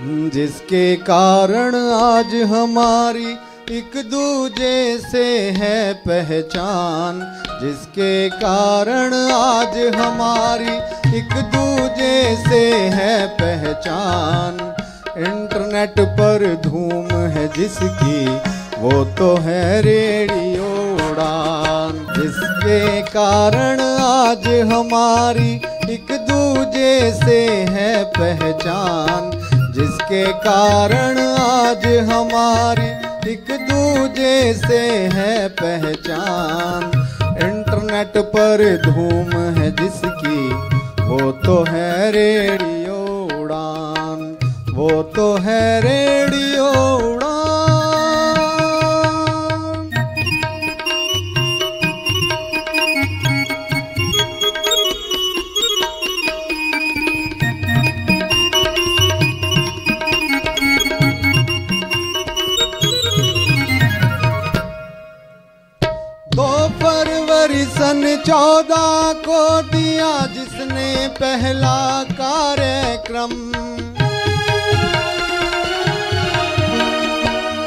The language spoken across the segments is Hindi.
जिसके कारण आज हमारी एक दूजे से है पहचान, जिसके कारण आज हमारी एक दूजे से है पहचान। इंटरनेट पर धूम है जिसकी, वो तो है रेडियो उड़ान। जिसके कारण आज हमारी एक दूजे से है पहचान, जिसके कारण आज हमारी एक दूजे से है पहचान। इंटरनेट पर धूम है जिसकी, वो तो है रेडियो उड़ान, वो तो है रेडियो उड़ान। सन 14 को दिया जिसने पहला कार्यक्रम,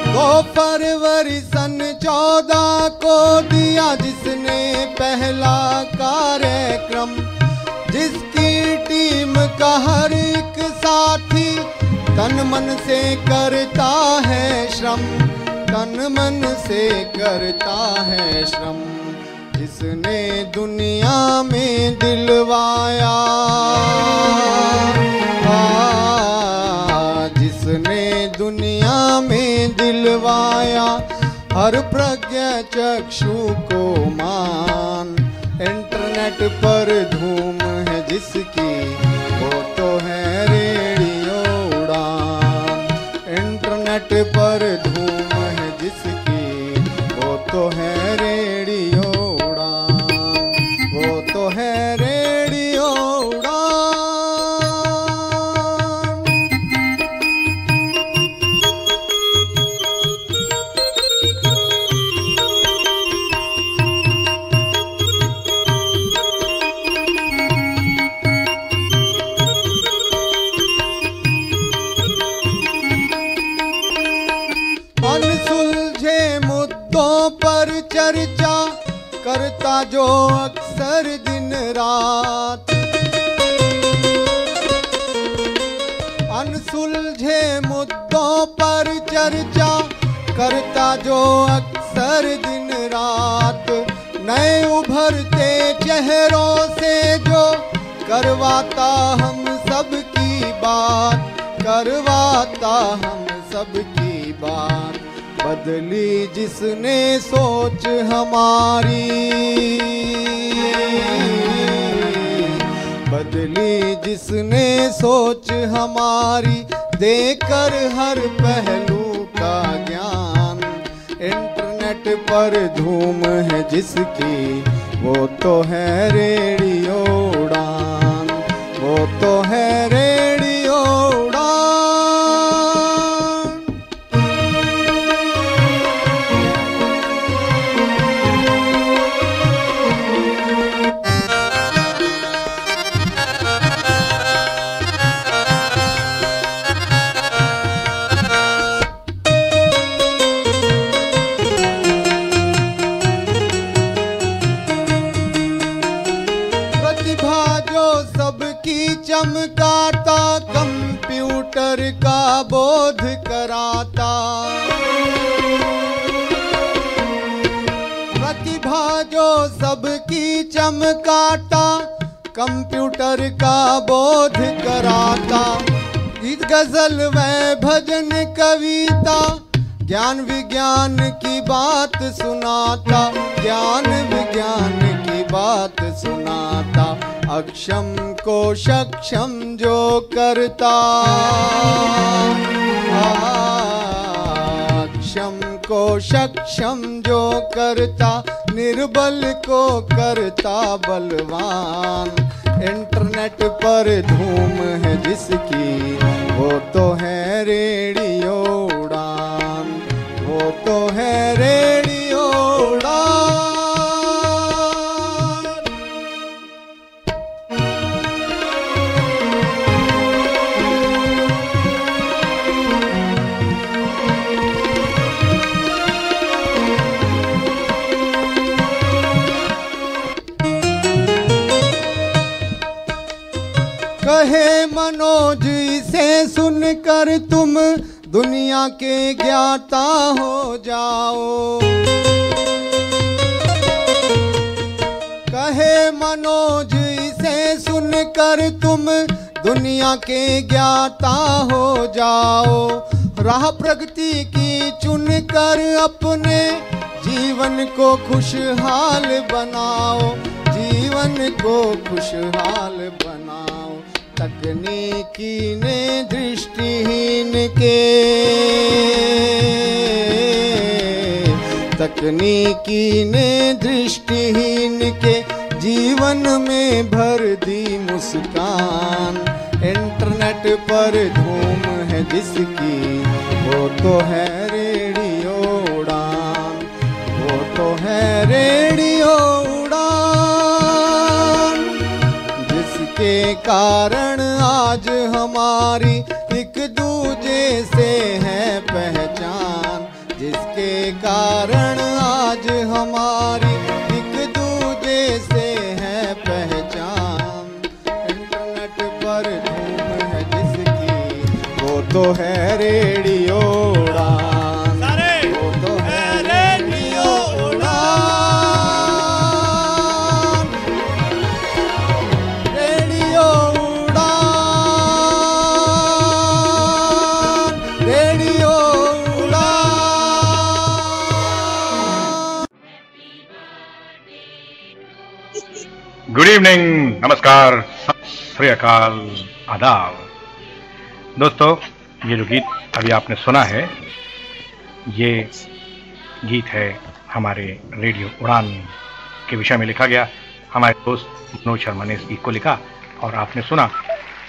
2 फरवरी सन 14 को दिया जिसने पहला कार्यक्रम। जिसकी टीम का हर एक साथी तन मन से करता है श्रम, तन मन से करता है श्रम। जिसने दुनिया में दिलवाया, जिसने दुनिया में दिलवाया हर प्रज्ञा चक्षु को मान। इंटरनेट पर धूम है जिसकी, वो तो है रेडियो उड़ान। इंटरनेट पर धूम है जिसकी, वो तो है रेडियो उड़ान, वो तो है रेडियो उड़ान। अनसुलझे मुद्दों पर चर्चा करता जो अक्सर दिन रात, अनसुलझे मुद्दों पर चर्चा करता जो अक्सर दिन रात। नए उभरते चेहरों से जो करवाता हम सबकी बात, करवाता हम सबकी बात। बदली जिसने सोच हमारी, बदली जिसने सोच हमारी, देकर हर पहलू का ज्ञान। इंटरनेट पर धूम है जिसकी, वो तो है रेडियो उड़ान, वो तो है रेडियो उड़ान। चमकाता कंप्यूटर का बोध कराता, प्रतिभा जो सबकी चमकाता कंप्यूटर का बोध कराता। गीत गजल व भजन कविता ज्ञान विज्ञान की बात सुनाता, ज्ञान विज्ञान की बात सुनाता। अक्षम को सक्षम जो करता, अक्षम को सक्षम जो करता, निर्बल को करता बलवान। इंटरनेट पर धूम है जिसकी, वो तो है रेडियो उड़ान, वो तो है रेडियो उड़ान। मनोज इसे सुनकर तुम दुनिया के ज्ञाता हो जाओ। कहे मनोज इसे सुनकर तुम दुनिया के ज्ञाता हो जाओ। राह प्रगति की चुनकर अपने जीवन को खुशहाल बनाओ, जीवन को खुशहाल बनाओ। तकनीकी ने दृष्टिहीन के, तकनीकी ने दृष्टिहीन के जीवन में भर दी मुस्कान। इंटरनेट पर धूम है जिसकी, वो तो है रेडियो उड़ान, वो तो है रेडियो उड़ान। जिसके कारण आज हमारी एक दूजे से है पहचान, जिसके कारण आज हमारी एक दूजे से है पहचान। इंटरनेट पर धूम है जिसकी, वो तो है रेडियो उड़ान, वो तो है रेडियो उड़ान, रेडियो उड़ान, रेडियो उड़ान। गुड इवनिंग, नमस्कार, सत श्री अकाल, आदाब। दोस्तों, ये जो गीत अभी आपने सुना है, ये गीत है हमारे रेडियो उड़ान के विषय में लिखा गया। हमारे दोस्त मनोज शर्मा ने इस गीत को लिखा और आपने सुना,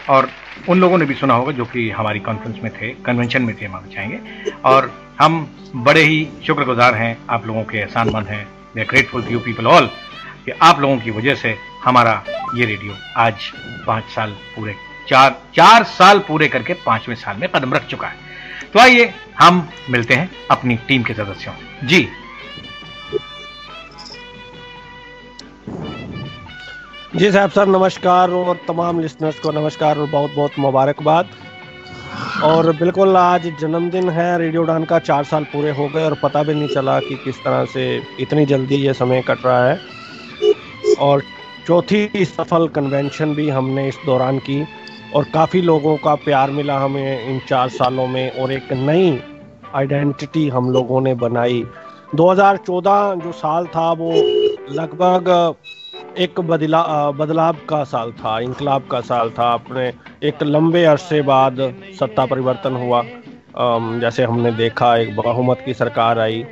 और उन लोगों ने भी सुना होगा जो कि हमारी कॉन्फ्रेंस में थे, कन्वेंशन में थे, हम आपको चाहेंगे। और हम बड़े ही शुक्रगुजार हैं, आप लोगों के एहसानमंद हैं। We are grateful to you people all कि आप लोगों की वजह से हमारा ये रेडियो आज 5 साल पूरे, 4 साल पूरे करके 5वें साल में कदम रख चुका है। तो आइए हम मिलते हैं अपनी टीम के सदस्यों। जी जी साहब सर, नमस्कार, और तमाम लिसनर्स को नमस्कार और बहुत बहुत मुबारकबाद। और बिल्कुल आज जन्मदिन है रेडियो उड़ान का, 4 साल पूरे हो गए और पता भी नहीं चला कि किस तरह से इतनी जल्दी ये समय कट रहा है। और चौथी सफल कन्वेंशन भी हमने इस दौरान की और काफ़ी लोगों का प्यार मिला हमें इन 4 सालों में, और एक नई आइडेंटिटी हम लोगों ने बनाई। 2014 जो साल था वो लगभग एक बदलाव का साल था, इंकलाब का साल था। अपने एक लंबे अरसे बाद सत्ता परिवर्तन हुआ, जैसे हमने देखा एक बहुमत की सरकार आई।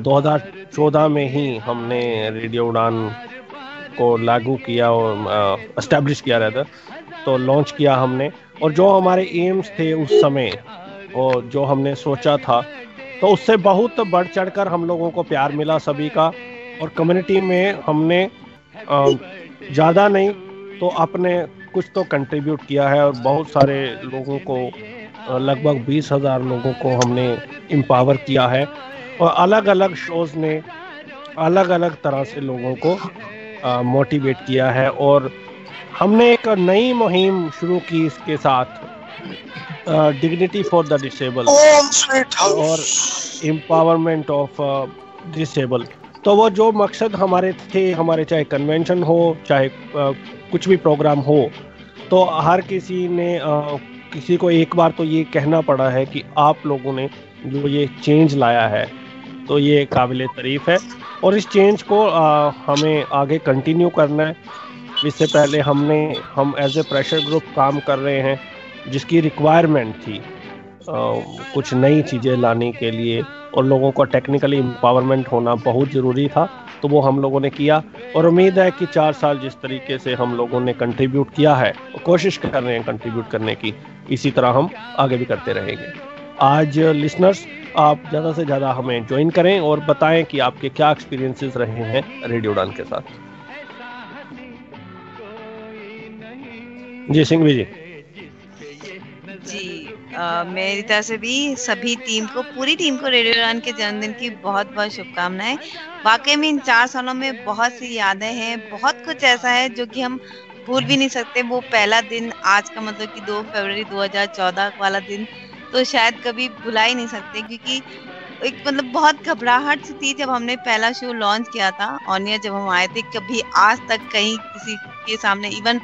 2014 में ही हमने रेडियो उड़ान को लागू किया और एस्टैब्लिश किया रहता, तो लॉन्च किया हमने। और जो हमारे एम्स थे उस समय और जो हमने सोचा था, तो उससे बहुत बढ़ चढ़कर हम लोगों को प्यार मिला सभी का। और कम्युनिटी में हमने ज़्यादा नहीं तो अपने कुछ तो कंट्रीब्यूट किया है, और बहुत सारे लोगों को, लगभग 20,000 लोगों को हमने एम्पावर किया है। और अलग अलग शोज़ ने अलग अलग तरह से लोगों को मोटिवेट किया है। और हमने एक नई मुहिम शुरू की इसके साथ, डिग्निटी फॉर द डिसेबल और एम्पावरमेंट ऑफ डिसेबल। तो वो जो मकसद हमारे थे, हमारे चाहे कन्वेंशन हो, चाहे कुछ भी प्रोग्राम हो, तो हर किसी ने किसी को एक बार तो ये कहना पड़ा है कि आप लोगों ने जो ये चेंज लाया है, तो ये काबिल तारीफ़ है। और इस चेंज को हमें आगे कंटिन्यू करना है। इससे पहले हम एज ए प्रेशर ग्रुप काम कर रहे हैं, जिसकी रिक्वायरमेंट थी कुछ नई चीज़ें लाने के लिए, और लोगों को टेक्निकली एम्पावरमेंट होना बहुत ज़रूरी था, तो वो हम लोगों ने किया। और उम्मीद है कि 4 साल जिस तरीके से हम लोगों ने कंट्रीब्यूट किया है, कोशिश कर रहे हैं कंट्रीब्यूट करने की, इसी तरह हम आगे भी करते रहेंगे। आज लिसनर्स, आप ज़्यादा से ज़्यादा हमें ज्वाइन करें और बताएं कि आपके क्या एक्सपीरियंसेस रहे हैं रेडियो उड़ान के साथ। जी सिंह जी। मेरी तरफ से भी सभी टीम को, पूरी टीम को रेडियो उड़ान के जन्मदिन की बहुत बहुत शुभकामनाएं। वाकई में इन 4 सालों में बहुत सी यादें हैं, बहुत कुछ ऐसा है जो कि हम भूल भी नहीं सकते वो पहला दिन, आज का मतलब कि 2 फरवरी 2014 वाला दिन तो शायद कभी भुला ही नहीं सकते, क्योंकि एक मतलब बहुत घबराहट सी थी जब हमने पहला शो लॉन्च किया था ऑन एयर, जब हम आए थे। कभी आज तक कहीं किसी के सामने इवन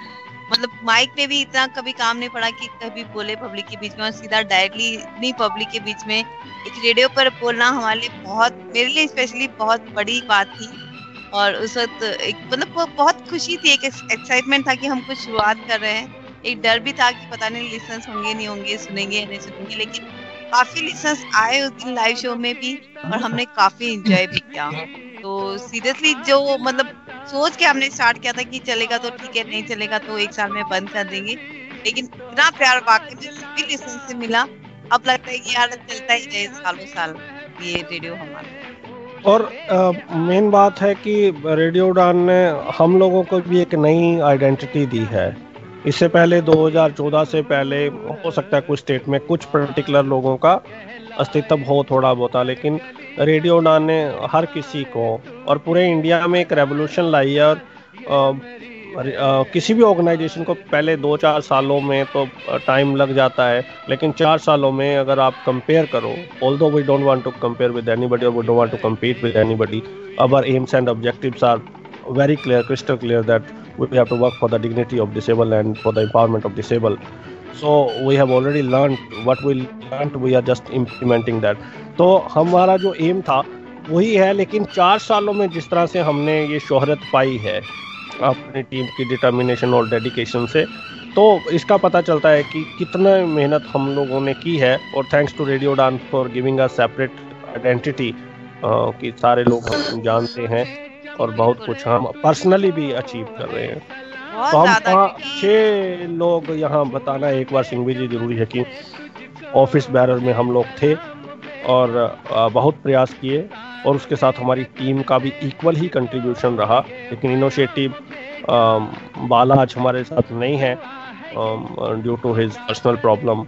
मतलब माइक पे भी इतना कभी काम नहीं पड़ा कि कभी बोले पब्लिक के बीच में, और सीधा डायरेक्टली इतनी पब्लिक के बीच में एक रेडियो पर बोलना हमारे लिए बहुत, मेरे लिए स्पेशली बहुत बड़ी बात थी। और उस वक्त एक मतलब बहुत खुशी थी, एक एक्साइटमेंट था कि हम कुछ शुरुआत कर रहे हैं। एक डर भी था कि पता नहीं लिसनर्स होंगे नहीं होंगे, सुनेंगे या नहीं सुनेंगे, लेकिन काफी लिसनर्स आए उस दिन लाइव शो में भी और हमने काफी एंजॉय भी किया। तो सीरियसली जो मतलब सोच के हमने स्टार्ट किया था कि चलेगा तो ठीक है, नहीं चलेगा तो 1 साल में बंद कर देंगे, लेकिन इतना प्यार वाकई में सभी लिसनर्स से मिला। अब लगता है कि यार चलता ही जाए सालों साल ये रेडियो हमारा। और मेन बात है कि रेडियो उड़ान ने हम लोगों को भी एक नई आइडेंटिटी दी है। इससे पहले 2014 से पहले हो सकता है कुछ स्टेट में कुछ पर्टिकुलर लोगों का अस्तित्व हो थोड़ा बहुत, लेकिन रेडियो उड़ान ने हर किसी को और पूरे इंडिया में एक रेवोल्यूशन लाई है। और किसी भी ऑर्गेनाइजेशन को पहले 2-4 सालों में तो टाइम लग जाता है, लेकिन 4 सालों में अगर आप कंपेयर करो, although we don't want to compare with anybody और we don't want to compete with anybody, our aims and objectives are very clear, crystal clear, that we have to work for the dignity of disabled and for the empowerment of disabled. So we have already learned what we learned, we are just implementing that. तो हमारा जो एम था वही है, लेकिन 4 सालों में जिस तरह से हमने ये शोहरत पाई है अपनी टीम की डिटर्मिनेशन और डेडिकेशन से, तो इसका पता चलता है कि कितना मेहनत हम लोगों ने की है। और थैंक्स टू रेडियो उड़ान for giving a separate identity कि सारे लोग हम जानते हैं और बहुत कुछ हम पर्सनली भी अचीव कर रहे हैं। तो हम 5-6 लोग यहाँ बताना एक बार सिंघवी जी जरूरी है कि ऑफिस बैरर में हम लोग थे और बहुत प्रयास किए, और उसके साथ हमारी टीम का भी इक्वल ही कंट्रीब्यूशन रहा। लेकिन इनिशिएटिव बाला आज हमारे साथ नहीं है due to his personal problem,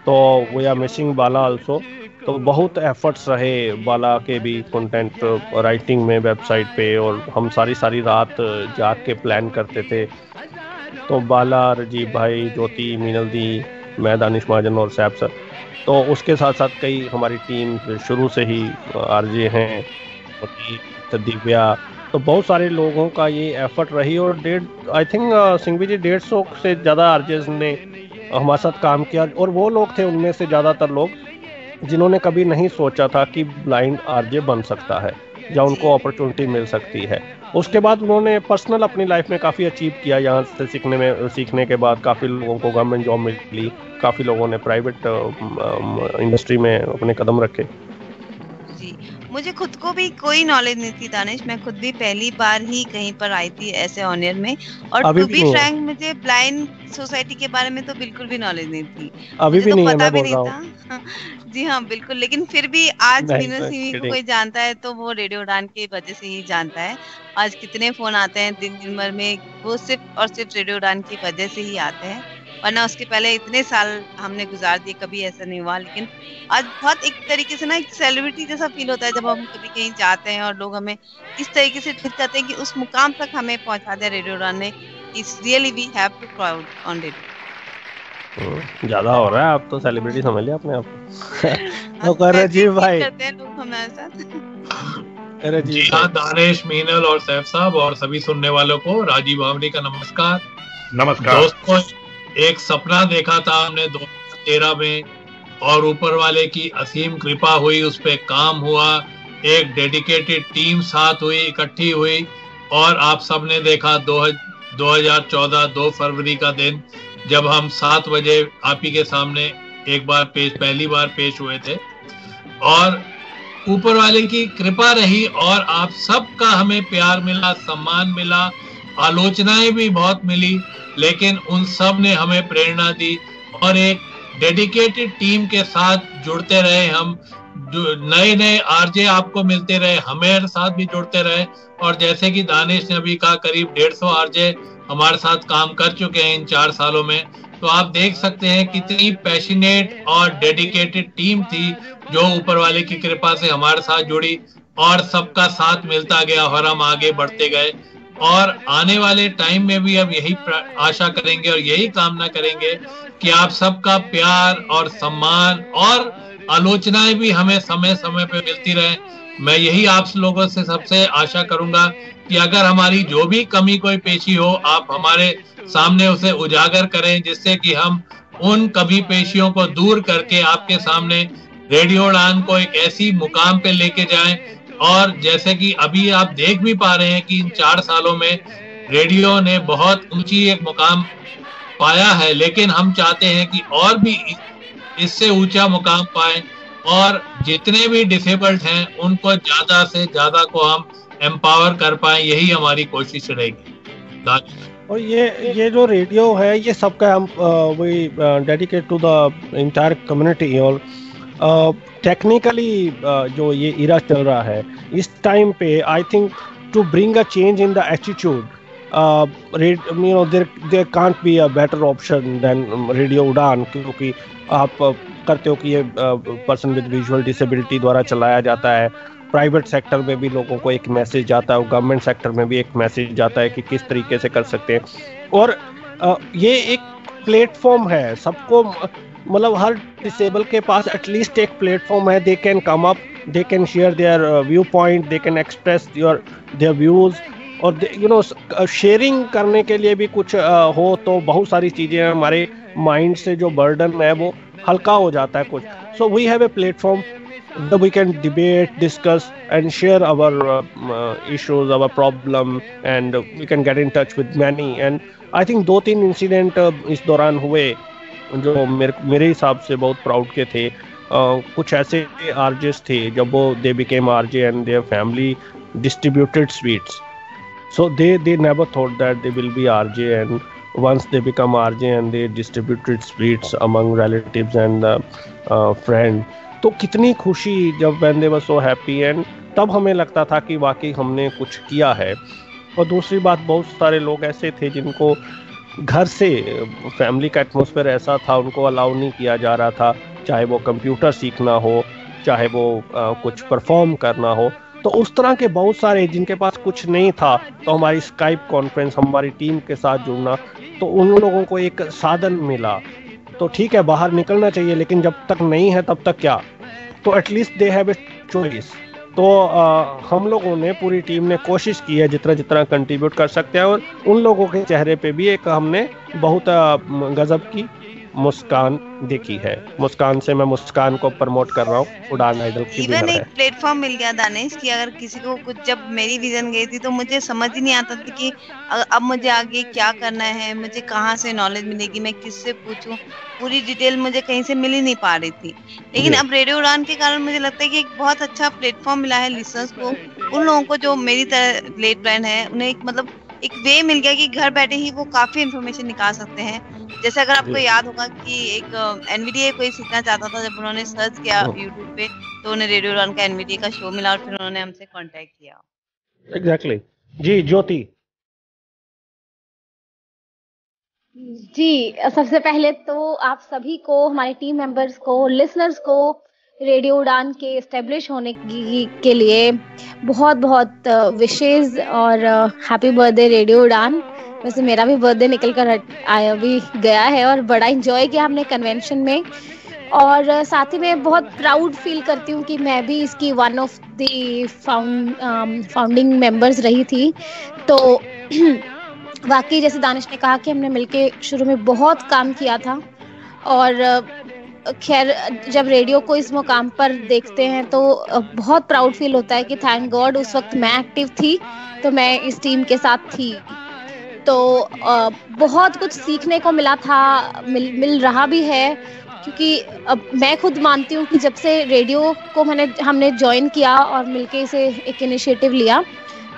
तो we are missing Bala also. तो बहुत एफर्ट्स रहे बाला के भी कंटेंट राइटिंग में वेबसाइट पे, और हम सारी रात जाग के प्लान करते थे। तो बाला, राजीव भाई, ज्योति, मीनल दी, मैं, दानिश महाजन और सैफ सर, तो उसके साथ साथ कई हमारी टीम शुरू से ही आरजे हैं, दिव्या, तो बहुत सारे लोगों का ये एफर्ट रही। और आई थिंक सिंघवी जी 150 से ज़्यादा आरजेस ने हमारे साथ काम किया, और वो लोग थे उनमें से ज़्यादातर लोग जिन्होंने कभी नहीं सोचा था कि ब्लाइंड आरजे बन सकता है या उनको अपॉर्चुनिटी मिल सकती है। उसके बाद उन्होंने पर्सनल अपनी लाइफ में काफ़ी अचीव किया। यहाँ से सीखने के बाद काफ़ी लोगों को गवर्नमेंट जॉब मिली, काफ़ी लोगों ने प्राइवेट इंडस्ट्री में अपने कदम रखे। जी, मुझे खुद को भी कोई नॉलेज नहीं थी दानिश, मैं खुद भी पहली बार ही कहीं पर आई थी ऐसे ऑन एयर में, और टू बी फ्रैंक मुझे ब्लाइंड सोसाइटी के बारे में तो बिल्कुल भी नॉलेज नहीं थी, अभी भी तो नहीं पता है, भी नहीं था। जी हाँ बिल्कुल, लेकिन फिर भी आज मीनू सिंह को कोई जानता है तो वो रेडियो उड़ान की वजह से ही जानता है। आज कितने फोन आते हैं दिन भर में, वो सिर्फ और सिर्फ रेडियो उड़ान की वजह से ही आते हैं, वरना उसके पहले इतने साल हमने गुजार दिए कभी ऐसा नहीं हुआ। लेकिन आज बहुत एक तरीके से ना एक सेलिब्रिटी जैसा फील होता है जब हम कभी कहीं जाते हैं और लोग हमें इस तरीके से ट्रीट करते हैं कि उस मुकाम तक हमें पहुंचा दिया रेडियो उड़ान ने। It's really we have to proud on radio. ज्यादा हो रहा है, आप तो सेलिब्रिटी समझ लिया अपने आप को। तो राजीव भाई करते हैं लोग हमारे साथ। जी हाँ, दानिश, मीनल और सैफ साहब और सभी सुनने वालों को राजीव आमरी का नमस्कार। नमस्कार दोस्तों, एक सपना देखा था हमने 2013 में, और ऊपर वाले की असीम कृपा हुई, उस पे काम हुआ, एक डेडिकेटेड टीम साथ हुई, इकट्ठी हुई, और आप सबने देखा 2014 2 फरवरी का दिन जब हम 7 बजे आप ही के सामने पहली बार पेश हुए थे, और ऊपर वाले की कृपा रही और आप सबका हमें प्यार मिला, सम्मान मिला, आलोचनाएं भी बहुत मिली, लेकिन उन सब ने हमें प्रेरणा दी और एक डेडिकेटेड टीम के साथ जुड़ते रहे। हम नए आरजे आपको मिलते रहे, हमारे साथ भी जुड़ते रहे, और जैसे कि दानिश ने अभी कहा करीब 150 आरजे हमारे साथ काम कर चुके हैं इन 4 सालों में। तो आप देख सकते हैं कितनी पैशनेट और डेडिकेटेड टीम थी जो ऊपर वाले की कृपा से हमारे साथ जुड़ी, और सबका साथ मिलता गया और हम आगे बढ़ते गए। और आने वाले टाइम में भी अब यही आशा करेंगे और यही कामना करेंगे कि आप सबका प्यार और सम्मान और आलोचनाएं भी हमें समय समय पे मिलती रहे। मैं यही आप लोगों से सबसे आशा करूंगा कि अगर हमारी जो भी कमी कोई पेशी हो, आप हमारे सामने उसे उजागर करें, जिससे कि हम उन कमी पेशियों को दूर करके आपके सामने रेडियो उड़ान को एक ऐसी मुकाम पे लेके जाएं। और जैसे कि अभी आप देख भी पा रहे हैं कि इन 4 सालों में रेडियो ने बहुत ऊंची एक मुकाम पाया है, लेकिन हम चाहते हैं कि और भी इससे ऊंचा मुकाम पाए और जितने भी डिसेबल्ड हैं उनको ज्यादा से ज्यादा को हम एम्पावर कर पाए, यही हमारी कोशिश रहेगी। और ये जो रेडियो है ये सबका हम we dedicate to the entire community. और टेक्निकली जो ये इरा चल रहा है इस टाइम पे, I think to bring a change in the attitude, there can't be a better option than radio Udaan, क्योंकि आप करते हो कि ये पर्सन विद विजुअल डिसेबिलिटी द्वारा चलाया जाता है। प्राइवेट सेक्टर में भी लोगों को एक मैसेज जाता है, गवर्नमेंट सेक्टर में भी एक मैसेज जाता है कि किस तरीके से कर सकते हैं। और ये एक प्लेटफॉर्म है सबको, मतलब हर डिसेबल के पास एटलीस्ट एक प्लेटफॉर्म है। They can come up, they can share their view point, they can express their views. और शेयरिंग करने के लिए भी कुछ हो तो बहुत सारी चीज़ें हमारे माइंड से जो बर्डन है वो हल्का हो जाता है कुछ। So we have a platform that we can debate, discuss and share our issues, our problem, and we can get in touch with many. And I think 2-3 incident इस दौरान हुए जो मेरे हिसाब से बहुत प्राउड के थे। कुछ ऐसे आरजेस थे जब वो they became RJ and their family distributed sweets, so they never thought that they will be RJ, and once they become RJ and they distributed sweets among relatives and friends, तो कितनी खुशी जब when they were so happy, and तब हमें लगता था कि वाकई हमने कुछ किया है। और दूसरी बात, बहुत सारे लोग ऐसे थे जिनको घर से फैमिली का एटमॉस्फेयर ऐसा था, उनको अलाउ नहीं किया जा रहा था, चाहे वो कंप्यूटर सीखना हो, चाहे वो कुछ परफॉर्म करना हो। तो उस तरह के बहुत सारे जिनके पास कुछ नहीं था, तो हमारी स्काइप कॉन्फ्रेंस, हमारी टीम के साथ जुड़ना, तो उन लोगों को एक साधन मिला। तो ठीक है, बाहर निकलना चाहिए, लेकिन जब तक नहीं है तब तक क्या, तो at least they have a choice. तो हम लोगों ने, पूरी टीम ने कोशिश की है जितना जितना कंट्रीब्यूट कर सकते हैं, और उन लोगों के चेहरे पे भी एक हमने बहुत गजब की मुस्कान देखी है। मुस्कान से मैं मुस्कान को प्रमोट कर रहा हूँ, उड़ान आइडल की इवन एक प्लेटफॉर्म मिल गया दानिश कि अगर किसी को कुछ, जब मेरी विजन गई थी तो मुझे समझ ही नहीं आता था कि अब मुझे आगे क्या करना है, मुझे कहाँ से नॉलेज मिलेगी, मैं किससे पूछूं, पूरी डिटेल मुझे कहीं से मिल ही नहीं पा रही थी। लेकिन अब रेडियो उड़ान के कारण मुझे लगता है कि एक बहुत अच्छा प्लेटफॉर्म मिला है लिसनर्स को, उन लोगों को जो मेरी तरह लेट ब्लाइंड है, उन्हें एक मतलब एक वे मिल गया कि घर बैठे ही वो काफी इन्फॉर्मेशन निकाल सकते हैं। जैसे अगर आपको याद होगा कि एक एनवीडीए कोई सीखना चाहता था, जब उन्होंने सर्च किया यूट्यूब पे तो उन्हें रेडियो उड़ान का एनवीडीए का शो मिला और फिर उन्होंने हमसे कांटेक्ट किया। एग्जैक्टली जी। ज्योति जी, सबसे पहले तो आप सभी को, हमारे टीम मेंबर्स को, लिसनर्स को रेडियो उड़ान के एस्टेब्लिश होने के लिए बहुत बहुत विशेस और हैप्पी बर्थडे रेडियो उड़ान। वैसे मेरा भी बर्थडे निकल कर आया भी गया है और बड़ा एंजॉय किया हमने कन्वेंशन में, और साथ ही मैं बहुत प्राउड फील करती हूँ कि मैं भी इसकी one of the founding members रही थी। तो वाकई जैसे दानिश ने कहा कि हमने मिलके शुरू में बहुत काम किया था, और खैर जब रेडियो को इस मुकाम पर देखते हैं तो बहुत प्राउड फील होता है कि थैंक गॉड उस वक्त मैं एक्टिव थी, तो मैं इस टीम के साथ थी। तो बहुत कुछ सीखने को मिला था, मिल रहा भी है, क्योंकि अब मैं खुद मानती हूँ कि जब से रेडियो को हमने ज्वाइन किया और मिलके इसे एक इनिशिएटिव लिया,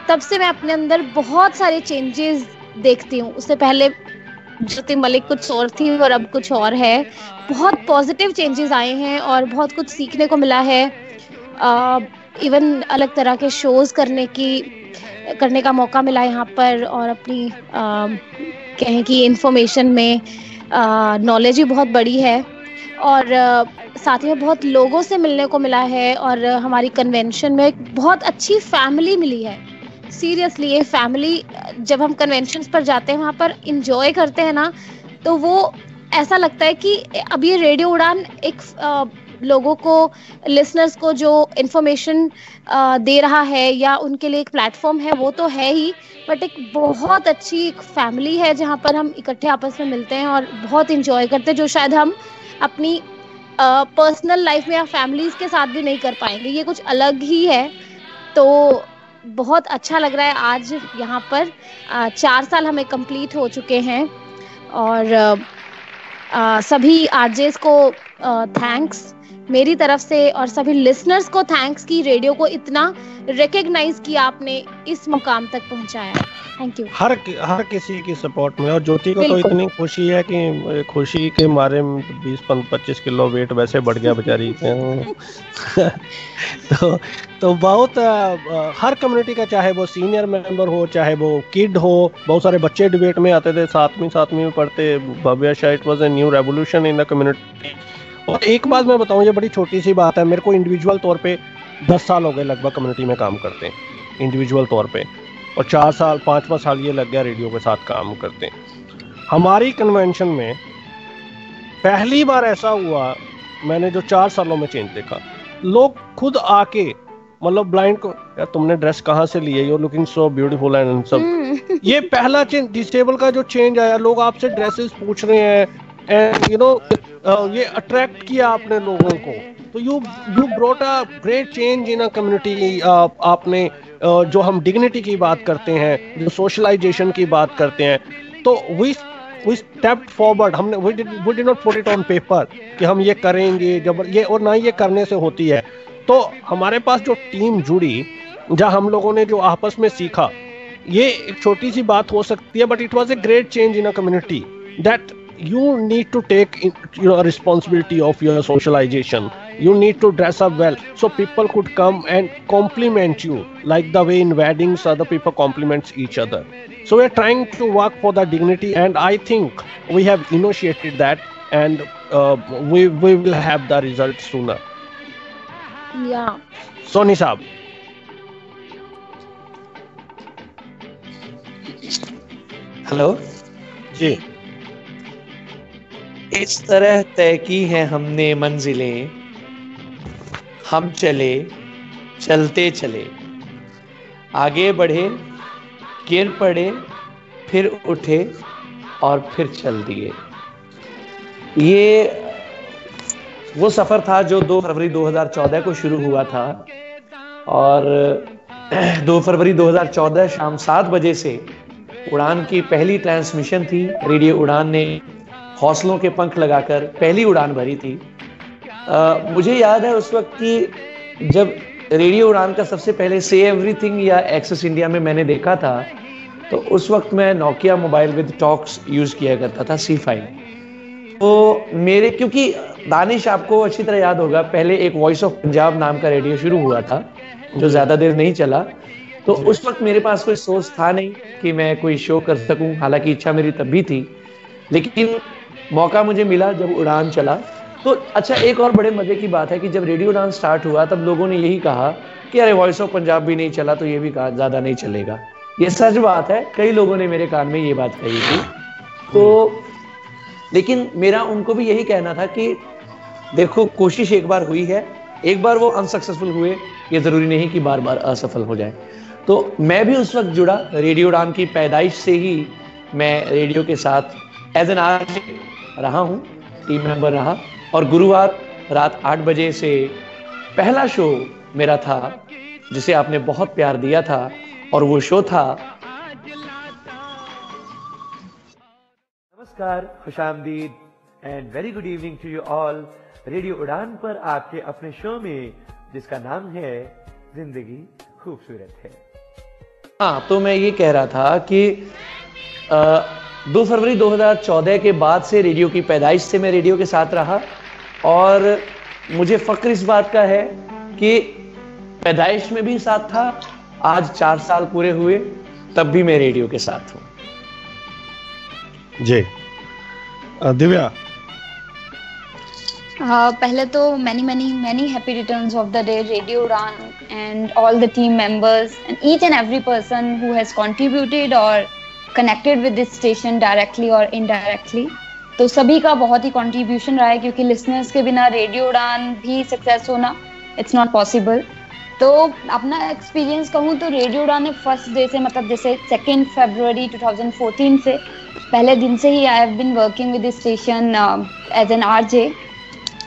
तब से मैं अपने अंदर बहुत सारे चेंजेस देखती हूँ। उससे पहले ज्योति मलिक कुछ और थी और अब कुछ और है। बहुत पॉजिटिव चेंजेस आए हैं और बहुत कुछ सीखने को मिला है। इवन अलग तरह के शोज करने का मौका मिला यहाँ पर, और अपनी कहें कि इंफॉर्मेशन में नॉलेज भी बहुत बड़ी है, और साथ ही में बहुत लोगों से मिलने को मिला है, और हमारी कन्वेंशन में एक बहुत अच्छी फैमिली मिली है। सीरियसली ये फैमिली, जब हम कन्वेंशंस पर जाते हैं वहाँ पर इंजॉय करते हैं ना, तो वो ऐसा लगता है कि अब ये रेडियो उड़ान एक लोगों को, लिसनर्स को जो इन्फॉर्मेशन दे रहा है या उनके लिए एक प्लेटफॉर्म है, वो तो है ही, बट एक बहुत अच्छी एक फैमिली है जहाँ पर हम इकट्ठे आपस में मिलते हैं और बहुत इंजॉय करते हैं, जो शायद हम अपनी पर्सनल लाइफ में या फैमिलीज के साथ भी नहीं कर पाएंगे। ये कुछ अलग ही है। तो बहुत अच्छा लग रहा है आज यहाँ पर 4 साल हमें कंप्लीट हो चुके हैं और सभी आरजेस को थैंक्स मेरी तरफ से और सभी लिसनर्स को थैंक्स कि रेडियो को इतना रिकॉग्नाइज किया आपने, इस मुकाम तक पहुंचाया। थैंक यू हर किसी की सपोर्ट में। और ज्योति को तो इतनी खुशी है कि खुशी के मारे 20-25 किलो वेट वैसे बढ़ गया बेचारी तो बहुत हर कम्युनिटी का, चाहे वो सीनियर मेंबर हो चाहे वो किड हो, बहुत सारे बच्चे डिबेट में आते थे, 7वीं में पढ़ते। Bhavya, it was a new revolution in the community. और एक बात मैं बताऊं, ये बड़ी छोटी सी बात है, मेरे को इंडिविजुअल तौर पे 10 साल हो गए लगभग कम्युनिटी में काम करते हैं इंडिविजुअल तौर पे, और 5वां साल ये लग गया रेडियो के साथ काम करते हैं। हमारी कन्वेंशन में पहली बार ऐसा हुआ, मैंने जो 4 सालों में चेंज देखा, लोग खुद आके, मतलब ब्लाइंड को, यार तुमने ड्रेस कहाँ से ली है, you looking so beautiful and सब। ये पहला चेंज, डिसेबल का जो चेंज आया, लोग आपसे ड्रेसेस पूछ रहे हैं एंड यू नो ये अट्रैक्ट किया आपने लोगों को। तो you brought a great change in a community. आपने जो हम डिग्निटी की बात करते हैं, जो सोशलाइजेशन की बात करते हैं, तो वी स्टेप्ड फॉरवर्ड। हमने we did not put it on paper कि हम ये करेंगे, जब ये, और ना ये करने से होती है। तो हमारे पास जो टीम जुड़ी, जहाँ हम लोगों ने जो आपस में सीखा, ये एक छोटी सी बात हो सकती है, but it was a great change in a community that you need to take responsibility of your socialization. You need to dress up well so people could come and compliment you, like the way in weddings other people compliments each other. So we are trying to work for the dignity, and I think we have initiated that, and we will have the results sooner. Yeah. Soni साहब, हेलो जी। इस तरह तय की हैं हमने मंजिलें, हम चले चलते चले, आगे बढ़े, गिर पड़े, फिर उठे और फिर चल दिए। ये वो सफ़र था जो 2 फरवरी 2014 को शुरू हुआ था, और 2 फरवरी 2014 शाम 7 बजे से उड़ान की पहली ट्रांसमिशन थी। रेडियो उड़ान ने हौसलों के पंख लगाकर पहली उड़ान भरी थी। मुझे याद है उस वक्त कि जब रेडियो उड़ान का सबसे पहले से एवरीथिंग या एक्सेस इंडिया में मैंने देखा था, तो उस वक्त मैं Nokia mobile with talks use किया करता था, C5। तो मेरे, क्योंकि दानिश आपको अच्छी तरह याद होगा, पहले एक वॉइस ऑफ पंजाब नाम का रेडियो शुरू हुआ था जो ज़्यादा देर नहीं चला। तो उस वक्त मेरे पास कोई सोर्स था नहीं कि मैं कोई शो कर सकूं, हालांकि इच्छा मेरी तब भी थी, लेकिन मौका मुझे मिला जब उड़ान चला। तो अच्छा, एक और बड़े मजे की बात है कि जब रेडियो उड़ान स्टार्ट हुआ तब लोगों ने यही कहा कि अरे वॉइस ऑफ पंजाब भी नहीं चला तो ये भी कहा ज़्यादा नहीं चलेगा। ये सच बात है, कई लोगों ने मेरे कान में ये बात कही थी। तो लेकिन मेरा उनको भी यही कहना था कि देखो, कोशिश एक बार हुई है, एक बार वो अनसक्सेसफुल हुए, ये ज़रूरी नहीं कि बार बार असफल हो जाए। तो मैं भी उस वक्त जुड़ा, रेडियो उड़ान की पैदाइश से ही मैं रेडियो के साथ एज एन आरजे रहा हूँ, टीम मेंबर रहा। और गुरुवार रात 8 बजे से पहला शो मेरा था जिसे आपने बहुत प्यार दिया था, और वो शो था नमस्कार, खुशामदीद and very good evening to you all. Radio Udaan पर आपके अपने शो में जिसका नाम है जिंदगी खूबसूरत है। हाँ, तो मैं ये कह रहा था कि 2 फरवरी 2014 के बाद से रेडियो की पैदाइश से मैं रेडियो के साथ रहा, और मुझे फक्र इस बात का है कि पैदाइश में भी साथ था, आज 4 साल पूरे हुए तब भी मैं रेडियो के साथ हूँ। जी। दिव्या, पहले तो many happy returns of the day Radio Udan and all the team members and each and every person who has contributed or connected with this station directly or indirectly. तो सभी का बहुत ही contribution रहा है क्योंकि listeners के बिना Radio Udan भी success होना it's not possible. तो अपना एक्सपीरियंस कहूँ तो रेडियो उड़ान ने फर्स्ट डे से मतलब जैसे 2 फरवरी 2014 से पहले दिन से ही I have been working with this station as an RJ.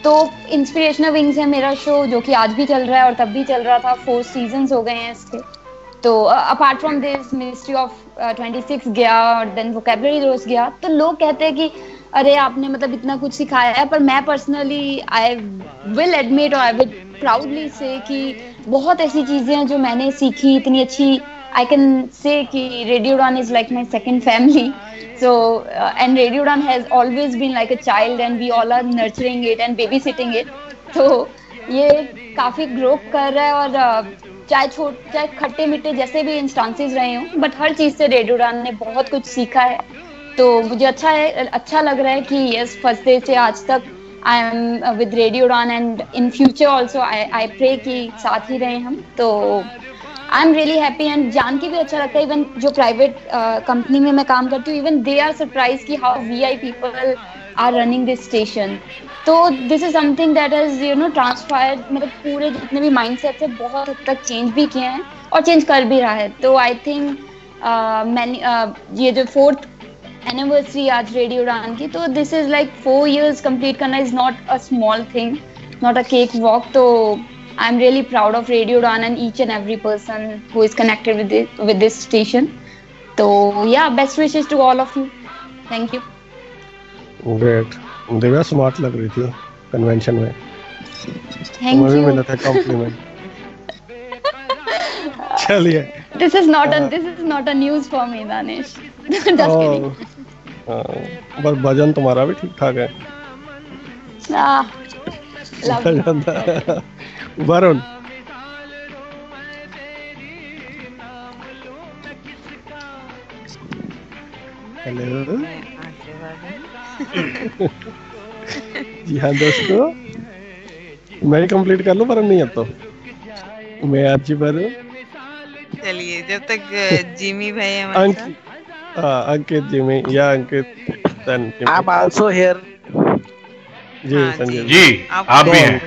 तो इंस्पिरेशनल विंग्स है मेरा शो जो कि आज भी चल रहा है और तब भी चल रहा था. 4 सीजन्स हो गए हैं इसके. तो apart from this ministry of 26 गया और देन वोकैबुलरी रोज गया. तो लोग कहते हैं कि अरे आपने मतलब इतना कुछ सिखाया है, पर मैं पर्सनली आई विल एडमिट और आई विल प्राउडली से कि बहुत ऐसी चीजें हैं जो मैंने सीखी इतनी अच्छी. आई कैन से कि radio Udaan is like my second family. So and Radio Udan has always been like a child and we all are nurturing it and babysitting it. तो ये काफी ग्रो कर रहा है और चाहे खट्टे मीठे जैसे भी इंस्टांसेस रहे हों, बट हर चीज से रेडियो उड़ान ने बहुत कुछ सीखा है. तो मुझे अच्छा लग रहा है कि यस फर्स्ट डे से आज तक I am with radio Udaan and in future also I pray कि साथ ही रहें हम. तो I am really happy and जान के भी अच्छा लगता है. इवन जो प्राइवेट कंपनी में मैं काम करती हूँ, इवन दे आर सरप्राइज कि how we people are running this station. तो this is something that is transferred. मतलब पूरे जितने भी माइंडसेट है बहुत हद तक चेंज भी किए हैं और चेंज कर भी रहा है. तो आई थिंक ये जो 4th एनिवर्सरी आज रेडियो उड़ान की, तो this is like 4 years complete करना is not a small thing, not a cake walk. तो I'm really proud of Radio Udan and each and every person who is connected with this station. So yeah, best wishes to all of you. Thank you. Great. Divya smart लग रही थी कन्वेंशन में. Thank you. मिला था कॉम्प्लीमेंट. चलिए. This is not a news for me, Danish. Just kidding. बस भजन तुम्हारा भी ठीक ठाक है. Love. वरुण. हेलो. जी हाँ दोस्तों, मैं ही कंप्लीट कर लूं वरुण नहीं अब तो. मैं आज जी वरुण. चलिए जब तक जिमी भाई हमारे साथ. अंकित जिमी या Ankit. I am also here. जी संजय जी आप भी हैं.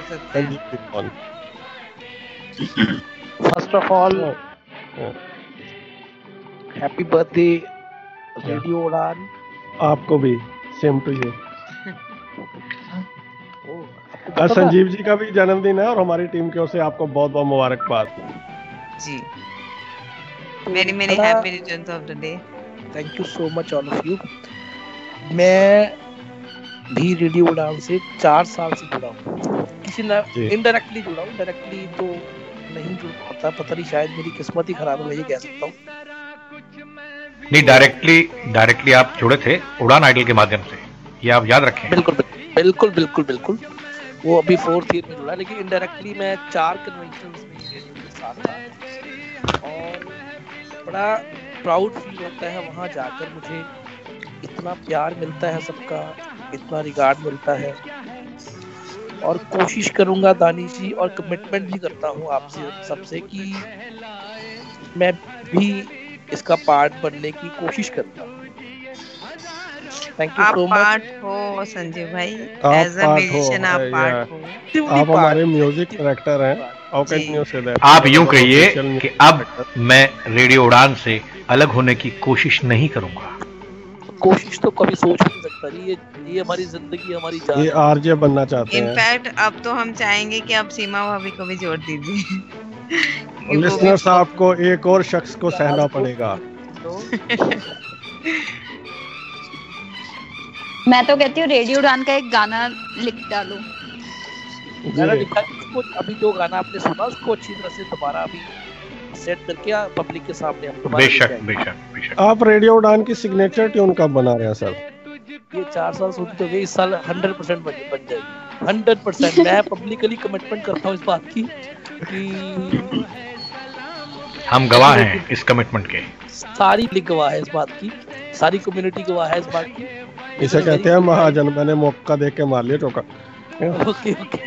First of all, happy birthday Radio Udan. आपको भी सेम टू यू. आज संजीव जी का भी जन्मदिन है और हमारी टीम की ओर से आपको बहुत बहुत मुबारकबाद. जी many happy returns of the day. Thank you so much all of you. मैं भी रेडियो उड़ान से 4 साल से जुड़ा हूँ. किसी ना इनडायरेक्टली जुड़ा हूँ, डायरेक्टली तो नहीं जुड़ पाता. पता नहीं, शायद मेरी किस्मत ही खराब है, मैं ये कह सकता हूँ. नहीं, डायरेक्टली आप जुड़े थे उड़ान आइडल के माध्यम से, ये आप याद रखें. बिल्कुल. वो अभी 4th year में जुड़ा, लेकिन इनडायरेक्टली मैं 4 कन्वेंशंस में रेडियो के साथ था और बड़ा प्राउड फील होता है वहाँ जाकर. मुझे इतना प्यार मिलता है सबका, इतना रिगार्ड मिलता है और कोशिश करूंगा दानिश जी और कमिटमेंट भी करता हूँ आपसे सबसे कि मैं भी इसका पार्ट बनने की कोशिश करता हूँ. Thank you so much. आप पार्ट हो संजीव भाई, एज अ म्यूजिशियन आप पार्ट हो. आप हमारे म्यूजिक डायरेक्टर हैं. आप यूं कहिए कि अब मैं रेडियो उड़ान से अलग होने की कोशिश नहीं करूंगा. कोशिश तो कभी सोच नहीं सकता. ये हमारी जिंदगी, हमारी जान. ये आरजे बनना चाहते हैं. इनफैक्ट अब तो हम चाहेंगे कि आप सीमा भाभी को भी जोड़ दीजिए. लिसनर्स, आपको एक और शख्स को सहना पड़ेगा. मैं तो कहती हूँ रेडियो उड़ान का एक गाना लिख डालो. गाना लिखा उसको. अभी जो गाना आपने सुना उसको अच्छी तरह से दोबारा अभी सेट करके पब्लिक के सामने हम बेशक. आप रेडियो उड़ान की सिग्नेचर ट्यून कब बना रहे हैं सर? ये 4 साल से होती तो इस साल 100% बन जाएगी. 100%. मैं पब्लिकली कमिटमेंट करता हूँ इस बात की कि हम गवाह हैं इस कमिटमेंट के. सारी पब्लिक गवाह है इस बात की, सारी कम्युनिटी गवाह है इस बात की. इसे कहते हैं महाजन. मैंने मौका देख के मार लिया चौका. ओके ओके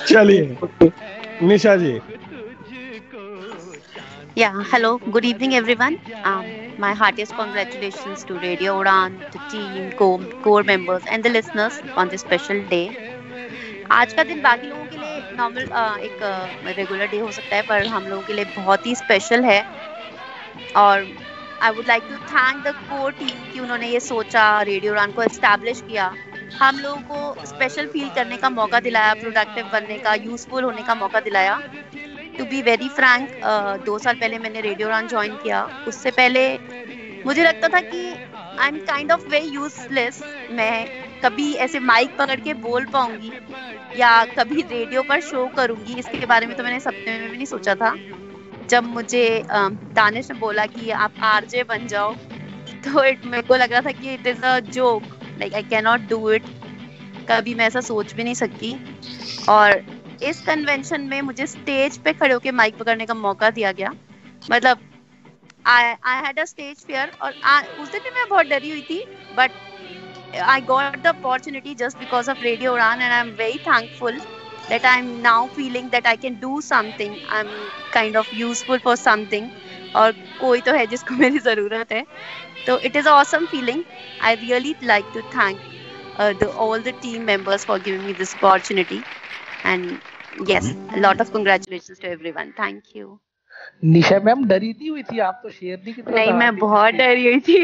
चलिए निशा जी। Yeah, hello, good evening everyone. My heartiest congratulations to Radio Udan, the team, core members and the listeners on this special day. आज का दिन बाकी लोगों के लिए नॉर्मल एक रेगुलर डे हो सकता है, पर हम लोगों के लिए बहुत ही स्पेशल है। और I would like to thank the core team कि उन्होंने ये सोचा, रेडियो उड़ान को एस्टैब्लिश किया, हम लोगों को स्पेशल फील करने का मौका दिलाया, प्रोडक्टिव बनने का, यूजफुल होने का मौका दिलाया। टू बी वेरी फ्रैंक, 2 साल पहले मैंने रेडियो उड़ान ज्वाइन किया। उससे पहले मुझे लगता था कि I am kind of very useless, मैं कभी ऐसे माइक पकड़ के बोल पाऊंगी या कभी रेडियो पर शो करूंगी, इसके बारे में तो मैंने सपने में भी नहीं सोचा था। जब मुझे दानिश ने बोला कि आप आरजे बन जाओ, तो मेरे को लग रहा था कि it is a joke, like I can not do it, कभी मैं ऐसा सोच भी नहीं सकती। और इस कन्वेंशन में मुझे स्टेज पे खड़े होकर माइक पकड़ने का मौका दिया गया। मतलब I had a stage fear, और उस दिन भी मैं बहुत डरी हुई थी, but I got the opportunity just because of radio Udaan, and I am very thankful that I'm now feeling that I can do something, I'm kind of useful for something, और कोई तो है जिसको मेरी ज़रूरत है। तो it is an awesome feeling. I really like to thank all the team members for giving me this opportunity, and yes, a lot of congratulations to everyone. Thank you. Nisha ma'am डरी नहीं हुई थी? आप तो शेरनी की तरह नहीं, मैं बहुत डरी हुई थी।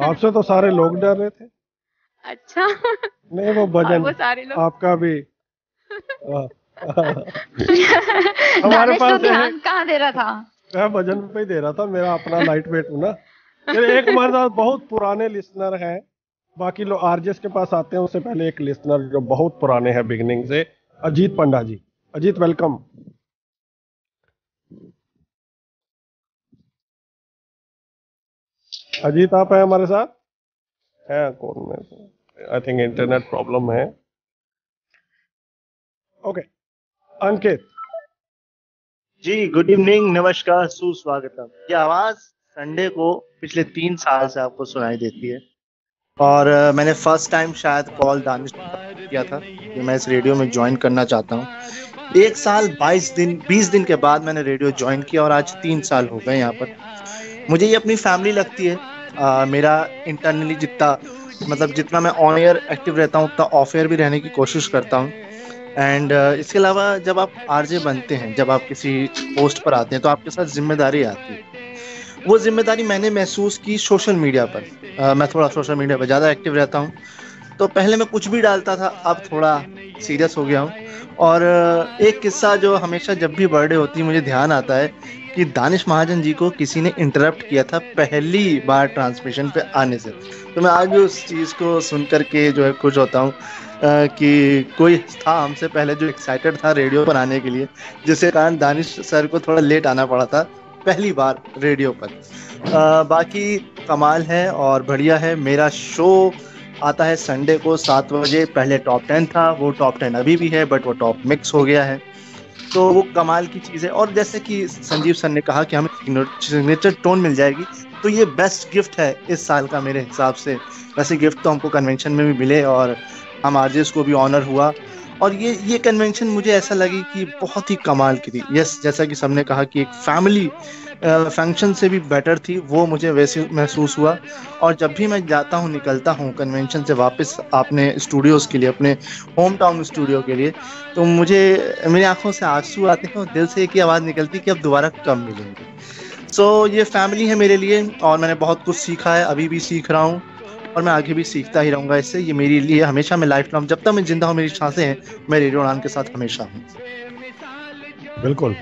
आपसे तो सारे लोग डर रहे थे। अच्छा, नहीं वो भजन वो सारे लोग आपका भी हमारे पास ध्यान कहाँ दे रहा था? मैं भजन पे ही दे रहा था, मेरा अपना लाइट वेट हूँ ना। एक हमारे साथ बहुत पुराने लिसनर हैं, बाकी लोग आरजेस के पास आते हैं, उससे पहले एक लिसनर जो बहुत पुराने हैं बिगिनिंग से, अजीत पंडा जी। अजीत वेलकम। अजीत आप हैं हमारे साथ? है कौन में से? आई थिंक इंटरनेट प्रॉब्लम है। ओके, अंकित जी, गुड इवनिंग, नमस्कार, सुस्वागतम। ये आवाज संडे को पिछले 3 साल से आपको सुनाई देती है, और मैंने फर्स्ट टाइम शायद कॉल दानिश किया था कि मैं इस रेडियो में ज्वाइन करना चाहता हूँ। 1 साल 20 दिन के बाद मैंने रेडियो ज्वाइन किया, और आज 3 साल हो गए यहाँ पर। मुझे ये अपनी फैमिली लगती है। मेरा इंटरनली जितना मैं ऑन एयर एक्टिव रहता हूँ, उतना ऑफ एयर भी रहने की कोशिश करता हूँ। एंड इसके अलावा जब आप आरजे बनते हैं, जब आप किसी पोस्ट पर आते हैं, तो आपके साथ जिम्मेदारी आती है। वो जिम्मेदारी मैंने महसूस की सोशल मीडिया पर। मैं थोड़ा सोशल मीडिया पर ज़्यादा एक्टिव रहता हूँ, तो पहले मैं कुछ भी डालता था, अब थोड़ा सीरियस हो गया हूँ। और एक किस्सा जो हमेशा जब भी बर्थडे होती है मुझे ध्यान आता है कि दानिश महाजन जी को किसी ने इंटरप्ट किया था पहली बार ट्रांसमिशन पे आने से। तो मैं आज भी उस चीज़ को सुन करके जो है खुश होता हूँ कि कोई था हमसे पहले जो एक्साइटेड था रेडियो पर आने के लिए, जिसके कारण दानिश सर को थोड़ा लेट आना पड़ा था पहली बार रेडियो पर। बाकी कमाल है और बढ़िया है। मेरा शो आता है संडे को 7 बजे। पहले टॉप 10 था, वो टॉप 10 अभी भी है, बट वो टॉप मिक्स हो गया है, तो वो कमाल की चीज़ है। और जैसे कि संजीव सर ने कहा कि हमें सिग्नेचर टोन मिल जाएगी, तो ये बेस्ट गिफ्ट है इस साल का मेरे हिसाब से। वैसे गिफ्ट तो हमको कन्वेंशन में भी मिले और हम आरजेस को भी ऑनर हुआ, और ये कन्वेंशन मुझे ऐसा लगी कि बहुत ही कमाल की थी। यस, जैसा कि सबने कहा कि एक फैमिली फंक्शन से भी बेटर थी, वो मुझे वैसे महसूस हुआ। और जब भी मैं जाता हूँ, निकलता हूँ कन्वेंशन से वापस अपने स्टूडियोज़ के लिए, अपने होम टाउन स्टूडियो के लिए, तो मुझे मेरी आंखों से आंसू आते हैं और दिल से एक ही आवाज़ निकलती है कि अब दोबारा कब मिलेंगे। सो ये फैमिली है मेरे लिए, और मैंने बहुत कुछ सीखा है, अभी भी सीख रहा हूँ, और मैं आगे भी सीखता ही रहूँगा इससे। ये मेरे लिए हमेशा मैं लाइफ लॉन्ग, जब तक मैं जिंदा हूँ, मेरी सांसें हैं, मैं रेडियो उड़ान के साथ हमेशा हूँ। बिल्कुल,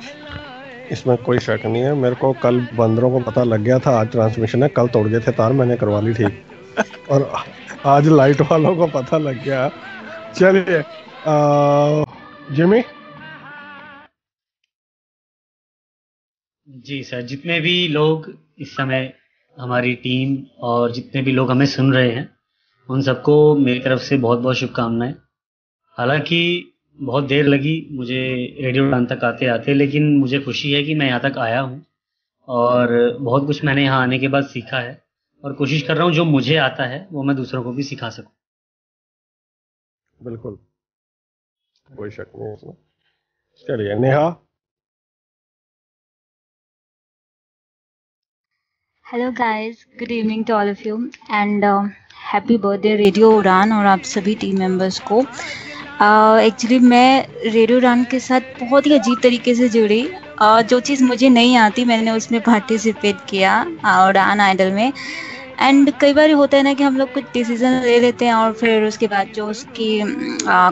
इसमें कोई शक नहीं है। मेरे को कल बंदरों को पता लग गया था आज ट्रांसमिशन है, कल तोड़ गए थे तार, मैंने करवा ली ठीक। और आज लाइट वालों को पता लग गया। चलिए जिमी। जी सर, जितने भी लोग इस समय हमारी टीम और जितने भी लोग हमें सुन रहे हैं, उन सबको मेरी तरफ से बहुत बहुत शुभकामनाएं। हालांकि बहुत देर लगी मुझे रेडियो उड़ान तक आते आते, लेकिन मुझे खुशी है कि मैं यहाँ तक आया हूँ और बहुत कुछ मैंने यहाँ आने के बाद सीखा है। और कोशिश कर रहा हूँ जो मुझे आता है वो मैं दूसरों को भी सिखा सकूं। बिल्कुल, कोई शक नहीं इसमें। चलिए Neha. Hello guys, good evening to all of you and happy birthday radio Udaan और आप सभी टीम मेंबर्स को। एक्चुअली मैं रेडियो उड़ान के साथ बहुत ही अजीब तरीके से जुड़ी। जो चीज़ मुझे नहीं आती मैंने उसमें पार्टिसिपेट किया उड़ान आइडल में। एंड कई बार होता है ना कि हम लोग कुछ डिसीजन ले लेते हैं और फिर उसके बाद जो उसकी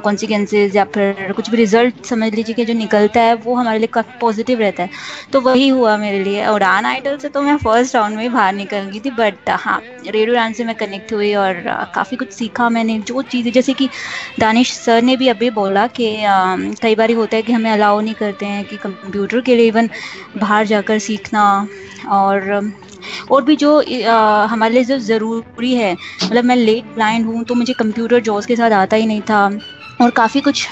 कॉन्सिक्वेंसेज या फिर कुछ भी रिजल्ट समझ लीजिए कि जो निकलता है वो हमारे लिए काफ़ी पॉजिटिव रहता है। तो वही हुआ मेरे लिए। उड़ान आइडल से तो मैं फर्स्ट राउंड में ही बाहर निकल गई थी, बट हाँ रेडियो उड़ान से मैं कनेक्ट हुई और काफ़ी कुछ सीखा मैंने। जो चीज़ें जैसे कि दानिश सर ने भी अभी बोला कि कई बार होता है कि हमें अलाउ नहीं करते हैं कि कंप्यूटर के लिए इवन बाहर जाकर सीखना और भी जो हमारे लिए जो ज़रूरी है। मतलब मैं लेट ब्लाइंड हूँ तो मुझे कंप्यूटर जॉब्स के साथ आता ही नहीं था और काफ़ी कुछ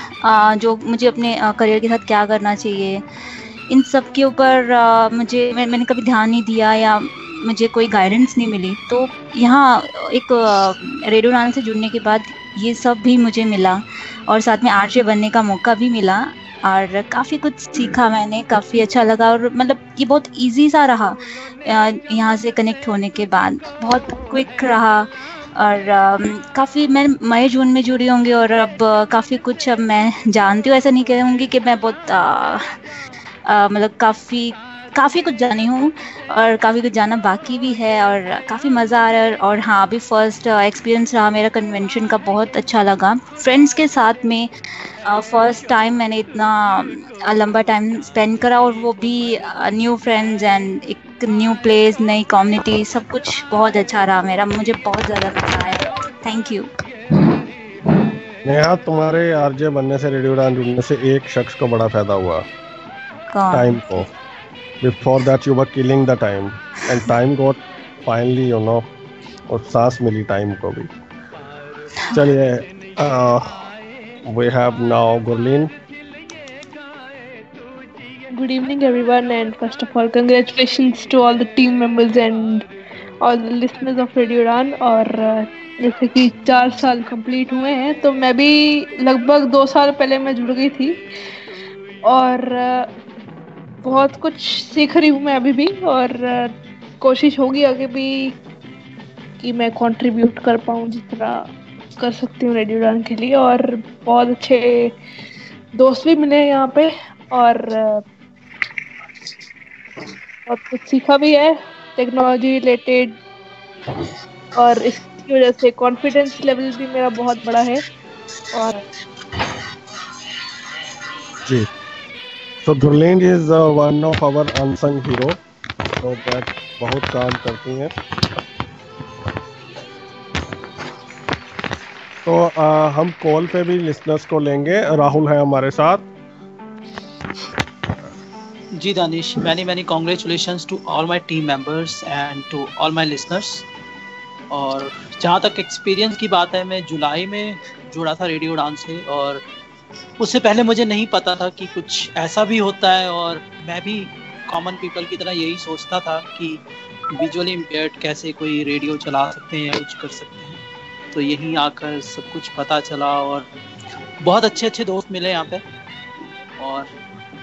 जो मुझे अपने करियर के साथ क्या करना चाहिए इन सब के ऊपर मैंने कभी ध्यान नहीं दिया या मुझे कोई गाइडेंस नहीं मिली। तो यहाँ एक रेडियो उड़ान से जुड़ने के बाद ये सब भी मुझे मिला और साथ में आरजे बनने का मौका भी मिला और काफ़ी कुछ सीखा मैंने, काफ़ी अच्छा लगा। और मतलब ये बहुत इजी सा रहा यहाँ से कनेक्ट होने के बाद, बहुत क्विक रहा और काफ़ी मैं मई जून में जुड़ी होंगी और अब काफ़ी कुछ अब मैं जानती हूँ। ऐसा नहीं कहूँगी कि मैं बहुत मतलब काफ़ी कुछ जानी हूँ और काफ़ी कुछ जानना बाकी भी है और काफ़ी मज़ा आ रहा है। और हाँ अभी फर्स्ट एक्सपीरियंस रहा मेरा कन्वेंशन का, बहुत अच्छा लगा फ्रेंड्स के साथ में। फर्स्ट टाइम मैंने इतना लंबा टाइम स्पेंड करा और वो भी न्यू फ्रेंड्स एंड एक न्यू प्लेस, नई कम्युनिटी, सब कुछ बहुत अच्छा रहा मेरा। मुझे बहुत ज़्यादा मज़ा आया। Thank you. नेहा, तुम्हारे आरजे बनने से, रेडियो उड़ान जुड़ने से एक शख्स को बड़ा फायदा हुआ, टाइम को। Before that you were killing the time and time got finally और सांस मिली टाइम को भी। चलिए we have now Gurleen. Good evening everyone and first of all congratulations to all the team members and all the listeners of Radio Udan। और जैसे कि 4 साल कंप्लीट हुए हैं तो मैं भी लगभग 2 साल पहले मैं जुड़ गई थी और बहुत कुछ सीख रही हूँ मैं अभी भी और कोशिश होगी आगे भी कि मैं कंट्रीब्यूट कर पाऊँ जितना कर सकती हूँ रेडियो उड़ान के लिए। और बहुत अच्छे दोस्त भी मिले यहाँ पे और बहुत कुछ सीखा भी है टेक्नोलॉजी रिलेटेड और इसकी वजह से कॉन्फिडेंस लेवल भी मेरा बहुत बड़ा है। और जी, तो Gurleen is one of our unsung hero, तो बहुत काम करती हैं। तो हम कॉल पे भी लिसनर्स को लेंगे। राहुल है हमारे साथ। जी Danish, many congratulations to all my team members and to all my listeners। और जहाँ तक एक्सपीरियंस की बात है, मैं जुलाई में जुड़ा था रेडियो उड़ान से और उससे पहले मुझे नहीं पता था कि कुछ ऐसा भी होता है और मैं भी कॉमन पीपल की तरह यही सोचता था कि विजुअली इम्पेयर्ड कैसे कोई रेडियो चला सकते हैं या कुछ कर सकते हैं। तो यहीं आकर सब कुछ पता चला और बहुत अच्छे दोस्त मिले यहाँ पे और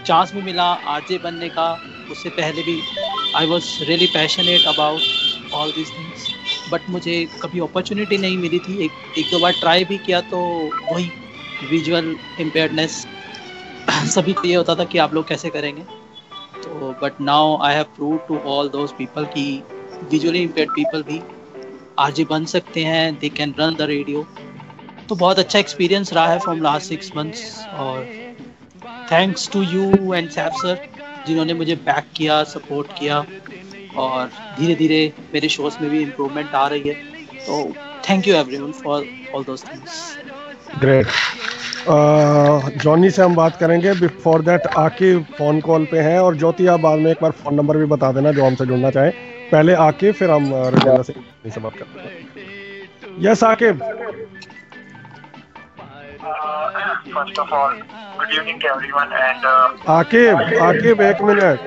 चांस भी मिला आरजे बनने का। उससे पहले भी I was really passionate about all this things, but मुझे कभी अपॉर्चुनिटी नहीं मिली थी। एक दो बार ट्राई भी किया तो वही विजुअल इम्पेयर्डनेस सभी को ये होता था कि आप लोग कैसे करेंगे। तो but now I have prove to all those people कि विजुअली इम्पेयर्ड पीपल भी आरजे बन सकते हैं, they can run the radio. तो बहुत अच्छा एक्सपीरियंस रहा है फ्रॉम लास्ट 6 मंथ्स और thanks to you and Saif sir जिन्होंने मुझे बैक किया, सपोर्ट किया और धीरे धीरे मेरे शोज में भी इम्प्रूवमेंट आ रही है। तो thank you everyone for all those things. Great. Johnny से हम बात करेंगे। Before that Aqib phone call पे हैं और ज्योति आप बाद में एक बार फोन नंबर भी बता देना जो हमसे जुड़ना चाहे। पहले आकिब, फिर हम रजीना से बात करते हैं। Yes Aqib. First of all good evening to everyone and Aqib एक मिनट।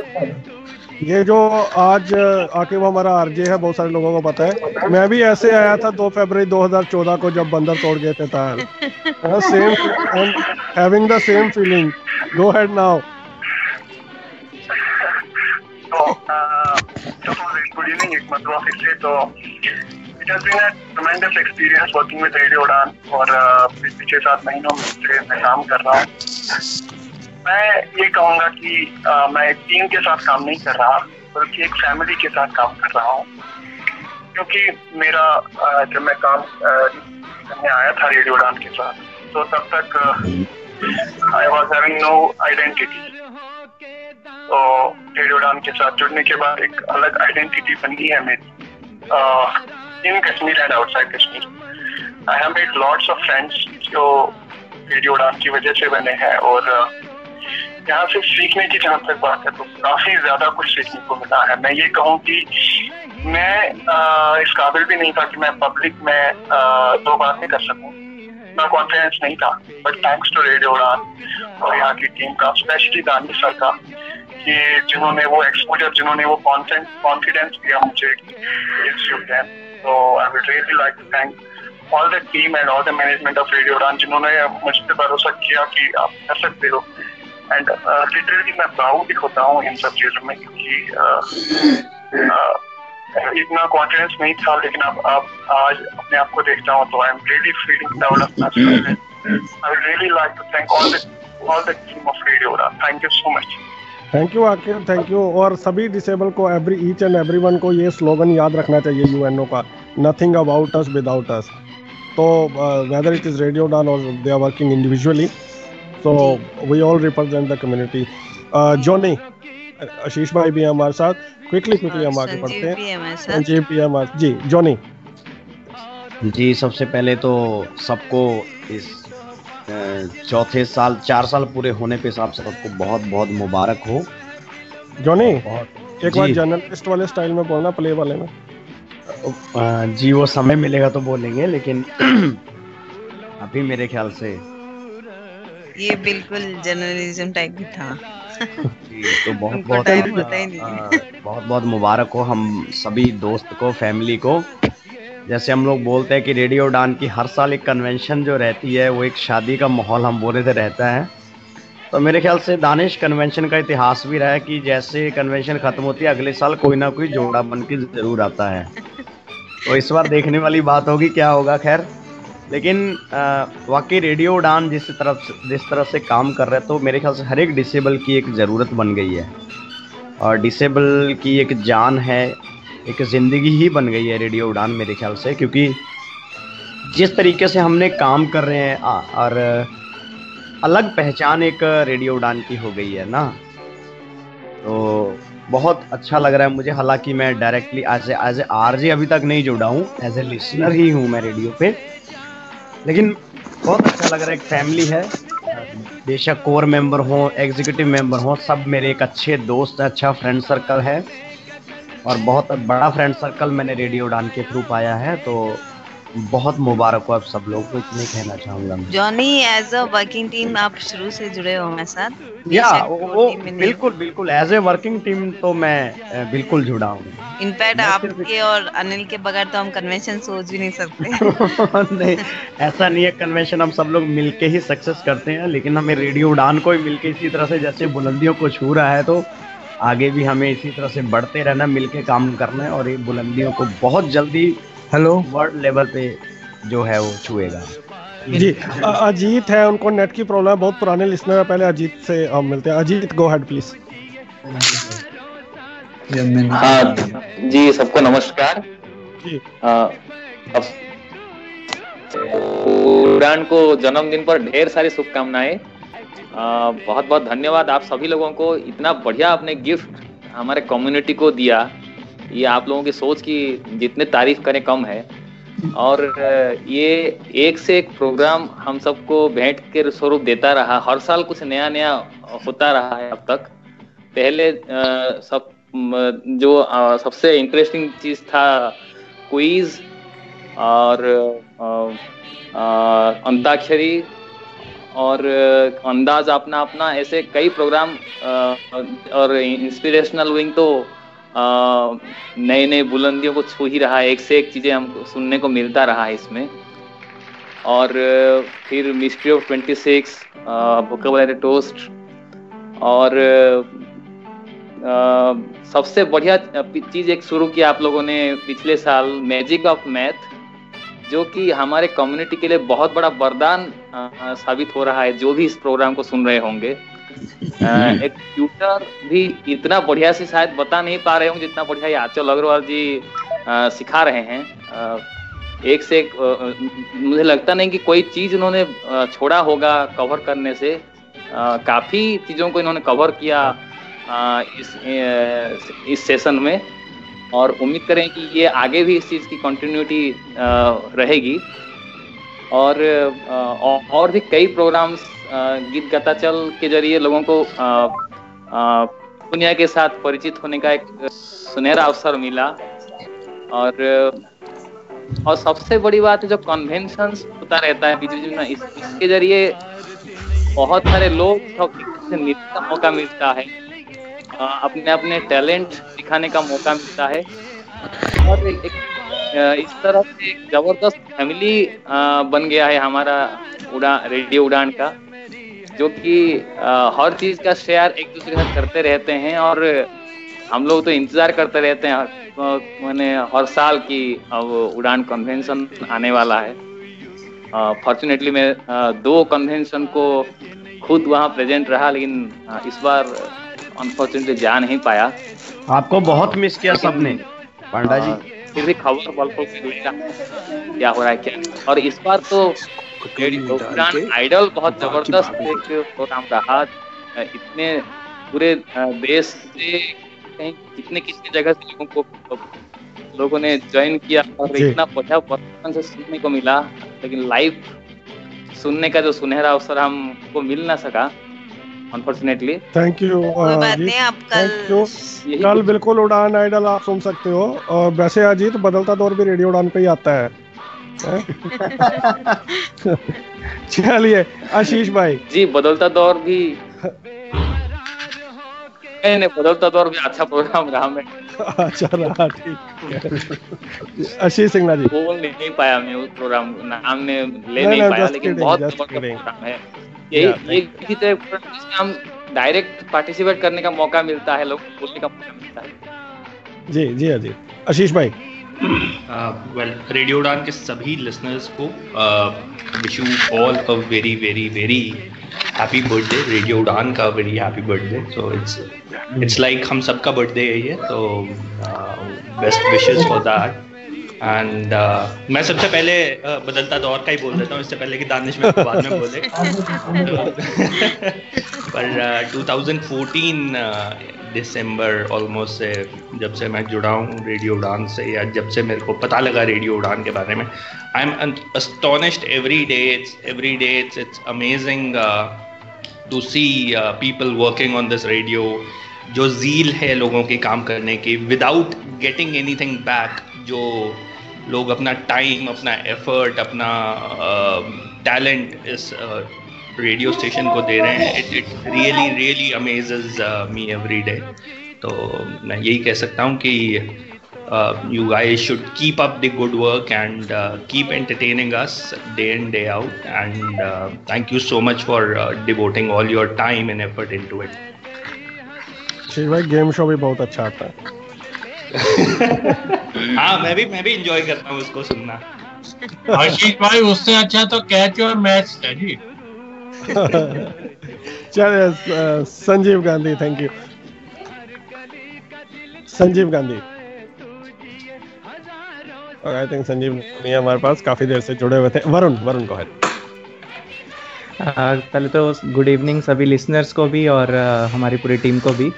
ये जो आज आकिब हमारा आरजे है, बहुत सारे लोगों को पता है, मैं भी ऐसे आया था 2 फरवरी 2014 को जब बंदर तोड़ गए थे तार। Same having the same feeling. Go ahead now. Good evening Hikmat फिर से। तो it has been a tremendous experience working with radio Udaan और पिछले 7 महीनों से मैं काम कर रहा हूँ। मैं ये कहूँगा कि मैं एक टीम के साथ काम नहीं कर रहा, बल्कि एक फैमिली के साथ काम कर रहा हूँ। क्योंकि मेरा जब मैं काम करने आया था रेडियो उड़ान के साथ, तो तब तक I was having no identity. तो रेडियो उड़ान के साथ जुड़ने के बाद एक अलग आइडेंटिटी बनी है मेरी in Kashmir and outside Kashmir. I have made lots of friends जो रेडियो उड़ान की वजह से बने हैं, और यहाँ से सीखने की जहाँ तक बात है तो काफी ज्यादा कुछ सीखने को मिला है। मैं ये कहूँ कि मैं इस काबिल भी नहीं था कि मैं पब्लिक में 2 बातें कर सकूँ, इतना कॉन्फिडेंस नहीं था। But thanks to radio Udaan और यहाँ की टीम का, स्पेशली दानिश सर का, कि जिन्होंने वो एक्सपोजर, जिन्होंने वो कॉन्फिडेंस दिया मुझे इस युग में। तो I would really like to thank all the team and all the management of radio Udaan, जिन्होंने मुझ पर भरोसा किया कि आप कर सकते हो। एंड लिटरली मैं प्राउड होता हूँ इन सब चीजों में, क्योंकि इतना कॉन्फिडेंस नहीं था, लेकिन अब आज अपने आप को देखता हूँ तो I am really feeling proud of myself. I would really like to thank all the team of radio Udaan. Thank you so much. Thank you Aqib, thank you. और सभी डिसेबल को, ईच एंड एवरीवन को ये स्लोगन याद रखना चाहिए यूएनओ का, nothing about us without us. तो whether it is radio Udaan और they are working individually, so we all represent the community. Johnny, Ashish भाई भी हमारे साथ। क्विकली हम आगे बढ़ते हैं। संजीव भी हमारे जी। जॉनी जी, सबसे पहले तो सबको इस 4 साल पूरे होने पे सबको बहुत बहुत मुबारक हो। जॉनी एक बार जर्नलिस्ट वाले स्टाइल में बोलना, प्ले वाले में। जी वो समय मिलेगा तो बोलेंगे, लेकिन अभी मेरे ख्याल से ये बिल्कुल जर्नलिज्म टाइप भी था। तो बहुत मुबारक हो हम सभी दोस्त को, फैमिली को। जैसे हम लोग बोलते हैं कि रेडियो उड़ान की हर साल एक कन्वेंशन जो रहती है, वो एक शादी का माहौल हम बोले थे रहता है। तो मेरे ख्याल से दानिश कन्वेंशन का इतिहास भी रहा है कि जैसे कन्वेंशन खत्म होती है, अगले साल कोई ना कोई जोड़ा बन के जरूर आता है। तो इस बार देखने वाली बात होगी क्या होगा। खैर, लेकिन वाकई रेडियो उड़ान जिस तरह से काम कर रहे हैं, तो मेरे ख्याल से हर एक डिसेबल की एक ज़रूरत बन गई है, और डिसेबल की एक जान है, एक ज़िंदगी ही बन गई है रेडियो उड़ान मेरे ख्याल से। क्योंकि जिस तरीके से हमने काम कर रहे हैं और अलग पहचान एक रेडियो उड़ान की हो गई है ना, तो बहुत अच्छा लग रहा है मुझे। हालांकि मैं डायरेक्टली एज ए आरजे अभी तक नहीं जुड़ा हूँ, एज ए लिसनर ही हूँ मैं रेडियो पे, लेकिन बहुत अच्छा लग रहा है। एक फैमिली है, बेशक कोर मेंबर हो, एग्जीक्यूटिव मेंबर हो, सब मेरे एक अच्छे दोस्त, अच्छा फ्रेंड सर्कल है, और बहुत बड़ा फ्रेंड सर्कल मैंने रेडियो उड़ान के थ्रू पाया है। तो बहुत मुबारक हो आप सब लोग को, इतने कहना चाहूँगा। Johnny, as a working team आप शुरू से जुड़े हो हमारे साथ? या वो बिल्कुल एज ए वर्किंग टीम तो मैं बिल्कुल जुड़ा हूँ। इनफैक्ट आपके और अनिल के बगैर तो हम कन्वेंशन सोच भी नहीं सकते। नहीं, ऐसा नहीं है, कन्वेंशन हम सब लोग मिलके ही सक्सेस करते हैं, लेकिन हमें रेडियो उड़ान को ही मिलके इसी तरह से जैसे बुलंदियों को छू रहा है, तो आगे भी हमें इसी तरह से बढ़ते रहना, मिलके काम करना है, और ये बुलंदियों को बहुत जल्दी वर्ल्ड लेवल पे जो है वो छुएगा। जी, अजीत है, उनको नेट की प्रॉब्लम है, बहुत पुराने लिसनर है। पहले अजीत से हम मिलते हैं। Ajit, go ahead please. हाँ जी, सबको नमस्कार जी। उड़ान को जन्मदिन पर ढेर सारी शुभकामनाएं। बहुत बहुत धन्यवाद आप सभी लोगों को, इतना बढ़िया आपने गिफ्ट हमारे कम्युनिटी को दिया। ये आप लोगों की सोच की जितने तारीफ करें कम है, और ये एक से एक प्रोग्राम हम सबको भेंट के स्वरूप देता रहा। हर साल कुछ नया नया होता रहा है अब तक। पहले सबसे इंटरेस्टिंग चीज था क्विज और अंताक्षरी और अंदाज अपना अपना, ऐसे कई प्रोग्राम और इंस्पिरेशनल विंग तो नए नए बुलंदियों को छू ही रहा है। एक से एक चीज़ें हमको सुनने को मिलता रहा है इसमें। और फिर मिस्ट्री ऑफ 26, वोकेबुलरी टोस्ट, और सबसे बढ़िया चीज़ एक शुरू किया आप लोगों ने पिछले साल, मैजिक ऑफ मैथ, जो कि हमारे कम्युनिटी के लिए बहुत बड़ा वरदान साबित हो रहा है, जो भी इस प्रोग्राम को सुन रहे होंगे। एक ट्यूटर भी इतना बढ़िया से शायद बता नहीं पा रहे होंगे जितना बढ़िया ये आंचल अग्रवाल जी सिखा रहे हैं। एक से एक मुझे लगता नहीं कि कोई चीज़ उन्होंने छोड़ा होगा कवर करने से। काफ़ी चीज़ों को इन्होंने कवर किया इस सेशन में, और उम्मीद करें कि ये आगे भी इस चीज़ की कंटिन्यूटी रहेगी। और भी कई प्रोग्राम्स गीत गाता चल के जरिए लोगों को दुनिया के साथ परिचित होने का एक सुनहरा अवसर मिला। और सबसे बड़ी बात है जो कन्वेंशंस होता रहता है बीच बीच में, इसके जरिए बहुत सारे लोग से मिलने का मौका मिलता है, अपने अपने टैलेंट दिखाने का मौका मिलता है। और एक इस तरह से एक जबरदस्त फैमिली बन गया है हमारा रेडियो उड़ान का, जो कि हर चीज़ का शेयर एक दूसरे के साथ करते रहते हैं। और हम लोग तो इंतज़ार करते रहते हैं मैंने हर साल की अब उड़ान कन्वेंशन आने वाला है। फॉर्चुनेटली मैं 2 कन्वेंशन को खुद वहाँ प्रेजेंट रहा, लेकिन इस बार अनफॉर्चुनेटली जा नहीं पाया। आपको बहुत मिस किया सबने पांडा जी। फिर भी खबर पल पल मिलेगा क्या हो रहा है क्या नहीं। और इस बार तो उड़ान आइडल बहुत जबरदस्त एक प्रोग्राम रहा। इतने पूरे देश से कितने जगह से लोगों ने ज्वाइन किया, और इतना बढ़िया पर्सन से सुनने को मिला, लेकिन लाइव सुनने का जो सुनहरा अवसर हमको मिल ना सका अनफॉर्चुनेटली। Thank you. कल बिल्कुल उड़ान आइडल आप सुन सकते हो। और वैसे अजीत, बदलता दौर भी रेडियो उड़ान पे ही आता है। चलिए आशीष भाई जी, बदलता दौर भी नहीं, बदलता दौर भी अच्छा प्रोग्राम रहा। मैं अच्छा रहा, ठीक। आशीष सिंगला जी, बोल नहीं पाया मैं उस प्रोग्राम नाम ने ले नहीं पाया, लेकिन बहुत जबरदस्त प्रोग्राम है। यही तो जिसमें हम डायरेक्ट पार्टिसिपेट करने का मौका मिलता है, लोग बोलने का मौका मिलता है। जी जी अजीत। आशीष भाई, वेल, रेडियो उड़ान के सभी लिसनर्स को wish you all a very very very happy birthday. Radio उड़ान का very happy birthday. So it's like हम सबका बर्थडे है ये, तो best wishes for that. And मैं सबसे पहले बदलता दौर का ही बोल देता हूँ, इससे पहले कि दानिश में बाद में बोले। पर 2014 दिसंबर ऑलमोस्ट से जब से मैं जुड़ा हूँ रेडियो उड़ान से, या जब से मेरे को पता लगा रेडियो उड़ान के बारे में, I am astonished every day. It's amazing to see people working on this radio. जो ज़ील है लोगों के काम करने की विदाउट गेटिंग एनीथिंग बैक, जो लोग अपना टाइम, अपना एफर्ट, अपना टैलेंट इस रेडियो स्टेशन को दे रहे हैं, it really really amazes me every day. तो मैं यही कह सकता हूँ कि you guys should keep up the good work and keep entertaining us day in day out, and thank you so much for devoting all your time and effort into it. आशीष भाई, गेम शो भी बहुत अच्छा आता है। हाँ, मैं भी एंजॉय करता हूँ उसको सुनना। आशीष भाई, उससे अच्छा तो कैच और मैच है जी। चलिए संजीव गांधी, थैंक यू। संजीव गांधी, और आई थिंक संजीव नहीं है हमारे पास, काफी देर से जुड़े हुए थे। वरुण को है। पहले तो गुड इवनिंग सभी लिसनर्स को भी और हमारी पूरी टीम को भी।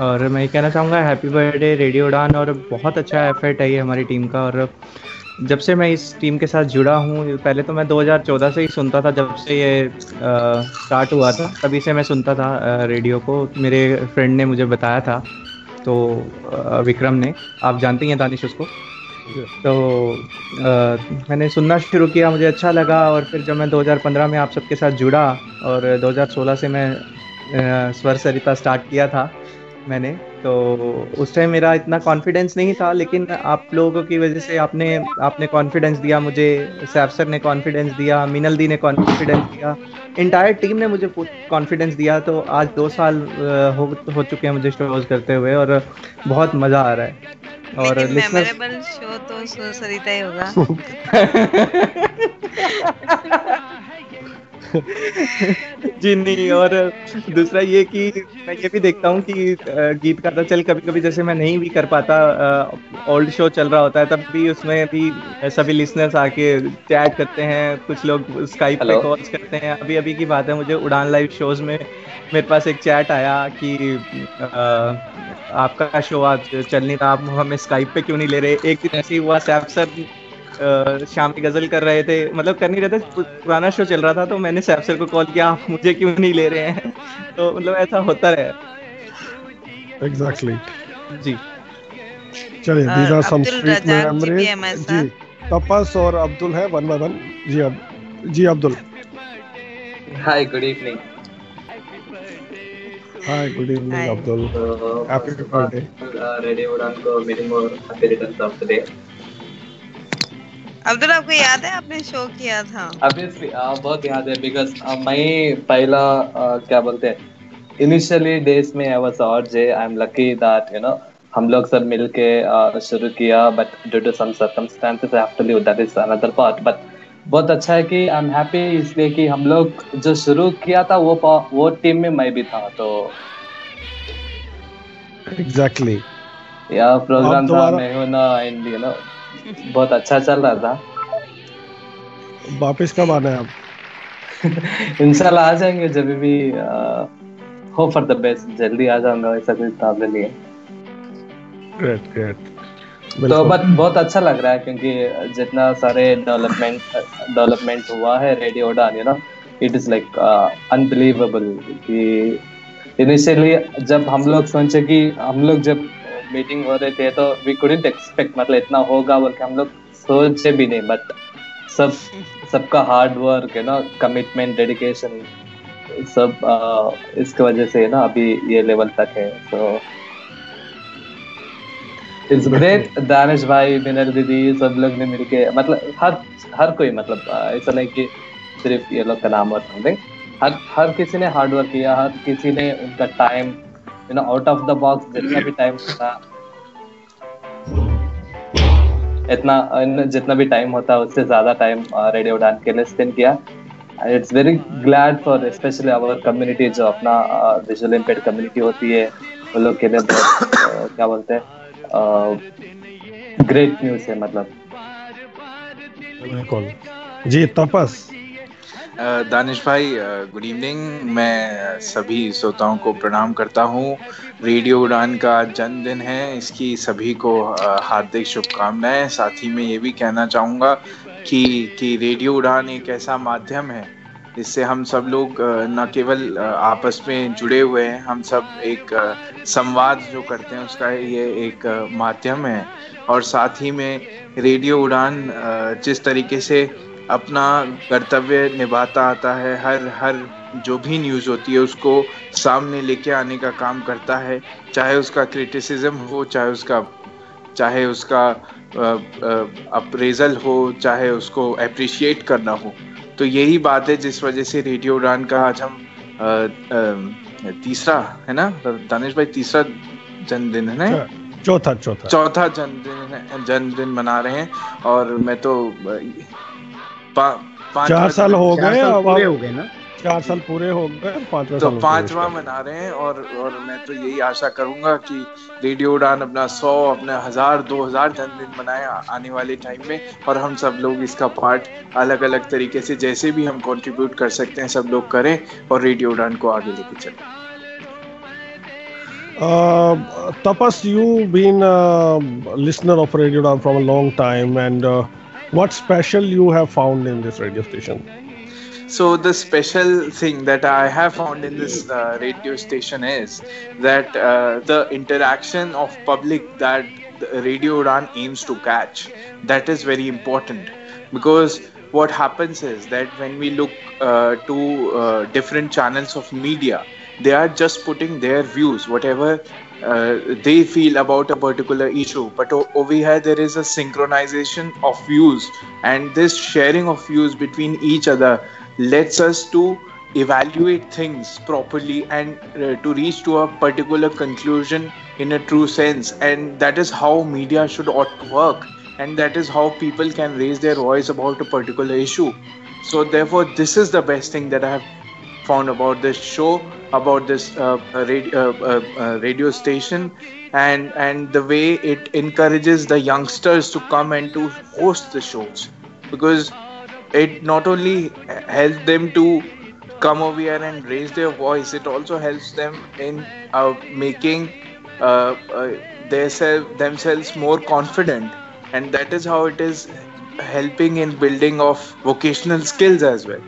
और मैं ये कहना चाहूँगा हैप्पी बर्थडे रेडियो उड़ान। और बहुत अच्छा एफर्ट है ये हमारी टीम का। और जब से मैं इस टीम के साथ जुड़ा हूँ, पहले तो मैं 2014 से ही सुनता था, जब से ये स्टार्ट हुआ था तभी से मैं सुनता था रेडियो को। मेरे फ्रेंड ने मुझे बताया था, तो विक्रम ने, आप जानते हैं दानिश उसको, तो मैंने सुनना शुरू किया, मुझे अच्छा लगा। और फिर जब मैं 2015 में आप सबके साथ जुड़ा और 2016 से मैं स्वर सरिता स्टार्ट किया था मैंने, तो उस टाइम मेरा इतना कॉन्फिडेंस नहीं था, लेकिन आप लोगों की वजह से आपने कॉन्फिडेंस दिया मुझे, सैफ सर ने कॉन्फिडेंस दिया, मिनल दी ने कॉन्फिडेंस दिया, इंटायर टीम ने मुझे कॉन्फिडेंस दिया। तो आज 2 साल हो चुके हैं मुझे शोज करते हुए और बहुत मज़ा आ रहा है। और मेमोरेबल शो तो सरिता ही होगा। जी नहीं, और दूसरा ये कि मैं ये भी देखता हूँ कि गीत का चल कभी कभी जैसे मैं नहीं भी कर पाता, ओल्ड शो चल रहा होता है तब भी उसमें भी सभी लिसनर्स आके चैट करते हैं, कुछ लोग स्काइप पे कॉल्स करते हैं। अभी अभी की बात है, मुझे उड़ान लाइव शोज में मेरे पास एक चैट आया कि आपका शो आज चल नहीं रहा, आप हमें स्काइप पे क्यों नहीं ले रहे। एक दिन ऐसे ही हुआ, सैफ सर शाम की गजल कर रहे थे, मतलब कर नहीं रहे थे, पुराना शो चल रहा था, तो मैंने सैफ सर को कॉल किया, आप मुझे क्यों नहीं ले रहे हैं। तो मतलब ऐसा होता रहे। एग्जैक्टली जी। चलिए, these are some Abdul sweet Razzaq ji भी मेमोरीज। है हमारे जी, साथ। तपस और अब्दुल है, वन बाय वन। जी Abdul. Hi, good evening. Hi, good evening Abdul. Happy birthday. Radio Udaan को many more happy returns of the day. Abdul, आपको याद है आपने शो किया था? ऑब्वियसली बहुत याद है, बिकॉज मैं पहला क्या बोलते हैं, इनिशियली डेज में I was RJ. I am lucky that you know हम लोग सब मिलके शुरू किया, but due to some circumstances I have to leave, that is another part. But बहुत अच्छा है कि आई एम हैप्पी इसलिए कि हम लोग जो शुरू किया था वो टीम में मैं भी था। तो एग्जैक्टली या प्रोग्राम था, मैं हूं ना, एंड यू नो बहुत अच्छा चल रहा था। वापस कब आना है आप? इंशाल्लाह आ जाएंगे जब भी होप फॉर द बेस्ट, जल्दी आ जाऊंगा, ऐसा कोई प्रॉब्लम नहीं है। ग्रेट। तो बट बहुत अच्छा लग रहा है क्योंकि जितना सारे डेवलपमेंट हुआ है रेडियो उड़ान, you know it is like unbelievable कि इनिशियली जब हम लोग सोचे कि हम लोग जब मीटिंग हो रहे थे तो वी कुडंट एक्सपेक्ट, मतलब इतना होगा बोल के हम लोग सोचे भी नहीं। बट सबका हार्ड वर्क है ना, कमिटमेंट, डेडिकेशन, सब इसकी वजह से ना अभी ये लेवल तक है। So it's great. दानिश भाई, मिनल दीदी, सब लोग ने मिलके, मतलब हर कोई, मतलब ऐसा नहीं कि सिर्फ ये लोग का नाम और समथिंग, हर किसी ने हार्ड वर्क किया, हर किसी ने उनका time, you know, out of the box जितना भी टाइम था, जितना भी टाइम होता है उससे ज्यादा टाइम रेडियो उड़ान के लिए स्पेंड किया। It's very glad for specially our community, जो अपना विजुअल इम्पेयर्ड कम्युनिटी होती है, वो लोग के लिए बहुत क्या बोलते हैं, ग्रेट न्यूज़ है। मतलब जी तपस। दानिश भाई, गुड इवनिंग। मैं सभी श्रोताओं को प्रणाम करता हूँ। रेडियो उड़ान का जन्मदिन है, इसकी सभी को हार्दिक शुभकामनाएं। साथ ही में ये भी कहना चाहूँगा कि रेडियो उड़ान एक ऐसा माध्यम है जिससे हम सब लोग न केवल आपस में जुड़े हुए हैं, हम सब एक संवाद जो करते हैं उसका ये एक माध्यम है। और साथ ही में रेडियो उड़ान जिस तरीके से अपना कर्तव्य निभाता आता है, हर जो भी न्यूज़ होती है उसको सामने लेके आने का काम करता है, चाहे उसका क्रिटिसिज्म हो, चाहे उसका अप्रेजल हो, चाहे उसको अप्रिशिएट करना हो। तो यही बात है जिस वजह से रेडियो उड़ान का आज हम तीसरा है ना दानिश भाई, तीसरा जन्मदिन है ना, चौथा जन्मदिन मना रहे हैं। और मैं तो 4 साल हो गए, पूरे हो गए ना, 4 साल पूरे हो गए, 5वां तो 5वां मना रहे हैं। और मैं तो यही आशा करूंगा कि रेडियो उड़ान अपना 100, अपना 1000, 2000 जन्मदिन मनाए आने वाले टाइम में, और हम सब लोग इसका पार्ट अलग अलग तरीके से जैसे भी हम कंट्रीब्यूट कर सकते हैं सब लोग करें और रेडियो उड़ान को आगे लेके चलें। Tapas, you've been a listener of Radio Udan from a long time, and what special you have found in this radio station? So the special thing that I have found in this radio station is that the interaction of public that Radio Udan aims to catch. That is very important, because what happens is that when we look to different channels of media, they are just putting their views, whatever they feel about a particular issue. But over here, there is a synchronization of views, and this sharing of views between each other lets us to evaluate things properly and to reach to a particular conclusion in a true sense. And that is how media should ought to work, and that is how people can raise their voice about a particular issue. So therefore, this is the best thing that I have found about this show, about this radio station, and the way it encourages the youngsters to come and to host the shows, because it not only helps them to come over here and raise their voice, it also helps them in making themselves more confident, and that is how it is helping in building of vocational skills as well.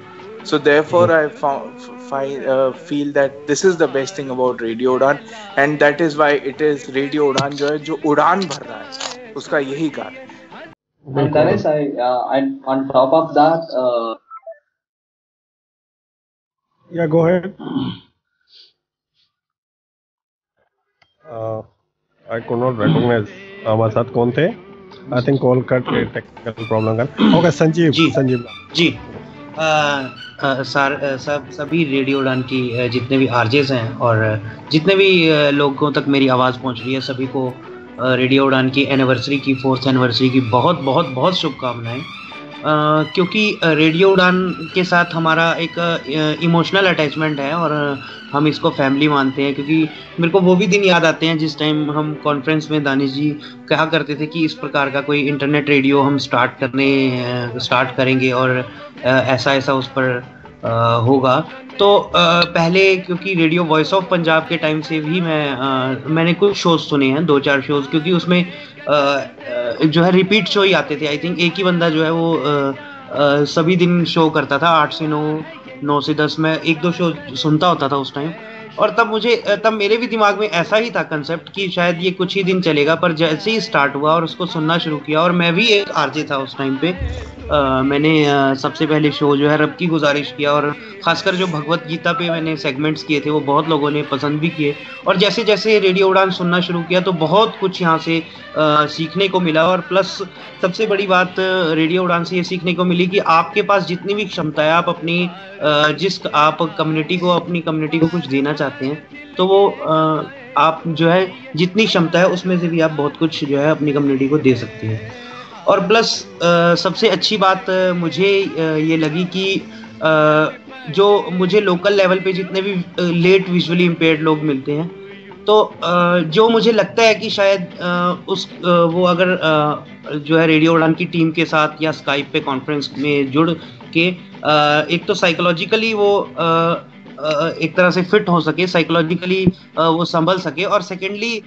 So therefore I feel that this is the best thing about Radio Udan, and that is why it is Radio Udan जो उड़ान भर रहा है, उसका यही कारण है. And Danish, and on top of that, yeah, go ahead. I could not recognize हमारे साथ कौन थे. I think call cut technical problem का. Okay, संजीव जी सभी रेडियो उड़ान की जितने भी आरजेस हैं और जितने भी लोगों तक मेरी आवाज़ पहुंच रही है, सभी को रेडियो उड़ान की एनिवर्सरी की 4th एनिवर्सरी की बहुत बहुत बहुत शुभकामनाएं. क्योंकि रेडियो उड़ान के साथ हमारा एक इमोशनल अटैचमेंट है और हम इसको फैमिली मानते हैं, क्योंकि मेरे को वो भी दिन याद आते हैं जिस टाइम हम कॉन्फ्रेंस में दानिश जी कहा करते थे कि इस प्रकार का कोई इंटरनेट रेडियो हम स्टार्ट करेंगे और ऐसा उस पर होगा. तो पहले क्योंकि रेडियो वॉइस ऑफ पंजाब के टाइम से भी मैंने कुछ शोज सुने हैं, 2-4 शोज, क्योंकि उसमें जो है रिपीट शो ही आते थे. आई थिंक एक ही बंदा जो है वो सभी दिन शो करता था, 8 से 9 से 10. मैं 1-2 शो सुनता होता था उस टाइम, और तब मेरे भी दिमाग में ऐसा ही था कंसेप्ट कि शायद ये कुछ ही दिन चलेगा. पर जैसे ही स्टार्ट हुआ और उसको सुनना शुरू किया, और मैं भी एक आरजे था उस टाइम पे, मैंने सबसे पहले शो जो है रब की गुजारिश किया, और ख़ासकर जो भगवत गीता पे मैंने सेगमेंट्स किए थे वो बहुत लोगों ने पसंद भी किए. और जैसे जैसे रेडियो उड़ान सुनना शुरू किया तो बहुत कुछ यहाँ से सीखने को मिला. और प्लस सबसे बड़ी बात रेडियो उड़ान से ये सीखने को मिली कि आपके पास जितनी भी क्षमता है, आप अपनी आप अपनी कम्युनिटी को कुछ देना चाहते हैं, तो वो आप जो है जितनी क्षमता है उसमें से भी आप बहुत कुछ जो है अपनी कम्युनिटी को दे सकते हैं. और प्लस सबसे अच्छी बात मुझे ये लगी कि जो मुझे लोकल लेवल पे जितने भी लेट विजुअली इम्पेयर्ड लोग मिलते हैं, तो जो मुझे लगता है कि शायद वो अगर जो है रेडियो उड़ान की टीम के साथ या स्काइप पे कॉन्फ्रेंस में जुड़ के एक तो साइकोलॉजिकली वो एक तरह से फिट हो सके, साइकोलॉजिकली वो संभल सके, और सेकेंडली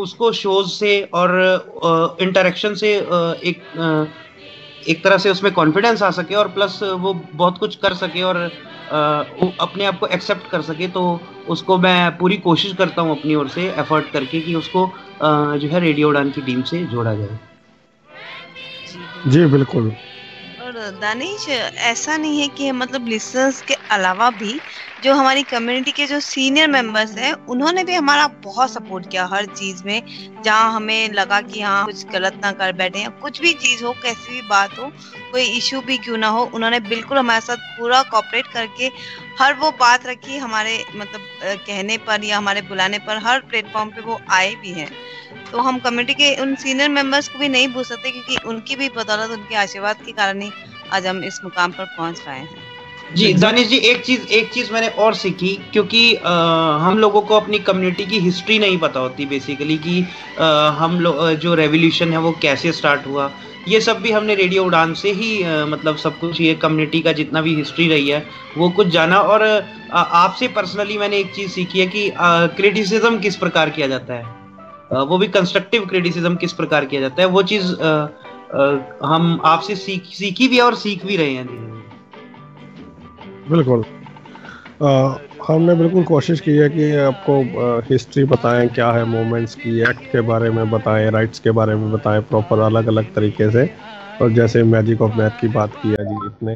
उसको शोज से और इंटरेक्शन से एक तरह से उसमें कॉन्फिडेंस आ सके, और प्लस वो बहुत कुछ कर सके और अपने आप को एक्सेप्ट कर सके. तो उसको मैं पूरी कोशिश करता हूँ अपनी ओर से एफर्ट करके कि उसको जो है रेडियो उड़ान की टीम से जोड़ा जाए. जी बिल्कुल. और दानिश, ऐसा नहीं है कि मतलब लिसनर्स के अलावा भी जो हमारी कम्युनिटी के जो सीनियर मेंबर्स हैं, उन्होंने भी हमारा बहुत सपोर्ट किया हर चीज में. जहाँ हमें लगा कि हाँ कुछ गलत ना कर बैठे, या कुछ भी चीज हो, कैसी भी बात हो, कोई इशू भी क्यों ना हो, उन्होंने बिल्कुल हमारे साथ पूरा कोऑपरेट करके हर वो बात रखी हमारे मतलब कहने पर या हमारे बुलाने पर. हर प्लेटफॉर्म पे वो आए भी हैं. तो हम कम्युनिटी के उन सीनियर मेंबर्स को भी नहीं भूल सकते, क्योंकि उनकी भी बदौलत, उनके आशीर्वाद के कारण ही आज हम इस मुकाम पर पहुंच पाए हैं. जी दानिश जी, एक चीज मैंने और सीखी, क्योंकि हम लोगों को अपनी कम्युनिटी की हिस्ट्री नहीं पता होती बेसिकली, कि हम लोग जो रेवोल्यूशन है वो कैसे स्टार्ट हुआ. ये सब भी हमने रेडियो उड़ान से ही मतलब सब कुछ, ये कम्युनिटी का जितना भी हिस्ट्री रही है वो कुछ जाना. और आपसे पर्सनली मैंने एक चीज़ सीखी है कि क्रिटिसिज्म किस प्रकार किया जाता है, वो भी कंस्ट्रक्टिव क्रिटिसिज्म किस प्रकार किया जाता है. वो चीज़ हम आपसे सीखी भी है और सीख भी रहे हैं. बिल्कुल. हमने बिल्कुल कोशिश की है कि आपको हिस्ट्री बताएं, क्या है मूवमेंट्स की, एक्ट के बारे में बताएं, राइट्स के बारे में बताएं प्रॉपर अलग अलग तरीके से। और जैसे मैजिक ऑफ मैथ की बात की है जी, इतने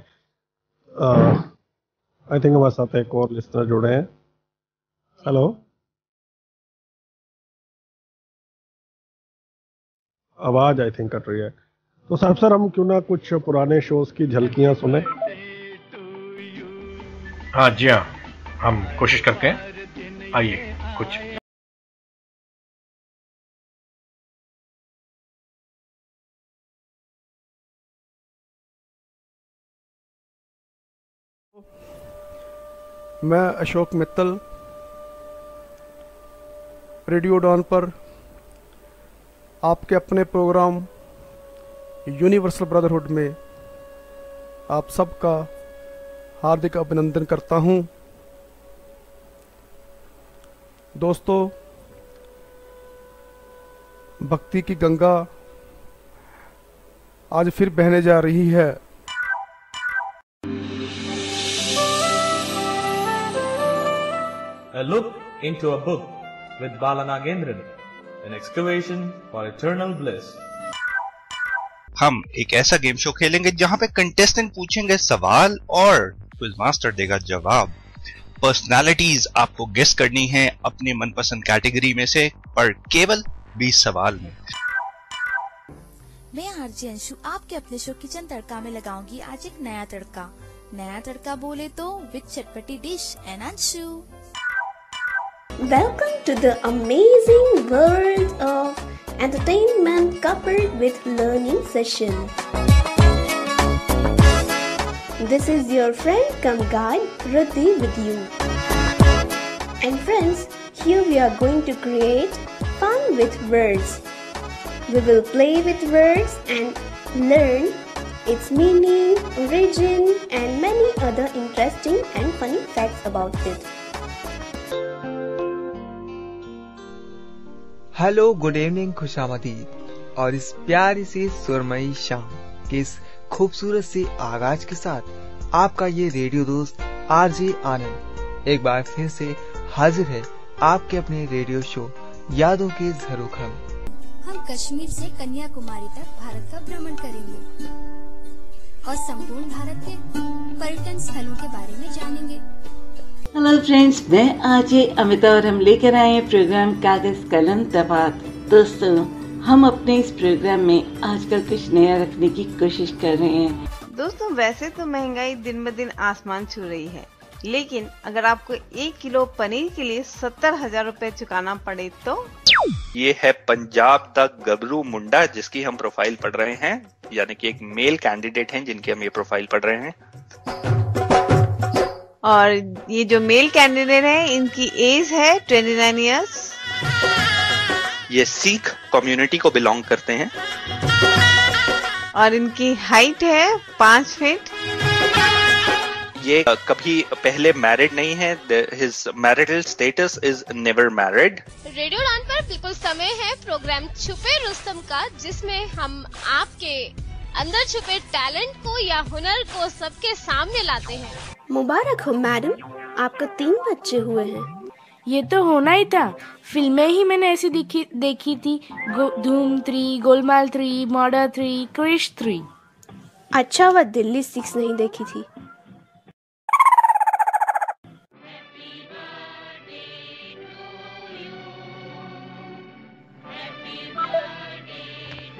आई थिंक हमारे साथ एक और लिस्नर जुड़े हैं। हेलो, आवाज आई थिंक कट रही है। तो साहब सर, हम क्यों ना कुछ पुराने शोज की झलकियां सुने? हाँ जी हाँ, हम कोशिश करते हैं। आइए कुछ मैं अशोक मित्तल रेडियो उड़ान पर आपके अपने प्रोग्राम यूनिवर्सल ब्रदरहुड में आप सबका हार्दिक अभिनंदन करता हूं। दोस्तों, भक्ति की गंगा आज फिर बहने जा रही है। A look into a book with Bala Nagendran, an excavation for eternal bliss. हम एक ऐसा गेम शो खेलेंगे जहां पे कंटेस्टेंट पूछेंगे सवाल और क्विज मास्टर देगा जवाब। पर्सनालिटीज आपको गेस करनी है अपने मनपसंद कैटेगरी में से, पर केवल 20 सवाल में। मैं आरजे अंशु आपके अपने शो किचन तड़का में लगाऊंगी आज एक नया तड़का। नया तड़का बोले तो विद चटपटी dish and Anshu. Welcome to the amazing world of entertainment coupled with learning session. This is your friend cum guide Ruti with you. And friends, here we are going to create fun with words. We will play with words and learn its meaning, origin and many other interesting and funny facts about it. Hello, good evening, खुशामदीद। और इस प्यारी सी सुरमई शाम के इस खूबसूरत से आगाज के साथ आपका ये रेडियो दोस्त आरजे आनंद एक बार फिर से हाजिर है आपके अपने रेडियो शो यादों के झरोखा में। हम कश्मीर से कन्याकुमारी तक भारत का भ्रमण करेंगे और संपूर्ण भारत के पर्यटन स्थलों के बारे में जानेंगे। हेलो फ्रेंड्स, मैं आरजे अमिता और हम लेकर आए हैं प्रोग्राम कागज कलम तबात। दोस्तों, हम अपने इस प्रोग्राम में आजकल कुछ नया रखने की कोशिश कर रहे हैं। दोस्तों, वैसे तो महंगाई दिन ब दिन आसमान छू रही है, लेकिन अगर आपको 1 किलो पनीर के लिए 70,000 रुपए चुकाना पड़े तो? ये है पंजाब तक गबरू मुंडा जिसकी हम प्रोफाइल पढ़ रहे हैं, यानी कि एक मेल कैंडिडेट हैं जिनकी हम ये प्रोफाइल पढ़ रहे हैं। और ये जो मेल कैंडिडेट है इनकी एज है 29 इयर्स। ये सिख कम्युनिटी को बिलोंग करते हैं और इनकी हाइट है 5 फीट। ये कभी पहले मैरिड नहीं है। His marital status is never married. Radio Udaan पर बिल्कुल समय है प्रोग्राम छुपे रुस्तम का, जिसमें हम आपके अंदर छुपे टैलेंट को या हुनर को सबके सामने लाते हैं। मुबारक हो मैडम, आपका 3 बच्चे हुए हैं। ये तो होना ही था, फिल्में ही मैंने ऐसी देखी थी, धूम 3, गोलमाल 3, मॉडल 3, क्रिश 3। अच्छा, वह दिल्ली 6 नहीं देखी थी।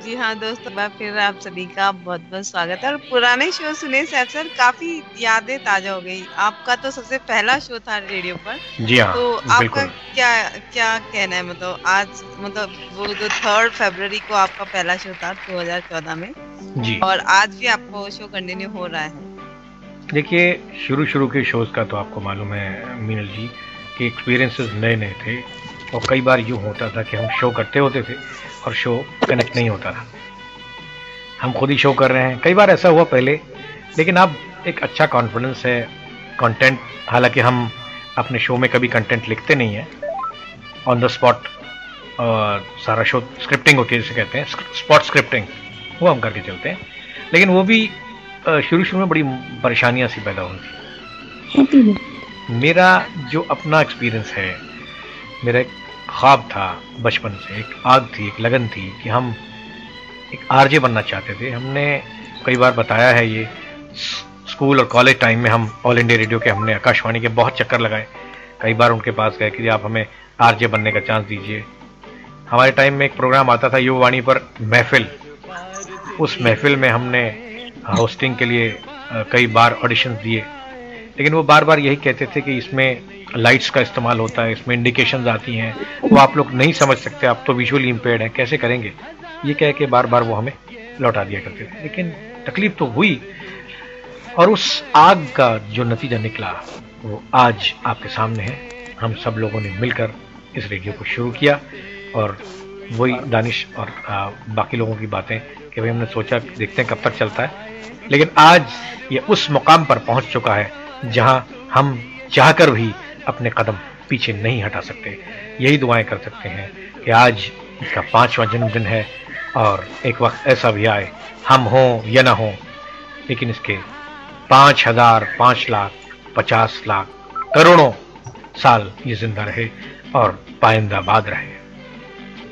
जी हाँ दोस्तों, मैं फिर आप सभी का बहुत बहुत स्वागत है। और पुराने शो सुने से अक्सर काफी यादें ताजा हो गई। आपका तो सबसे पहला शो था रेडियो पर। जी हाँ, तो आपका क्या कहना है? मतलब आज, मतलब वो जो 3 फरवरी को आपका पहला शो था 2014 में जी, और आज भी आपको शो कंटिन्यू हो रहा है। देखिए, शुरू के शोज का तो आपको मालूम है मीनल जी कि एक्सपीरियंसेस नए थे और कई बार यूँ होता था कि हम शो करते होते थे और शो कनेक्ट नहीं होता था। हम खुद ही शो कर रहे हैं, कई बार ऐसा हुआ पहले, लेकिन अब एक अच्छा कॉन्फिडेंस है। कंटेंट, हालांकि हम अपने शो में कभी कंटेंट लिखते नहीं हैं, ऑन द स्पॉट सारा शो स्क्रिप्टिंग होती है, जिसे कहते हैं स्पॉट स्क्रिप्टिंग, वो हम करके चलते हैं। लेकिन वो भी शुरू में बड़ी परेशानियां सी पैदा होती। मेरा जो अपना एक्सपीरियंस है, मेरा एक ख्वाब था बचपन से, एक आग थी, एक लगन थी कि हम एक आरजे बनना चाहते थे। हमने कई बार बताया है ये, स्कूल और कॉलेज टाइम में हम ऑल इंडिया रेडियो के, हमने आकाशवाणी के बहुत चक्कर लगाए। कई बार उनके पास गए कि आप हमें आरजे बनने का चांस दीजिए। हमारे टाइम में एक प्रोग्राम आता था युवावाणी पर, महफिल। उस महफिल में हमने होस्टिंग के लिए कई बार ऑडिशंस दिए, लेकिन वो बार बार यही कहते थे कि इसमें लाइट्स का इस्तेमाल होता है, इसमें इंडिकेशंस आती हैं, वो आप लोग नहीं समझ सकते, आप तो विजुअली इम्पेयर्ड हैं, कैसे करेंगे, ये कह के बार बार वो हमें लौटा दिया करते थे। लेकिन तकलीफ तो हुई, और उस आग का जो नतीजा निकला वो आज आपके सामने है। हम सब लोगों ने मिलकर इस रेडियो को शुरू किया, और वही दानिश और बाकी लोगों की बातें कि भाई हमने सोचा देखते हैं कब तक चलता है, लेकिन आज ये उस मुकाम पर पहुंच चुका है जहां हम चाहकर भी अपने कदम पीछे नहीं हटा सकते। यही दुआएं कर सकते हैं कि आज इसका 5वां जन्मदिन है, और एक वक्त ऐसा भी आए, हम हों या ना हों, लेकिन इसके 5,000, 5 लाख, 50 लाख, करोड़ों साल ये जिंदा रहे और पाइंदाबाद रहे।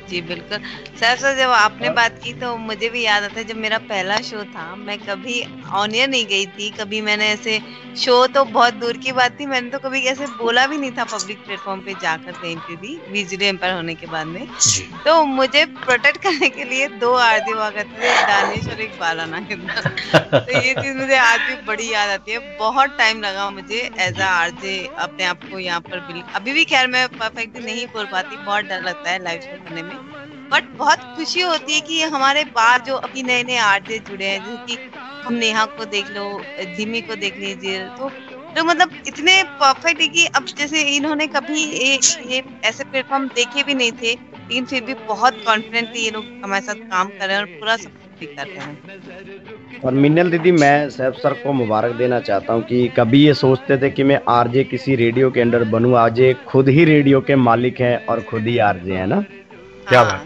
जी बिल्कुल सर, जब आपने बात की तो मुझे भी याद आता है, जब मेरा पहला शो था, मैं कभी ऑन एयर नहीं गई थी, कभी मैंने ऐसे शो तो बहुत दूर की बात थी, मैंने तो कभी ऐसे बोला भी नहीं था पब्लिक प्लेटफॉर्म पे जाकर कहीं पे भी, विजुअली एम्पायर होने के बाद में। तो मुझे प्रोटेक्ट करने के लिए 2 आरजे हुआ करते थे, एक दानिश और एक बाला नागेंद्र। तो ये चीज मुझे आज भी बड़ी याद आती है। बहुत टाइम लगा मुझे एज अ आरजे अपने आप को यहाँ पर, अभी भी खैर मैं परफेक्टली नहीं बोल पाती, बहुत डर लगता है लाइव शो करने में, बट बहुत खुशी होती है कि हमारे बाद जो अभी नए नए आरजे जुड़े हैं, जैसे कि हम नेहा को देख लो, जिमी को देख लीजिए, तो मतलब इतने परफेक्ट है कि अब जैसे इन्होंने कभी ये ऐसे प्लेटफॉर्म देखे भी नहीं थे, लेकिन फिर भी बहुत कॉन्फिडेंटली ये लोग हमारे साथ काम कर रहे हैं और पूरा सब ठीक कर रहे हैं। और मिन्नल दीदी, मैं सैफ सर को मुबारक देना चाहता हूँ कि कभी ये सोचते थे कि मैं आरजे किसी रेडियो के अंडर बनूं, आज ये खुद ही रेडियो के मालिक हैं और खुद ही आरजे हैं ना। क्या बात,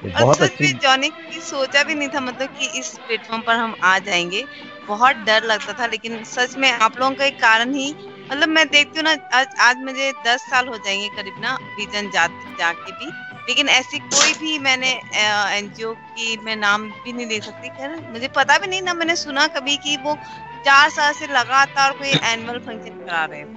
बहुत अच्छी। जॉनी की सोचा भी नहीं था मतलब कि इस प्लेटफॉर्म पर हम आ जाएंगे, बहुत डर लगता था, लेकिन सच में आप लोगों का एक कारण ही, मतलब मैं देखती हूँ ना, आज मुझे 10 साल हो जाएंगे करीब ना विजन जाके भी, लेकिन ऐसी कोई भी मैंने एनजीओ की मैं नाम भी नहीं ले सकती, खैर मुझे पता भी नहीं ना, मैंने सुना कभी कि वो 4 साल से लगातार कोई एनुअल फंक्शन करा रहे हैं,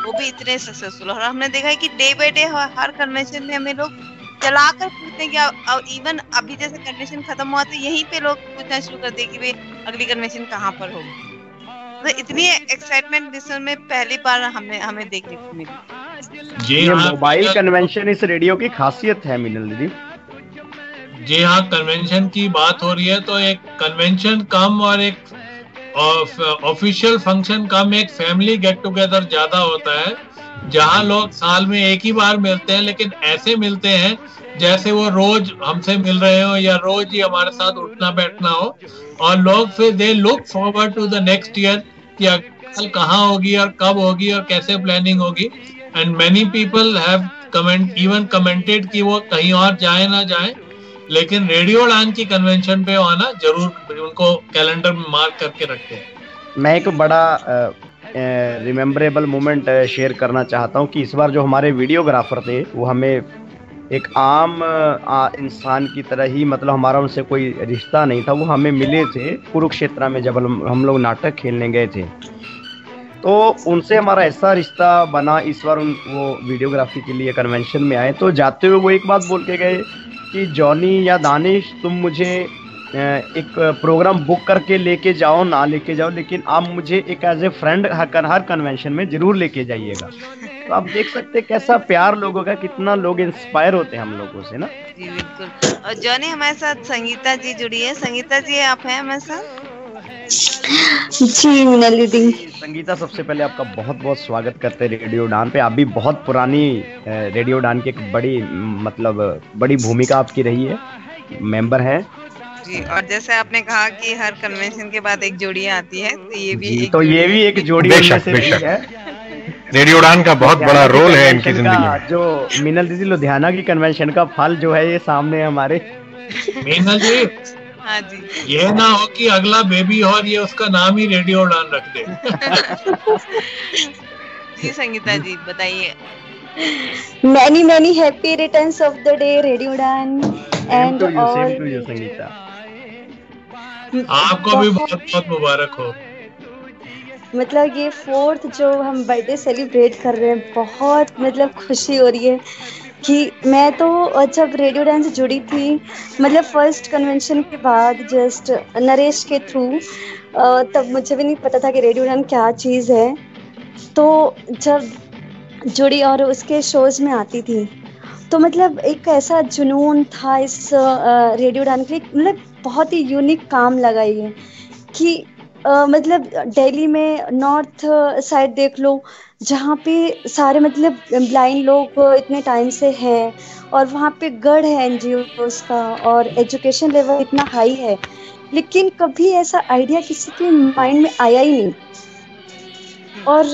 वो भी इतने सक्सेसफुल। और हमने देखा है कि day by day her convention में हमें लोग चलाकर पूछते हैं कि इवन अभी जैसे कन्वेंशन खत्म हुआ तो यहीं पे लोग पूछना शुरू कर दिए कि भाई अगली कन्वेंशन कहाँ पर होगी। तो इतनी एक्साइटमेंट इस में पहली बार हमें देखने को मिली। ये मोबाइल कन्वेंशन इस रेडियो की खासियत है मिनल दीदी। जी हाँ, कन्वेंशन की बात हो रही है तो एक कन्वेंशन कम और एक ऑफिशियल फंक्शन कम, एक फैमिली गेट टुगेदर ज्यादा होता है, जहाँ लोग साल में एक ही बार मिलते हैं, लेकिन ऐसे मिलते हैं जैसे वो रोज हमसे मिल रहे हो या रोज ही हमारे साथ उठना बैठना हो, और लोग फिर they look forward to the next year कि कल कहाँ होगी और कब होगी और कैसे प्लानिंग होगी। And many people have commented कि वो कहीं और जाए ना जाए, लेकिन रेडियो उड़ान की कन्वेंशन पे आना जरूर उनको कैलेंडर में मार्क करके रखते हैं। मैं एक बड़ा रिमेम्बरेबल मोमेंट शेयर करना चाहता हूँ कि इस बार जो हमारे वीडियोग्राफर थे वो हमें एक आम इंसान की तरह ही, मतलब हमारा उनसे कोई रिश्ता नहीं था, वो हमें मिले थे कुरुक्षेत्र में जब हम लोग नाटक खेलने गए थे, तो उनसे हमारा ऐसा रिश्ता बना। इस बार वो वीडियोग्राफी के लिए कन्वेंशन में आए तो जाते हुए वो एक बात बोल के गए कि जॉनी या दानिश तुम मुझे एक प्रोग्राम बुक करके लेके जाओ ना लेके जाओ, लेकिन आप मुझे एक एज ए फ्रेंड हर कन्वेंशन में जरूर लेके जाइएगा। तो आप देख सकते हैं कैसा प्यार लोगों का, कितना लोग इंस्पायर होते हैं हम लोगों से ना। जी बिल्कुल। और जॉनी हमारे साथ संगीता जी जुड़ी है। संगीता जी आप हैं हमारे साथ? जी मिनल दीदी। संगीता, सबसे पहले आपका बहुत बहुत स्वागत करते हैं रेडियो उड़ान पे। आप भी बहुत पुरानी रेडियो उड़ान की एक बड़ी भूमिका आपकी रही है, मेंबर हैं जी। और जैसे आपने कहा कि हर कन्वेंशन के बाद एक जोड़ी आती है, तो ये भी एक जोड़ी में से है। रेडियो उड़ान का बहुत बड़ा रोल है इनकी जिंदगी में। जो मीनल दीदी लुधियाना की कन्वेंशन का फल जो है ये सामने हमारे। मीनल जी, हाँ जी, ये ना हो कि अगला बेबी और ये उसका नाम ही रेडियो उड़ान रख दे। जी संगीता जी बताइए। many happy returns of the day Radio Udan and all. Same to you Sangeeta. आपको भी बहुत बहुत मुबारक हो। मतलब ये 4th जो हम बर्थडे सेलिब्रेट कर रहे हैं, बहुत मतलब खुशी हो रही है कि मैं तो जब रेडियो उड़ान से जुड़ी थी, मतलब फर्स्ट कन्वेंशन के बाद जस्ट नरेश के थ्रू, तब मुझे भी नहीं पता था कि रेडियो उड़ान क्या चीज़ है। तो जब जुड़ी और उसके शोज़ में आती थी तो मतलब एक ऐसा जुनून था इस रेडियो उड़ान के लिए, मतलब बहुत ही यूनिक काम लगा ये कि मतलब दिल्ली में नॉर्थ साइड देख लो, जहाँ पे सारे मतलब ब्लाइंड लोग इतने टाइम से हैं और वहाँ पे गढ़ है एनजीओस का और एजुकेशन लेवल इतना हाई है, लेकिन कभी ऐसा आइडिया किसी के माइंड में आया ही नहीं। और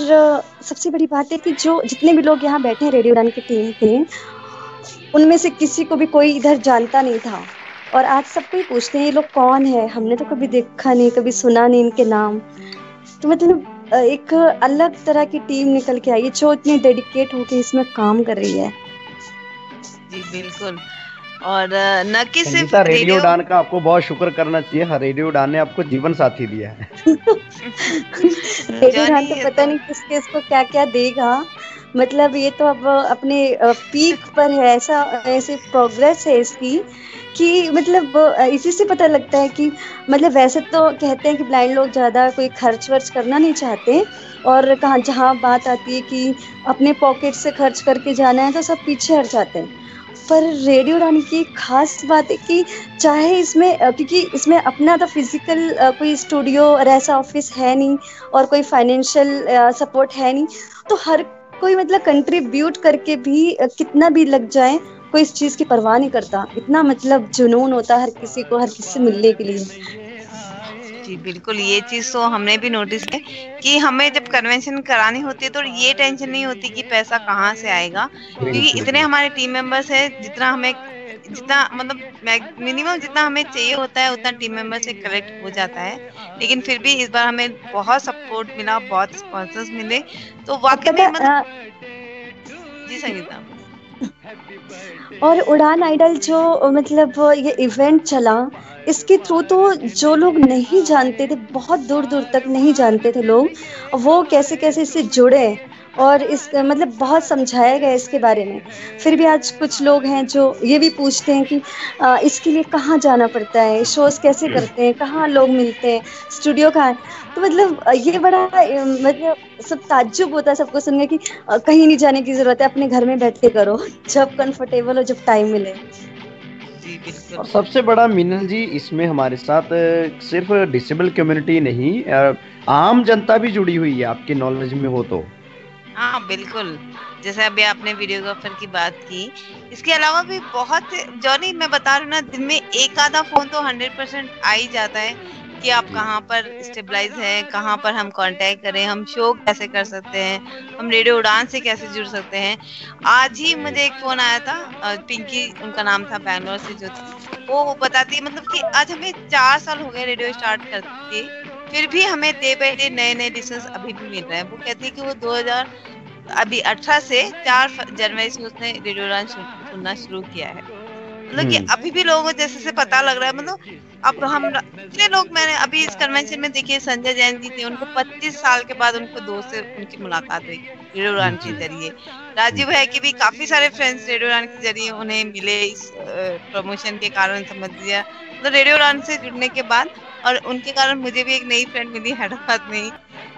सबसे बड़ी बात है कि जो जितने भी लोग यहाँ बैठे हैं रेडियो उड़ान की टीम के, उनमें से किसी को भी कोई इधर जानता नहीं था और आज सबको ही पूछते हैं ये लोग कौन है, हमने तो कभी देखा नहीं, कभी सुना नहीं इनके नाम। तो मतलब एक अलग तरह की टीम निकल के आई है जो इतनी डेडिकेट होकर इसमें काम कर रही है। जी बिल्कुल। और न कि सिर्फ रेडियो उड़ान का आपको बहुत शुक्र करना चाहिए। हर रेडियो उड़ान ने आपको जीवन साथी दिया है। रेडियो उड़ान तो पता नहीं किसके इसको क्या क्या देगा, मतलब ये तो अब अपने पीक पर है, ऐसे प्रोग्रेस है इसकी कि मतलब इसी से पता लगता है कि मतलब वैसे तो कहते हैं कि ब्लाइंड लोग ज़्यादा कोई खर्च वर्च करना नहीं चाहते और कहाँ जहाँ बात आती है कि अपने पॉकेट से खर्च करके जाना है तो सब पीछे हट जाते हैं। पर रेडियो उड़ान की खास बात है कि चाहे इसमें क्योंकि इसमें अपना तो फिजिकल कोई स्टूडियो और ऐसा ऑफिस है नहीं और कोई फाइनेंशियल सपोर्ट है नहीं, तो हर कोई मतलब कंट्रीब्यूट करके भी कितना भी लग जाए कोई इस चीज़ की परवाह नहीं करता। इतना मतलब जुनून होता है हर किसी को, हर किसी से मिलने के लिए। जी बिल्कुल, ये चीज़ तो हमने भी नोटिस है कि हमें जब कन्वेंशन करानी होती है तो ये टेंशन नहीं होती कि पैसा कहाँ से आएगा, क्योंकि इतने हमारे टीम मेंबर्स हैं, जितना मतलब मिनिमम जितना हमें चाहिए होता है उतना टीम मेंबर से कलेक्ट हो जाता है। लेकिन फिर भी इस बार हमें बहुत सपोर्ट मिला, बहुत स्पॉन्सर्स मिले, तो वाकई में मतलब जी संगीता। और उड़ान आइडल जो मतलब ये इवेंट चला, इसके थ्रू तो जो लोग नहीं जानते थे, बहुत दूर दूर तक नहीं जानते थे लोग, वो कैसे कैसे इससे जुड़े और इस मतलब बहुत समझाया गया इसके बारे में। फिर भी आज कुछ लोग हैं जो ये भी पूछते हैं कि इसके लिए कहाँ जाना पड़ता है, शोज़ कैसे करते हैं, कहाँ लोग मिलते हैं, स्टूडियो कहाँ है। तो मतलब ये बड़ा मतलब सब ताज्जुब होता है सबको सुनने कि कहीं नहीं जाने की ज़रूरत है, अपने घर में बैठ के करो जब कंफर्टेबल हो, जब टाइम मिले। और सबसे बड़ा मीनल जी, इसमें हमारे साथ सिर्फ डिसेबल कम्युनिटी नहीं, आम जनता भी जुड़ी हुई है, आपके नॉलेज में हो तो। हाँ बिल्कुल, जैसे अभी आपने वीडियोग्राफर की बात की, इसके अलावा भी बहुत जॉनी मैं बता रही हूँ ना, दिन में एक आधा फोन तो 100% आ ही जाता है कि आप कहाँ पर स्टेबलाइज हैं, कहाँ पर हम कांटेक्ट करें, हम शो कैसे कर सकते हैं, हम रेडियो उड़ान से कैसे जुड़ सकते हैं। आज ही मुझे एक फोन आया था, पिंकी उनका नाम था, बैंगलोर से जो थी, वो बताती है मतलब कि आज हमें 4 साल हो गए रेडियो स्टार्ट करके, फिर भी हमें डे बाय डे नए नए लिसनर्स अभी भी मिल रहे हैं। वो कहती है कि वो 2018 से 4 जनवरी से उसने रेडियो उड़ान सुनना शुरू किया है, मतलब कि अभी भी लोगों को जैसे से पता लग रहा है। मतलब अब हम इतने लोग, मैंने अभी इस कन्वेंशन में देखिए संजय जैन जी थे, उनको 25 साल के बाद उनको दोस्त से उनकी मुलाकात हुई रेडियो उड़ान के जरिए। राजीव है कि भी काफी सारे फ्रेंड्स रेडियो उड़ान के जरिए उन्हें मिले, इस प्रमोशन के कारण समझ लिया, तो रेडियो उड़ान से जुड़ने के बाद, और उनके कारण मुझे भी एक नई फ्रेंड मिली हैदराबाद में ही।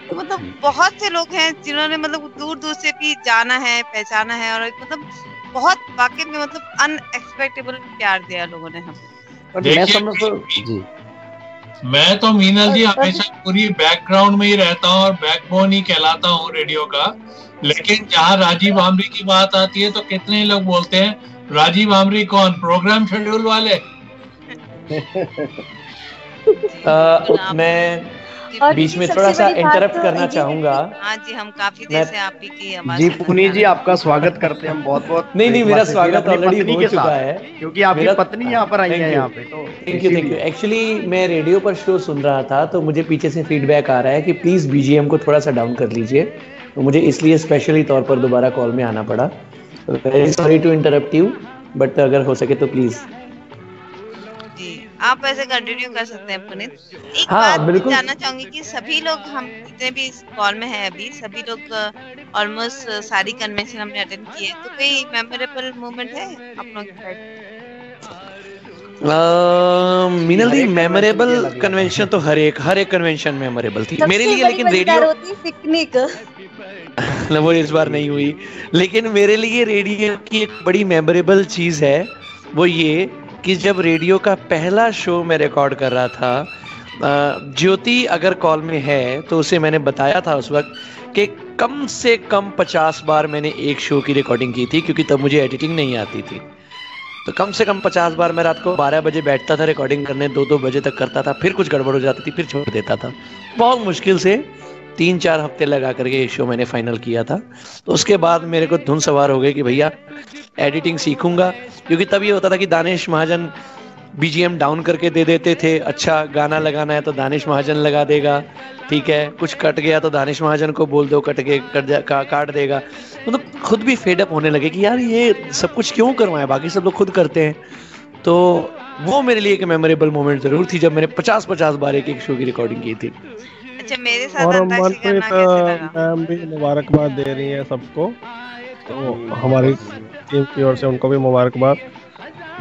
तो मतलब बहुत से लोग हैं जिन्होंने मतलब दूर दूर से भी जाना है, पहचाना है, और मतलब बहुत वाकई में मतलब अनएक्सपेक्टेबल प्यार दिया लोगों ने हमें। मैं तो मीनल जी हमेशा पूरी बैकग्राउंड में ही रहता हूँ और बैकबोन ही कहलाता हूँ रेडियो का, लेकिन जहाँ राजीव भामरी की बात आती है तो कितने लोग बोलते हैं राजीव भामरी कौन, प्रोग्राम शेड्यूल वाले। मैं बीच में थोड़ा सा इंटरप्ट करना चाहूंगा। हाँ जी, हम काफी देर से आप ही की आवाज जी पुनी जी आपका स्वागत करते हैं हम बहुत बहुत। नहीं मेरा स्वागत ऑलरेडी हो चुका है, क्योंकि आपकी पत्नी यहाँ पर आई है यहाँ पे। तो थैंक यू। एक्चुअली मैं रेडियो पर शो सुन रहा था तो मुझे पीछे से फीडबैक आ रहा है कि प्लीज बीजीएम को थोड़ा सा डाउन कर लीजिए, तो मुझे इसलिए स्पेशली तौर पर दोबारा कॉल में आना पड़ा। Very sorry to interrupt you, but अगर हो सके तो प्लीज। आप ऐसे कंटिन्यू कर सकते हैं पुनीत। एक हाँ, बात बिल्कुल। जानना चाहूंगी कि सभी लोग, हम जितने भी इस कॉल में हैं अभी, सभी लोग ऑलमोस्ट सारी कन्वेंशन हमने अटेंड की है, तो कोई मेमोरेबल मोमेंट है आप लोगों की साइड? मीनल दी, मेमोरेबल कन्वेंशन तो हर एक कन्वेंशन मेमोरेबल थी मेरे लिए, लेकिन रेडियो पिकनिक वो इस बार नहीं हुई। लेकिन मेरे लिए रेडियो की एक बड़ी मेमोरेबल चीज है, वो ये कि जब रेडियो का पहला शो मैं रिकॉर्ड कर रहा था, ज्योति अगर कॉल में है तो उसे मैंने बताया था उस वक्त कि कम से कम 50 बार मैंने एक शो की रिकॉर्डिंग की थी, क्योंकि तब मुझे एडिटिंग नहीं आती थी। तो कम से कम 50 बार मैं रात को 12 बजे बैठता था रिकॉर्डिंग करने, 2-2 बजे तक करता था, फिर कुछ गड़बड़ हो जाती थी, फिर छोड़ देता था। बहुत मुश्किल से 3-4 हफ्ते लगा करके ये शो मैंने फाइनल किया था। तो उसके बाद मेरे को धुन सवार हो गई कि भैया एडिटिंग सीखूंगा, क्योंकि तब ये होता था कि दानिश महाजन बीजीएम डाउन करके दे देते थे। अच्छा गाना लगाना है तो दानिश महाजन लगा देगा, ठीक है, कुछ कट गया तो दानिश महाजन को बोल दो काट देगा। मतलब खुद भी फेडअप होने लगे कि यार ये सब कुछ क्यों करवाएं, बाकी सब लोग खुद करते हैं। तो वो मेरे लिए एक मेमोरेबल मोमेंट जरूर थी जब मैंने 50 बार एक शो की रिकॉर्डिंग की थी। अच्छा, मेरे साथ और अंताक्षरी करना मनप्रीत कैसे लगा? मैम भी मुबारकबाद दे रही हैं सबको, तो हमारी टीम की ओर से उनको भी मुबारकबाद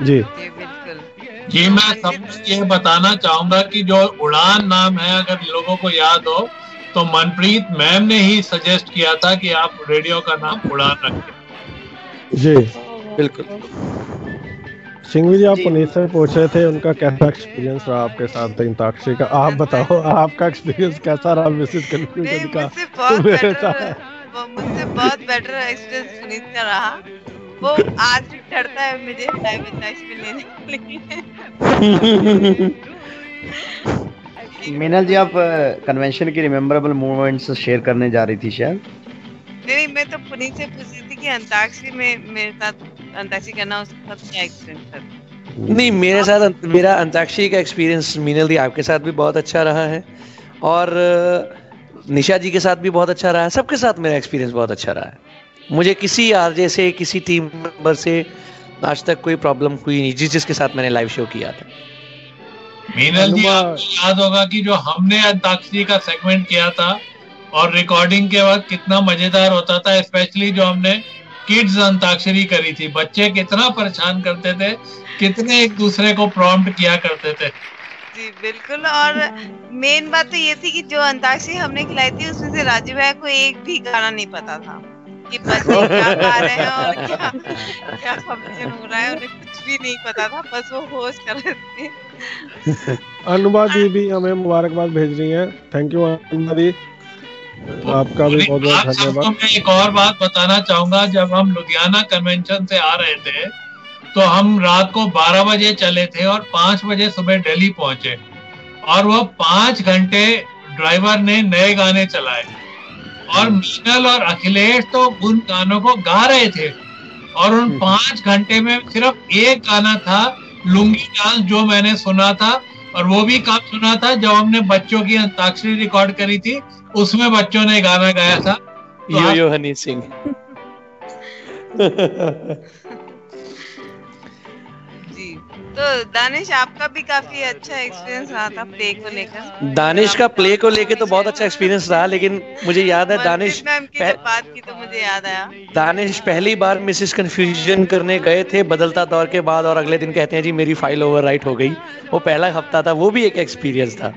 जी। जी, मैं सबको ये बताना चाहूंगा कि जो उड़ान नाम है, अगर लोगों को याद हो तो मनप्रीत मैम ने ही सजेस्ट किया था कि आप रेडियो का नाम उड़ान रखें। जी बिल्कुल। सिंघवी जी, आप पुनीत से पूछ रहे थे उनका कैसा एक्सपीरियंस रहा आपके साथ अंताक्षरी का। आप बताओ आपका एक्सपीरियंस कैसा रहा विजिट कंक्लूजन का? मुझसे बहुत बेटर एक्सपीरियंस पुनीत का रहा। वो आज भी डरता है मुझे लाइव अंताक्षरी में लेने के लिए। मीनल जी, आप कन्वेंशन की रिमेम्बरेबल मोमेंट्स शेयर करने जा रही थी शायद? नहीं, मैं तो पुनीत से पूछ रही थी कि अंताक्षरी में मेरे साथ अंताक्षरी करना, उसका क्या एक्सपीरियंस था? नहीं, मेरा अंताक्षरी का एक्सपीरियंस मीनल दी आपके साथ भी बहुत अच्छा रहा है, और निशा जी के साथ भी बहुत अच्छा रहा है। सबके साथ मेरा एक्सपीरियंस बहुत अच्छा रहा है। मुझे किसी आरजे से, किसी टीम मेंबर से आज तक कोई प्रॉब्लम हुई नहीं जिसके साथ मैंने लाइव शो किया था। मीनल जी, आपको याद होगा कि जो हमने अंताक्षरी का सेगमेंट किया था और रिकॉर्डिंग के वक्त कितना मजेदार होता था, स्पेशली जो हमने किड्स अंताक्षरी करी थी। बच्चे कितना परेशान करते थे, कितने एक दूसरे को प्रॉम्प्ट किया करते थे। जी बिल्कुल। और मेन बात तो ये थी कि जो अंताक्षरी हमने खिलाई थी उसमें से राजू भाई को एक भी गाना नहीं पता था कि बच्चे क्या गा रहे हैं और क्या फंक्शन हो रहा है, उन्हें कुछ भी नहीं पता था, बस वो होस्ट कर रहे थे। अनुमा जी भी हमें मुबारकबाद भेज रही हैं। थैंक यू अनुमा जी, आपका भी बहुत बहुत धन्यवाद। मैं एक और बात बताना चाहूंगा, जब हम लुधियाना कन्वेंशन से आ रहे थे तो हम रात को 12 बजे चले थे और 5 बजे सुबह दिल्ली पहुंचे, और वो 5 घंटे ड्राइवर ने नए गाने चलाए, और मीनल और अखिलेश तो उन गानों को गा रहे थे, और उन 5 घंटे में सिर्फ एक गाना था, लुंगी डांस, जो मैंने सुना था, और वो भी कब सुना था जब हमने बच्चों की अंताक्षरी रिकॉर्ड करी थी, उसमें बच्चों ने गाना गाया था, यो यो हनी सिंह। तो दानिश, आपका भी काफी अच्छा एक्सपीरियंस रहा था प्ले को लेकर। दानिश का प्ले को लेके तो बहुत अच्छा एक्सपीरियंस रहा, लेकिन मुझे याद है दानिश मैम की जब बात की तो मुझे याद आया, दानिश पहली बार मिसेस कंफ्यूजन करने गए थे बदलता दौर के बाद, और अगले दिन कहते हैं जी मेरी फाइल ओवरराइट हो गई। वो पहला हफ्ता था, वो भी एक एक्सपीरियंस था।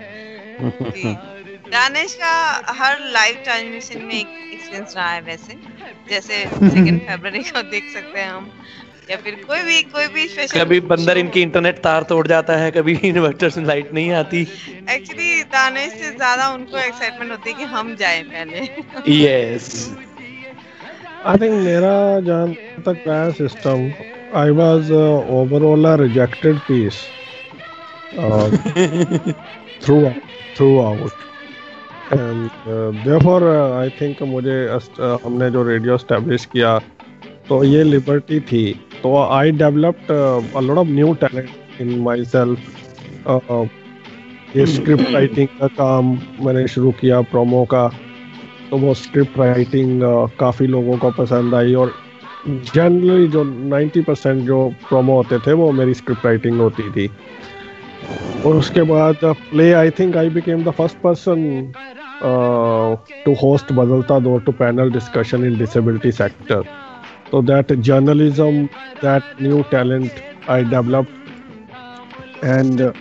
दानिश का हर लाइव ट्रांसमिशन में एक एक्सपीरियंस रहा है वैसे, जैसे 2 फरवरी को देख सकते हैं हम, या फिर कोई भी स्पेशल, कभी बंदर इनकी इंटरनेट तार तोड़ जाता है, कभी इन्वर्टर से लाइट नहीं आती। एक्चुअली दानिश से ज्यादा उनको एक्साइटमेंट होती है कि हम जाएं पहले। यस, आई थिंक मेरा जहाँ तक रहा system, I was overall a rejected piece throughout, and therefore I think मुझे हमने जो रेडियो एस्टैब्लिश किया तो ये लिबर्टी थी, तो I developed a lot of new talent in my self. ये स्क्रिप्ट राइटिंग का काम मैंने शुरू किया, प्रोमो का, तो वो स्क्रिप्ट राइटिंग काफ़ी लोगों को पसंद आई, और जनरली जो 90% जो प्रोमो होते थे वो मेरी स्क्रिप्ट राइटिंग होती थी। और उसके बाद play, I think I became the first person to host Badalta Daur to panel discussion in disability sector. तो that journalism, that new talent I develop, and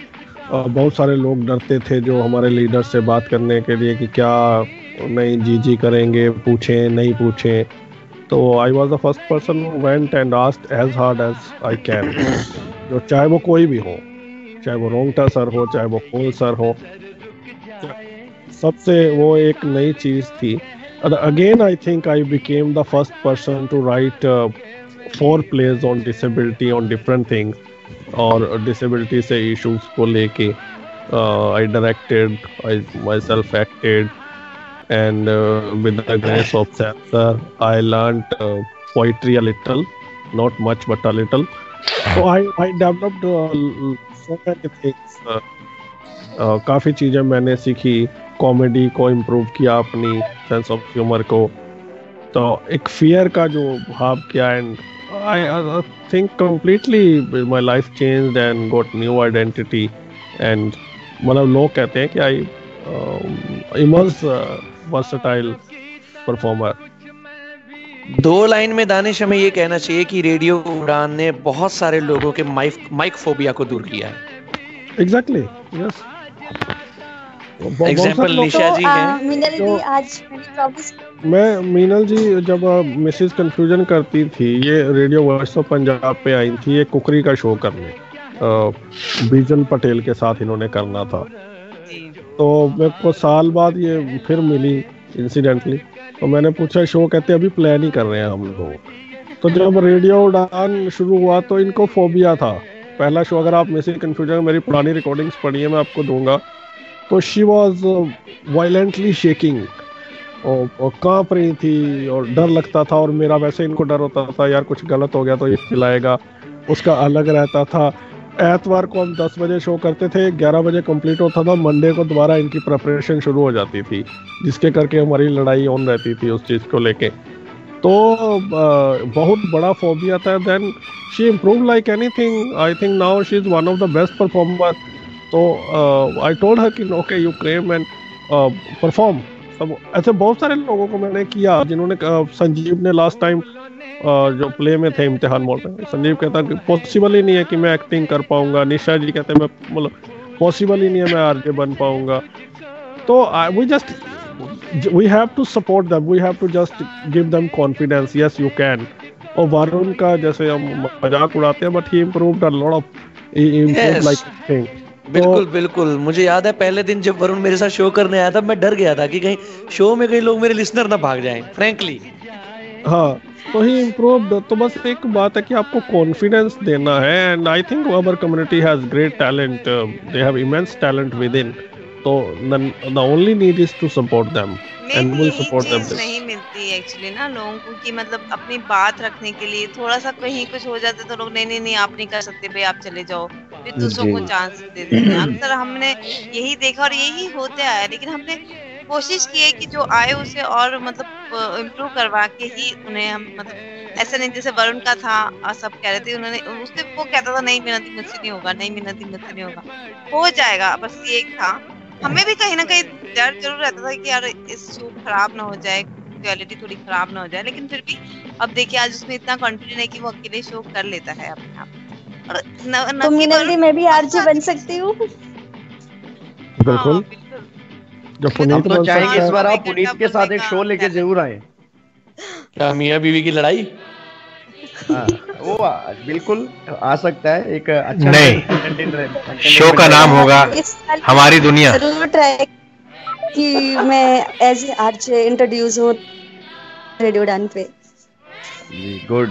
बहुत सारे लोग डरते थे जो हमारे लीडर से बात करने के लिए कि क्या नहीं जी करेंगे, पूछें नहीं पूछें। तो I was the first person who went and asked as hard as I can, जो चाहे वो कोई भी हो, चाहे वो रोंगटा सर हो, चाहे वो कोल सर हो, सबसे वो एक नई चीज़ थी। Again I think I became the first person to write 4 plays on disability, on different things, और डिसेबिलिटी से इश्यूज को लेके I directed, I myself acted, and with the grace of sir I learned poetry a little, not much but a little. So I developed so many things, काफ़ी चीज़ें मैंने सीखी, कॉमेडी को इम्प्रूव किया, अपनी सेंस ऑफ ह्यूमर को, तो एक फियर का जो भाव किया, and I think completely my life changed and got new identity, and मतलब लोग कहते हैं कि I immense versatile performer. 2 line में दानिश हमें ये कहना चाहिए कि रेडियो उड़ान ने बहुत सारे लोगों के माइक फोबिया को दूर किया है। Exactly, yes. एग्जाम्पल निशा जी हैं। मीनल जी आज मैं मीनल जी जब मिसेस कंफ्यूजन करती थी, ये रेडियो वॉइस ऑफ पंजाब पे आई थी, ये कुकरी का शो करने, बीजल पटेल के साथ इन्होंने करना था। तो मेरे को साल बाद ये फिर मिली इंसिडेंटली, तो मैंने पूछा शो, कहते अभी प्लान ही कर रहे हैं हम लोग। तो जब रेडियो उड़ान शुरू हुआ तो इनको फोबिया था। पहला शो, अगर आप मिसेस कंफ्यूजन मेरी पुरानी रिकॉर्डिंग्स पढ़िए, मैं आपको दूंगा, तो शी वॉज वायलेंटली शेकिंग, और कांप रही थी और डर लगता था, और मेरा वैसे इनको डर होता था यार कुछ गलत हो गया तो ये चिल्लाएगा, उसका अलग रहता था। एतवार को हम 10 बजे शो करते थे, 11 बजे कंप्लीट होता था, मंडे को दोबारा इनकी प्रिपरेशन शुरू हो जाती थी, जिसके करके हमारी लड़ाई ऑन रहती थी उस चीज़ को लेके। तो बहुत बड़ा फोबिया था। Then she improve like anything, I think now she is one of the best performer. तो आई टोल्ड हर कि okay you came and perform. सब ऐसे बहुत सारे लोगों को मैंने किया जिन्होंने, संजीव ने लास्ट टाइम जो प्ले में थे इम्तिहान मोड में, संजीव कहता कि पॉसिबल ही नहीं है कि मैं एक्टिंग कर पाऊंगा। निशा जी कहते मैं मतलब पॉसिबल ही नहीं है मैं आरजे बन पाऊंगा। तो we have to support them, we have to just give them confidence, yes you can. और वरुण का जैसे हम मजाक उड़ाते हैं, but he improved a lot of, he improved like thing. बिल्कुल बिल्कुल, मुझे याद है पहले दिन जब वरुण मेरे साथ शो करने आया था, मैं डर गया था कि कहीं शो में कई लोग मेरे लिसनर ना भाग जाएं, फ्रैंकली। हाँ, तो ही इम्प्रूव्ड। तो बस एक बात है कि आपको कॉन्फिडेंस देना है, and I think our community has great talent, they have immense talent within. तो the only need is to support them and will support them. नहीं मिलती एक्चुअली ना लोगों को कि मतलब अपनी बात रखने के लिए थोड़ा सा कहीं कुछ हो जाता तो लोग नहीं आप नहीं कर सकते भाई, आप चले जाओ, फिर दूसरों को चांस दे देते हैं। अक्सर हमने यही देखा और यही होता है, लेकिन हमने कोशिश की है कि जो आए उसे और मतलब इम्प्रूव करवा के ही उन्हें हम, मतलब ऐसा नहीं जैसे वरुण का था और सब कह रहे थे, उन्होंने उससे वो कहता था नहीं मिनती मुझसे नहीं होगा, नहीं मिनती मुझसे नहीं होगा, हो जाएगा। बस ये एक था, हमें भी कहीं ना कहीं डर जरूर रहता था कि यार इस शो खराब ना हो जाए, क्वालिटी थोड़ी खराब ना हो जाए, लेकिन फिर भी अब देखिए आज उसमें इतना कॉन्फिडेंट है कि वो अकेले शो कर लेता है अपने आप। और तो मीनल दी मैं भी आरजे बन सकती हूँ। बिल्कुल, जब पुनीत तो चाहेंगे इस बार आप पुनीत के साथ एक शो लेके जरूर आए। क्या मियां बीवी की लड़ाई? वो बिल्कुल आ सकता है, एक अच्छा नहीं, शो का नाम होगा हमारी दुनिया। जरूर ट्राई कि मैं एज ए आरजे इंट्रोड्यूस हूँ रेडियो उड़ान पे। गुड।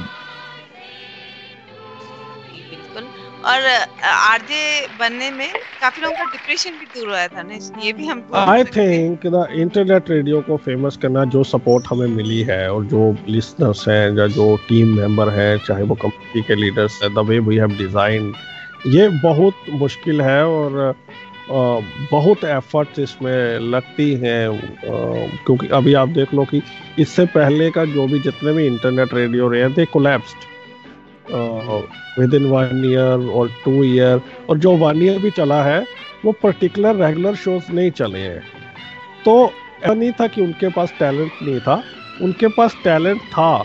और आरजे बनने में काफी लोगों का डिप्रेशन भी दूर हुआ था ना, ये भी हम आई थिंक द इंटरनेट रेडियो को फेमस करना, जो सपोर्ट हमें मिली है और जो लिसनर्स हैं या जो टीम मेंबर हैं, चाहे वो कंपनी के लीडर्स हैं, the way we have design, ये बहुत मुश्किल है। और बहुत एफर्ट्स इसमें लगती हैं, क्योंकि अभी आप देख लो कि इससे पहले का जो भी जितने भी इंटरनेट रेडियो रहे दे कोलैप्स्ड विद इन 1 ईयर और 2 ईयर, और जो 1 ईयर भी चला है वो पर्टिकुलर रेगुलर शोज नहीं चले हैं। तो ऐसा नहीं था कि उनके पास टैलेंट नहीं था, उनके पास टैलेंट था।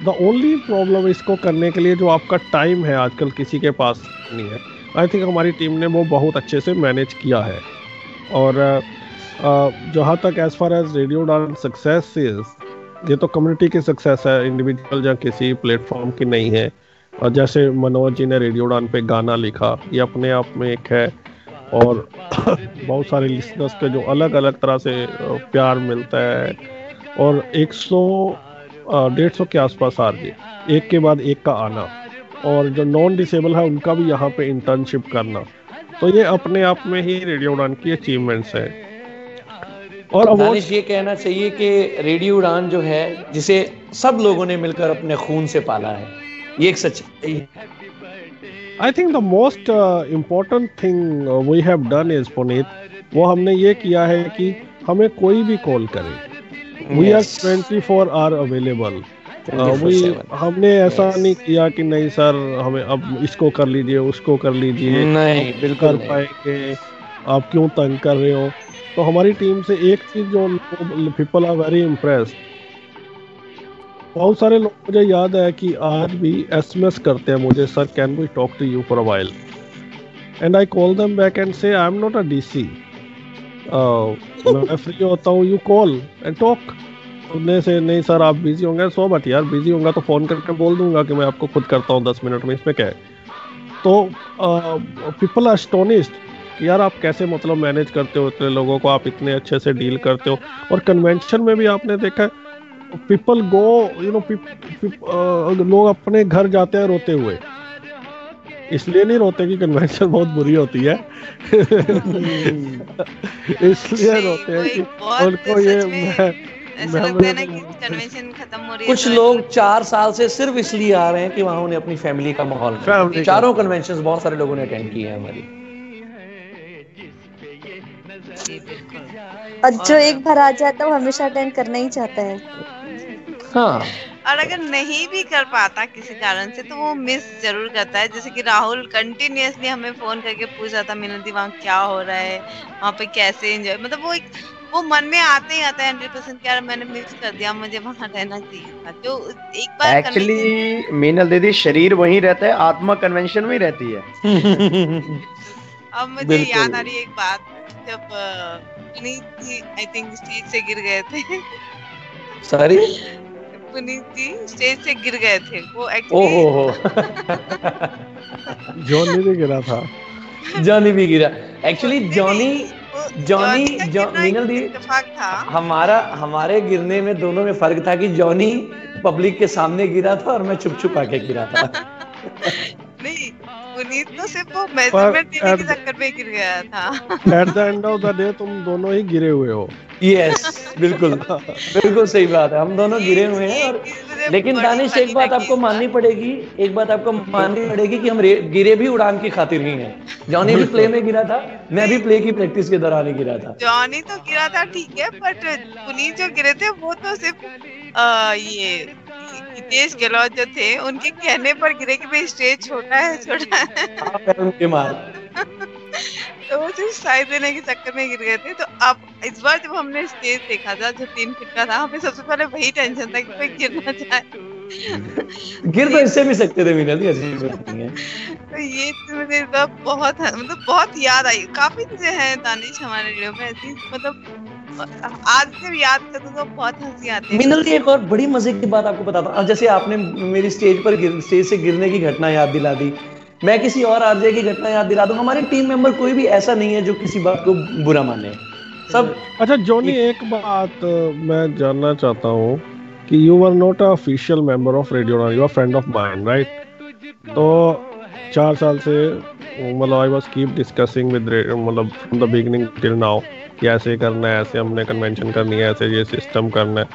द ओनली प्रॉब्लम इसको करने के लिए जो आपका टाइम है आजकल किसी के पास नहीं है। आई थिंक हमारी टीम ने वो बहुत अच्छे से मैनेज किया है। और जहाँ तक एज फार एज रेडियो उड़ान सक्सेस इज, ये तो कम्युनिटी की सक्सेस है, इंडिविजुअल या किसी प्लेटफॉर्म की नहीं है। और जैसे मनोज जी ने रेडियो उड़ान पे गाना लिखा, ये अपने आप में एक है। और बहुत सारे लिसनर्स पे जो अलग अलग तरह से प्यार मिलता है, और 100-150 के आसपास आरजे एक के बाद एक का आना, और जो नॉन डिसेबल है उनका भी यहाँ पे इंटर्नशिप करना, तो ये अपने आप में ही रेडियो उड़ान की अचीवमेंट्स है। और दानिश ये कहना चाहिए कि रेडियो उड़ान जो है, जिसे सब लोगों ने मिलकर अपने खून से पाला है, ये एक सच्चाई है। I think the most important thing we have done is, Puneet, वो हमने ये किया है कि हमें कोई भी कॉल करे, वी आर 24 आवर अवेलेबल। हमने ऐसा नहीं किया कि नहीं सर हमें अब इसको कर लीजिए उसको कर लीजिए, नहीं बिल्कुल कर पाएंगे, आप क्यों तंग कर रहे हो। तो हमारी टीम से एक चीज जो पीपल आर वेरी इम्प्रेस्ड, बहुत सारे लोग, मुझे याद है कि आज भी एसएमएस करते हैं मुझे, sir can we talk to you for a while, and I call them back and say I am not a DC, मैं फ्री होता हूँ, यू कॉल एंड टॉक। उन्हें से नहीं सर आप बिजी होंगे, सो बट यार बिजी होंगे तो फोन करके बोल दूंगा कि मैं आपको खुद करता हूँ 10 मिनट में, इसमें क्या है। तो पीपल आर एस्टोनिश्ड कि यार आप कैसे मतलब मैनेज करते हो इतने लोगों को, आप इतने अच्छे से डील करते हो। और कन्वेंशन में भी आपने देखा पीपल गो यू नो, लोग अपने घर जाते हैं रोते हुए, इसलिए नहीं रोते कि कन्वेंशन बहुत बुरी होती है इसलिए रोते हैं कि उनको ये ऐसा लगता है ना कि कन्वेंशन खत्म हो रही है। कुछ लोग 4 साल से सिर्फ इसलिए आ रहे हैं कि वहाँ उन्हें अपनी फैमिली का माहौल मिले। चारों कन्वेंशंस बहुत सारे लोगों ने अटेंड किए हैं हमारी। और जो एक बार आ जाता है वो हमेशा अटेंड करना ही चाहता है। हाँ, और अगर नहीं भी कर पाता किसी कारण से तो वो मिस जरूर करता है। जैसे कि राहुल कंटिन्यूअसली हमें फोन करके पूछ रहा था, मिनती वहाँ क्या हो रहा है, वहाँ पे कैसे एंजॉय, मतलब वो मन में आते ही आता है 100% यार मैंने मिस कर दिया, मुझे वहाँ रहना चाहिए था। जो एक बार एक्चुअली मीनल दीदी शरीर वहीं रहता है, आत्मा कन्वेंशन में ही रहती है। अब मुझे याद आ रही है एक बात, जब पुनीत जी आई थिंक स्टेज से गिर गए थे। सॉरी, पुनीत जी स्टेज से गिर गए थे। वो एक्चुअली जॉनी भी गिरा था। जॉनी भी गिरा एक्चुअली। जॉनी मीनल दी, हमारे गिरने में दोनों में फर्क था कि जॉनी पब्लिक के सामने गिरा था और मैं चुप चुप आके गिरा था। नहीं, पुनीत तो सिर्फ वो मेजरमेंट देने के चक्कर में गिर गया था। At the end of the day तुम दोनों ही गिरे हुए हो। यस, बिल्कुल बिल्कुल सही बात है, हम दोनों गिरे हुए हैं। और लेकिन दानिश एक बात आपको माननी पड़ेगी, कि हम गिरे भी उड़ान की खातिर ही हैं। जॉनी भी प्ले में गिरा था, मैं भी प्ले की प्रैक्टिस के दौरान ही गिरा था। जॉनी तो गिरा था ठीक है, बट पुनीत जो गिरे थे वो तो सिर्फ ये हितेश गहलोत जो थे उनके कहने पर गिरे कि भाई स्टेज छोटा है। तो वो सिर्फ साइड देने के चक्कर में गिर गए थे। तो अब इस बार जब हमने स्टेज देखा था जो 3 फीट का था, हमें सबसे पहले वही टेंशन था कि कोई गिरना चाहे। गिर तो इससे भी सकते थे मिनल, ऐसी बात नहीं है। तो ये मुझे बहुत याद आई। काफी चीजें हैं दानिश हमारे रेडियो में ऐसी, मतलब आज जब याद करते तो बहुत हंसी आती है। मिनल की एक और बड़ी मजे की बात आपको बताता हूँ। जैसे आपने मेरी स्टेज से गिरने की घटना याद दिला दी, मैं किसी और आरजे की घटना याद दिला दूं। हमारे टीम मेंबर कोई भी ऐसा नहीं है जो किसी बात को बुरा माने, सब। अच्छा जॉनी, एक बात मैं जानना चाहता हूँ कि you were not a official member of radio, you are friend of mine, right? तो 4 साल से मतलब I was keep discussing with, मतलब from the beginning till now कि ऐसे करना है, ऐसे हमने कन्वेंशन करनी है, ऐसे ये सिस्टम करना है।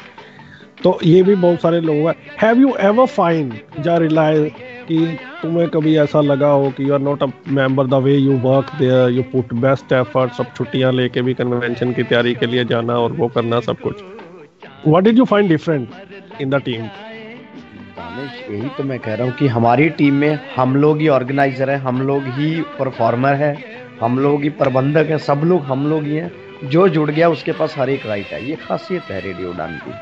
तो ये भी बहुत सारे लोग हैं। हैव यू एवर फाइंड या रियलाइज कि तुम्हें कभी ऐसा लगा हो कि you are not a member, the way you work there, you put best effort, सब छुट्टियां लेके भी कन्वेंशन की तैयारी के लिए जाना और वो करना सब कुछ। What did you find different in the team? यही तो मैं कह रहा हूँ कि हमारी टीम में हम लोग ही ऑर्गेनाइजर हैं, हम लोग ही परफॉर्मर हैं, हम लोग ही प्रबंधक हैं, सब लोग हम लोग ही हैं। जो जुड़ गया उसके पास हर एक राइट है। ये खासियत है रेडियो उड़ान की।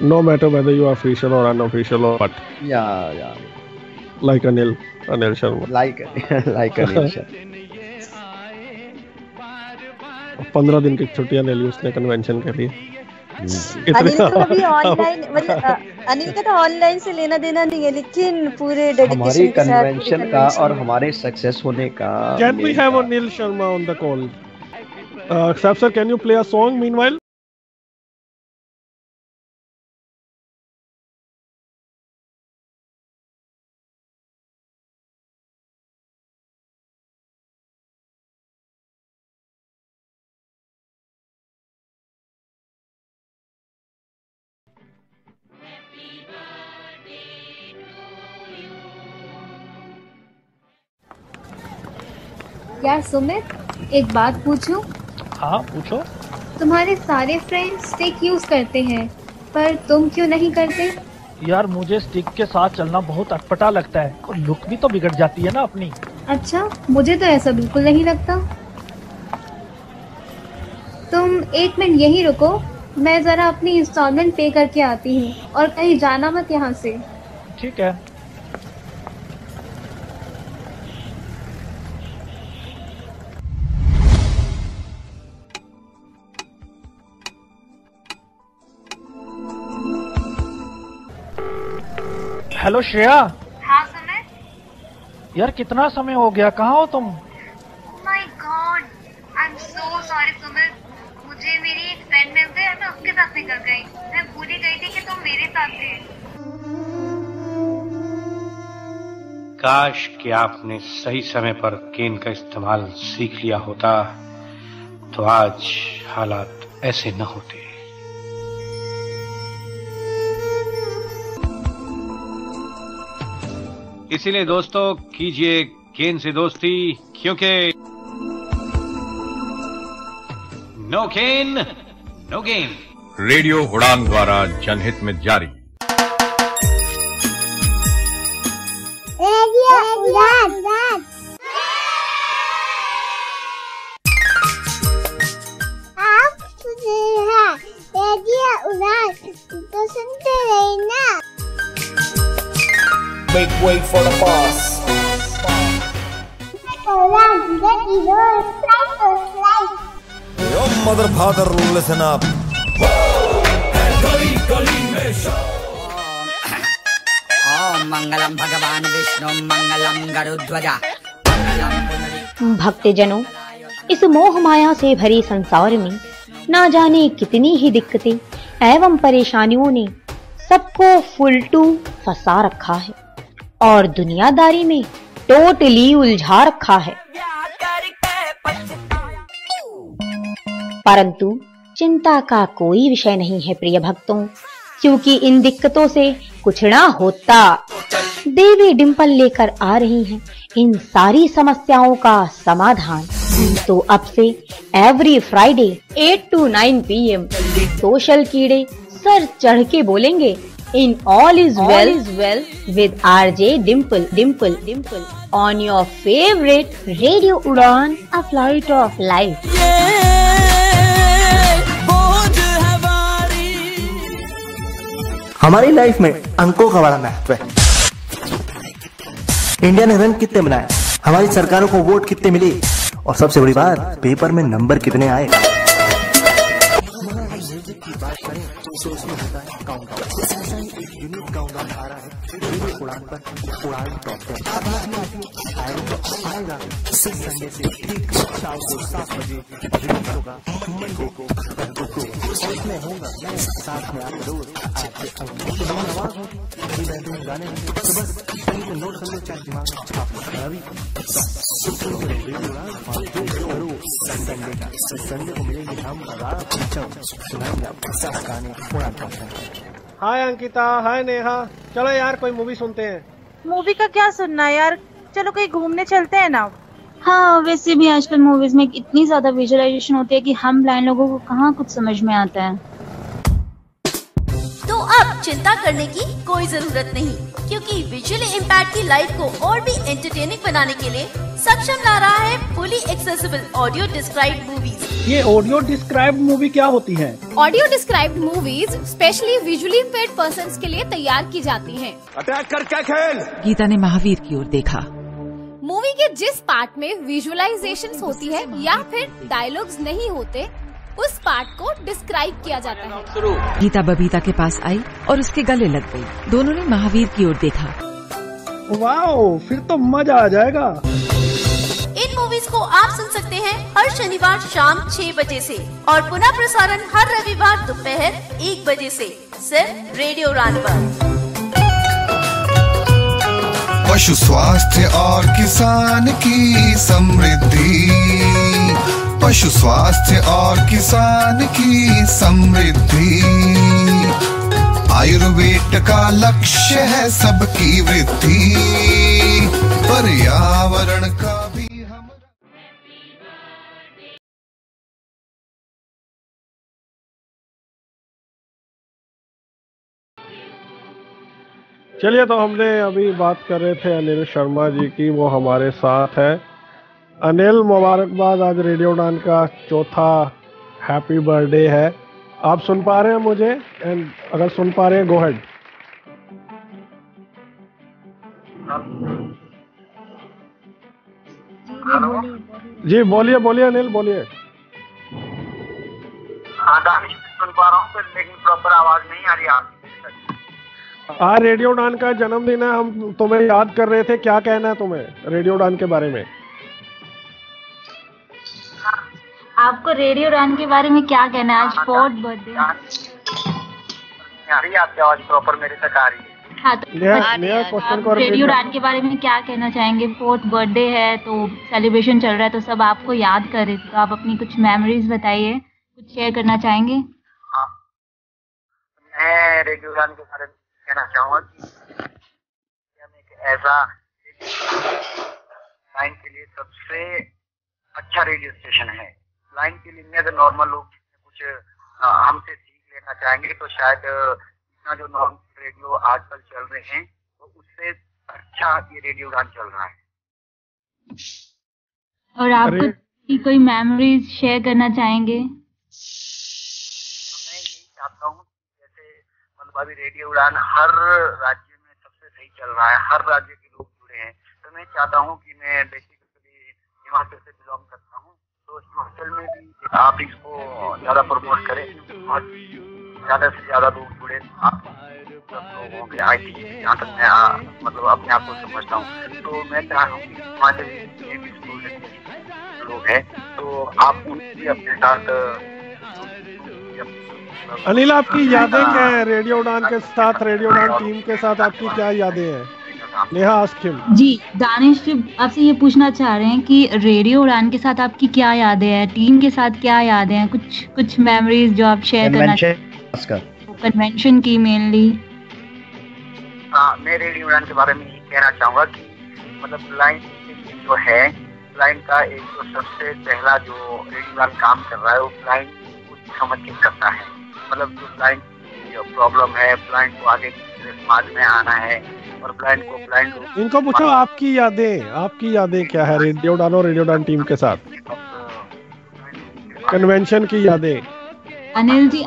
No matter whether you are official or unofficial or what. Yeah. Like Anil Sharma. Like Anil Sharma. 15 दिन की छुट्टियां ले ली उसने कन्वेंशन के लिए। अनिल तो अभी ऑनलाइन, मतलब अनिल का तो ऑनलाइन से लेना देना नहीं है, लेकिन पूरे डेडिकेशन के साथ कन्वेंशन का और हमारे सक्सेस होने का। Can we have Anil Sharma on the call? Sir, can you play a song meanwhile? यार सुमित, एक बात पूछूं? हाँ पूछो। तुम्हारे सारे फ्रेंड्स स्टिक यूज करते हैं, पर तुम क्यों नहीं करते? यार मुझे स्टिक के साथ चलना बहुत अटपटा लगता है और लुक भी तो बिगड़ जाती है ना अपनी। अच्छा, मुझे तो ऐसा बिल्कुल नहीं लगता। तुम 1 मिनट यहीं रुको, मैं जरा अपनी इंस्टॉलमेंट पे करके आती हूँ, और कहीं जाना मत यहाँ से। ठीक है। हेलो श्रेया। हाँ सुमित। यार कितना समय हो गया, कहाँ हो तुम? My God, I am so sorry Sumit. मुझे मेरी एक फ्रेंड मिल गई, मैं उसके साथ निकल गई। मैं भूल ही गई थी कि तुम मेरे साथ थे। काश कि आपने सही समय पर केन का इस्तेमाल सीख लिया होता, तो आज हालात ऐसे न होते। इसीलिए दोस्तों कीजिए केन से दोस्ती, क्योंकि नो केन नो गेम। रेडियो उड़ान द्वारा जनहित में जारी। रेडियो उड़ान। आप सुन रहे हैं रेडियो उड़ान, तो सुनते रहना। Make way for the boss. Your mother, father, listen up. ओम मंगलम भगवान विष्णु मंगलम गरुध्वजा। भक्तजनों, इस मोह माया से भरे संसार में ना जाने कितनी ही दिक्कतें एवं परेशानियों ने सबको फुलटू फंसा रखा है और दुनियादारी में टोटली उलझा रखा है। परंतु चिंता का कोई विषय नहीं है प्रिय भक्तों, क्योंकि इन दिक्कतों से कुछ ना होता। देवी डिंपल लेकर आ रही हैं इन सारी समस्याओं का समाधान। तो अब से every Friday 8 to 9 PM social कीड़े सर चढ़ के बोलेंगे, In all is well with RJ Dimple on your favorite Radio Udan, a flight of life. हमारी लाइफ में अंकों का बड़ा महत्व है। इंडिया ने रन कितने बनाए, हमारी सरकारों को वोट कितने मिले, और सबसे बड़ी बात पेपर में नंबर कितने आए। उड़ान पर उड़ान टॉप 10 आएगा संडे से ठीक शाम को 7 बजे रिलीज होगा। मंडे को इसमें होगा साथ में आप दोस्त आपके अंक आवाज होगी गाने तो बस कहीं पे नोट कर लो, चाहे दिमाग में छाप अभी संडे का संडे को मिलेंगे हम सुनाएंगे आपको 7 गाने उड़ान टॉप 10। हाय अंकिता, हाय नेहा। चलो यार कोई मूवी सुनते हैं। मूवी का क्या सुनना है यार, चलो कहीं घूमने चलते हैं ना। हाँ वैसे भी आजकल मूवीज में इतनी ज्यादा विजुअलाइजेशन होती है कि हम ब्लाइंड लोगों को कहाँ कुछ समझ में आता है। तो अब चिंता करने की कोई जरूरत नहीं, क्योंकि विजुअली इम्पैक्ट की लाइफ को और भी एंटरटेनिंग बनाने के लिए सक्षम ला रहा है fully accessible audio described movies. ये ऑडियो डिस्क्राइब्ड मूवी क्या होती है? Audio described movies specially visually impaired persons के लिए तैयार की जाती हैं। अटैक कर क्या खेल? गीता ने महावीर की ओर देखा। मूवी के जिस पार्ट में विजुअलाइजेशंस होती है या फिर डायलॉग्स नहीं होते, उस पार्ट को डिस्क्राइब किया जाता है। गीता बबीता के पास आई और उसके गले लग गई। दोनों ने महावीर की ओर देखा। वाओ, फिर तो मजा आ जाएगा। इन मूवीज को आप सुन सकते हैं हर शनिवार शाम 6 बजे से और पुनः प्रसारण हर रविवार दोपहर 1 बजे से सिर्फ रेडियो उड़ान पर। पशु स्वास्थ्य और किसान की समृद्धि, पशु स्वास्थ्य और किसान की समृद्धि, आयुर्वेद का लक्ष्य है सबकी वृद्धि, पर्यावरण का भी चलिए, तो हमने अभी बात कर रहे थे अनिल शर्मा जी की, वो हमारे साथ है। अनिल, मुबारकबाद, आज रेडियो उड़ान का चौथा हैप्पी बर्थडे है। आप सुन पा रहे हैं मुझे? एंड अगर सुन पा रहे हैं, गो हेड। जी बोलिए बोलिए अनिल, बोलिए। हाँ दानिश, सुन पा रहा हूँ लेकिन प्रॉपर आवाज नहीं आ रही आपकी। आज रेडियो उड़ान का जन्मदिन है, हम तुम्हें याद कर रहे थे। क्या कहना है तुम्हें रेडियो उड़ान के बारे में? आपको रेडियो उड़ान के बारे में क्या कहना है? आज 4th बर्थडे। आ रही है आपकी आवाज प्रॉपर मेरे तक आ रही है? हाँ, तो रेडियो उड़ान के बारे में क्या कहना चाहेंगे? 4th बर्थडे है तो सेलिब्रेशन चल रहा है, तो सब आपको याद कर रहे थे, तो आप अपनी कुछ मेमोरीज बताइए, कुछ शेयर करना चाहेंगे? मैं रेडियो उड़ान के बारे में कहना चाहूँगा कि हम एक ऐसा लाइन के लिए सबसे अच्छा रेडियो स्टेशन है। लाइन के लिए में अगर नॉर्मल लोग कुछ हमसे सीख लेना चाहेंगे तो शायद इतना जो नॉर्मल रेडियो आजकल चल रहे हैं तो उससे अच्छा ये रेडियो उड़ान चल रहा है। और आपको कोई मेमोरीज शेयर करना चाहेंगे? मैं यही चाहता हूँ अभी रेडियो उड़ान हर राज्य में सबसे सही चल रहा है, हर राज्य के लोग जुड़े हैं। तो मैं चाहता हूँ कि मैं बेसिकली हिमाचल से बिलोंग करता हूँ, तो हिमाचल में भी आप इसको ज्यादा प्रमोट करें और ज्यादा से ज्यादा लोग जुड़े। आप सब लोगों के आई थी, जहाँ तक मैं मतलब अपने आप को समझता हूँ, तो मैं चाहता हूँ कि हिमाचल में भी स्टूडेंट लोग हैं तो आप उनकी अपने साथ। अनिल, आपकी यादें क्या है रेडियो उड़ान के साथ, रेडियो उड़ान टीम के साथ आपकी क्या यादें हैं? नेहा आस्किम जी, दानिश आपसे ये पूछना चाह रहे हैं कि रेडियो उड़ान के साथ आपकी क्या यादें हैं, टीम के साथ क्या यादें हैं, कुछ मेमोरीज जो आप शेयर करना चाहते हैं कन्वेंशन की मेनली। हाँ, मैं रेडियो उड़ान के बारे में ये कहना चाहूँगा कि मतलब लाइन जो है, लाइन का एक तो सबसे पहला जो रेडियो उड़ान काम कर रहा है वो लाइन को समझ के करता है। मतलब जो ब्लाइंड जो प्रॉब्लम है, ब्लाइंड को आगे समाज में आना है और ब्लाइंड को इनको पूछो आपकी यादें क्या है रेडियो उड़ान और रेडियो उड़ान टीम के साथ, कन्वेंशन की यादें। अनिल जी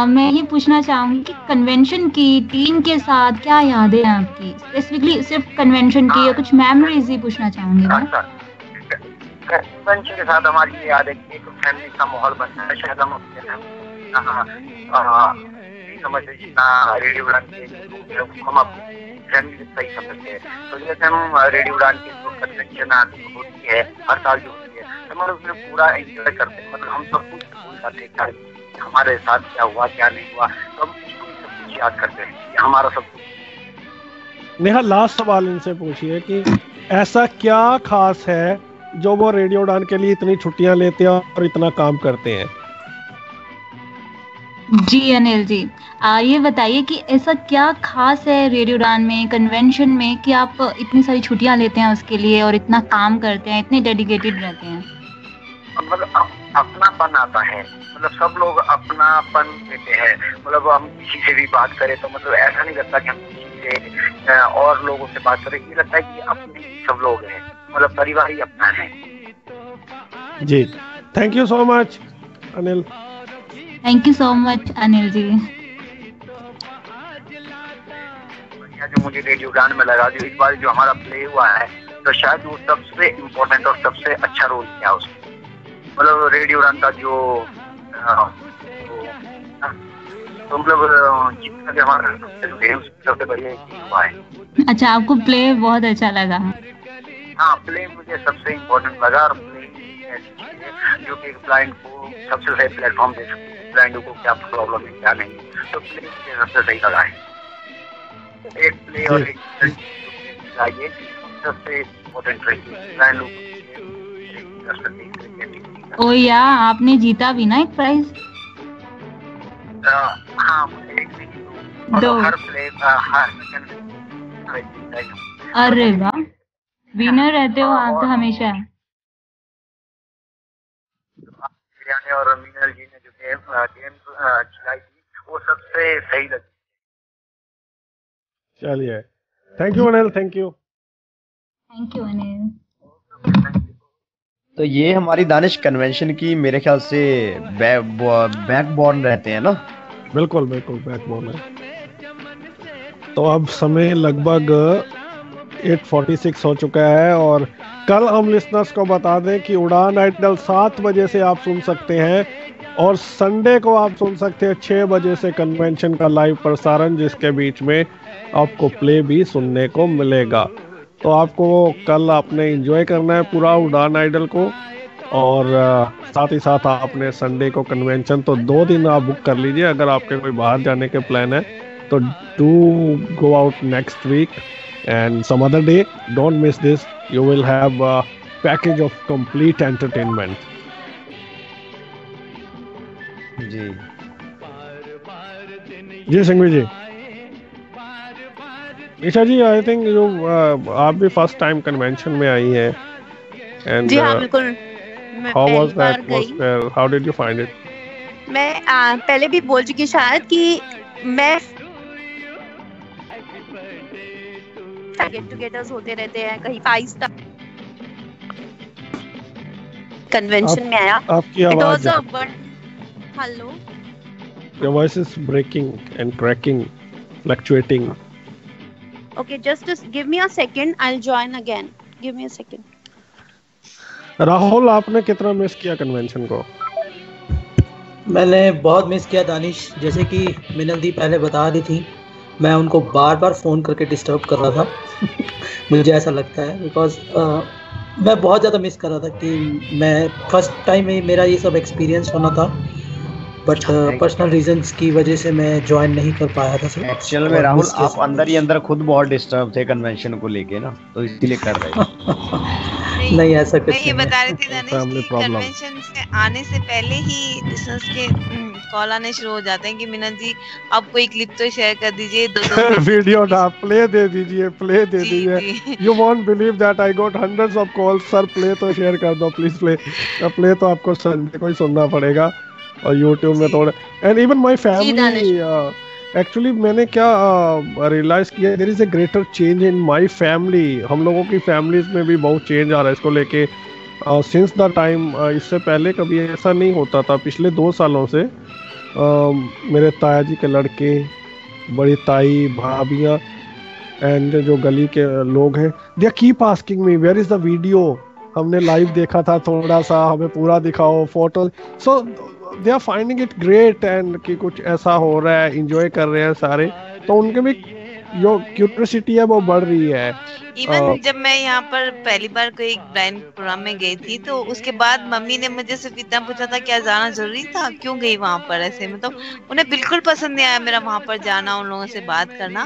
मैं ये पूछना चाहूंगी कि कन्वेंशन की टीम के साथ क्या यादें हैं आपकी, स्पेसिफिकली सिर्फ कन्वेंशन की, या कुछ मेमोरीज ही पूछना चाहूंगी मैं। कन्वेंशन के साथ हमारी ये याद है कि एक फैमिली का माहौल बनना है। शायद हम समझ जितना रेडियो उड़ान के हम अपनी फैमिली सही समझते हैं, तो जैसे हम रेडियो उड़ान की जो कन्वेंशन होती है हर साल जो होती है, तो हम उसमें पूरा एंजॉय करते हैं। मतलब हम सब कुछ भूल जाते हैं हमारे साथ क्या हुआ क्या नहीं हुआ, तो हम सब कुछ याद करते हैं कि हमारा सब कुछ। नेहा, लास्ट सवाल इनसे पूछिए कि ऐसा क्या खास है जो वो रेडियो उड़ान के लिए इतनी छुट्टियां लेते हैं और इतना काम करते हैं? जी अनिल जी, ये बताइए कि ऐसा क्या खास है रेडियो उड़ान में, कन्वेंशन में, कि आप इतनी सारी छुट्टियां लेते हैं उसके लिए और इतना काम करते हैं, इतने डेडिकेटेड रहते हैं? मतलब अपनापन आता है, मतलब सब लोग अपनापन देते हैं। मतलब हम किसी से भी बात करें तो मतलब ऐसा नहीं लगता कि हम किसी से और लोगों से बात करें, ये लगता है कि अपने ही सब लोग हैं, मतलब परिवार ही अपना है। जी, thank you so much Anil. Thank you so much Anil ji. जो मुझे रेडियो उड़ान में लगा, जो इस बार जो हमारा प्ले हुआ है, तो शायद वो सबसे इम्पोर्टेंट और सबसे अच्छा रोल किया उसने। मतलब रेडियो उड़ान का जो तो मतलब जितना भी हमारा सबसे बढ़िया हुआ है। अच्छा, आपको प्ले बहुत अच्छा लगा? हाँ, प्ले मुझे सबसे इम्पोर्टेंट लगा। और प्ले ऐसी चीज है जो कि ब्लाइंड को सबसे सही प्लेटफॉर्म दे सकती है, ब्लाइंड को क्या प्रॉब्लम है क्या नहीं, तो प्ले मुझे सबसे सही लगा है। एक प्ले और एक चाहिए सबसे इम्पोर्टेंट रही ब्लाइंड लोग। ओ या, आपने जीता भी ना एक प्राइज? हाँ, मुझे एक नहीं दो, हर प्ले हर सेकंड। अरे वाह, विनर रहते हो आप तो हमेशा। और मीनल जी ने जो गेम खिलाई थी वो सबसे सही लगी। चलिए, thank you Anil. Thank you Anil. तो ये हमारी दानिश कन्वेंशन की मेरे ख्याल से बैकबोन रहते हैं ना? बिल्कुल बिल्कुल बैकबोन है। तो अब समय लगभग 8:46 हो चुका है और कल हम लिसनर्स को बता दें कि उड़ान आइडल 7 बजे से आप सुन सकते हैं और संडे को आप सुन सकते हैं 6 बजे से कन्वेंशन का लाइव प्रसारण, जिसके बीच में आपको प्ले भी सुनने को मिलेगा। तो आपको कल आपने एंजॉय करना है पूरा उड़ान आइडल को, और साथ ही साथ आपने संडे को कन्वेंशन। तो 2 दिन आप बुक कर लीजिए। अगर आपके कोई बाहर जाने के प्लान है तो do go out next week and some other day. Don't miss this. You will have a package of complete entertainment. जी सिंघवी जी। ईशा जी, आई थिंक जो आप भी फर्स्ट टाइम कन्वेंशन में आई हैं, and जी हाँ बिल्कुल। how was the atmosphere? How did you find it? मैं पहले भी बोल चुकी शायद कि मैं गेट टुगेदर्स होते रहते हैं कहीं 5 स्टार कन्वेंशन में आया। आपकी आवाज hello, your voice is breaking and cracking, fluctuating. Okay, just give me a second, I'll join again. Give me a second. Rahul, आपने कितना मिस किया कन्वेंशन को? मैंने बहुत मिस किया दानिश। जैसे कि मिनल दी पहले बता रही थी, मैं उनको बार बार फ़ोन करके डिस्टर्ब कर रहा था मुझे ऐसा लगता है, बिकॉज मैं बहुत ज़्यादा मिस कर रहा था कि मैं फर्स्ट टाइम में मेरा ये सब एक्सपीरियंस होना था, बट पर्सनल रीजंस की वजह से मैं ज्वाइन नहीं कर पाया था सर। एक्चुअल में राहुल, आप अंदर ही अंदर खुद बहुत डिस्टर्ब थे कन्वेंशन को लेके ना, तो इसीलिए कर रहे थे। नहीं ऐसा कुछ नहीं। ये बता रही थी दानिश कि कन्वेंशन से आने से पहले ही लिसनर्स के कॉल आने शुरू हो जाते हैं कि मिनल जी आप कोई क्लिप तो शेयर कर दीजिए, 2 वीडियो ना प्ले दे दीजिए, प्ले दे दीजिए। You won't believe that I got hundreds of calls, sir play तो शेयर कर दो प्लीज, प्ले तो आपको संडे को ही सुनना पड़ेगा और YouTube में थोड़ा। And even my family, actually मैंने क्या रियलाइज किया, there is a greater change in my family. हम लोगों की फैमिलीज में भी बहुत चेंज आ रहा है इसको लेके सिंस द टाइम। इससे पहले कभी ऐसा नहीं होता था। पिछले 2 सालों से मेरे ताया जी के लड़के, बड़ी ताई, भाभियाँ एंड जो गली के लोग हैं, they keep asking me where is the video. हमने लाइव देखा था थोड़ा सा, हमें पूरा दिखाओ photo. So they are finding it great and कि कुछ ऐसा हो रहा है, एंजॉय कर रहे हैं सारे। तो उनके भी जो क्यूरियोसिटी है वो बढ़ रही है। इवन जब मैं यहाँ पर पहली बार कोई ब्लाइंड प्रोग्राम में गई थी तो उसके बाद मम्मी ने मुझे सिर्फ इतना पूछा था क्या जाना जरूरी था, क्यों गई वहां पर, ऐसे मतलब उन्हें बिल्कुल पसंद नहीं आया मेरा वहां पर जाना, उन लोगों से बात करना।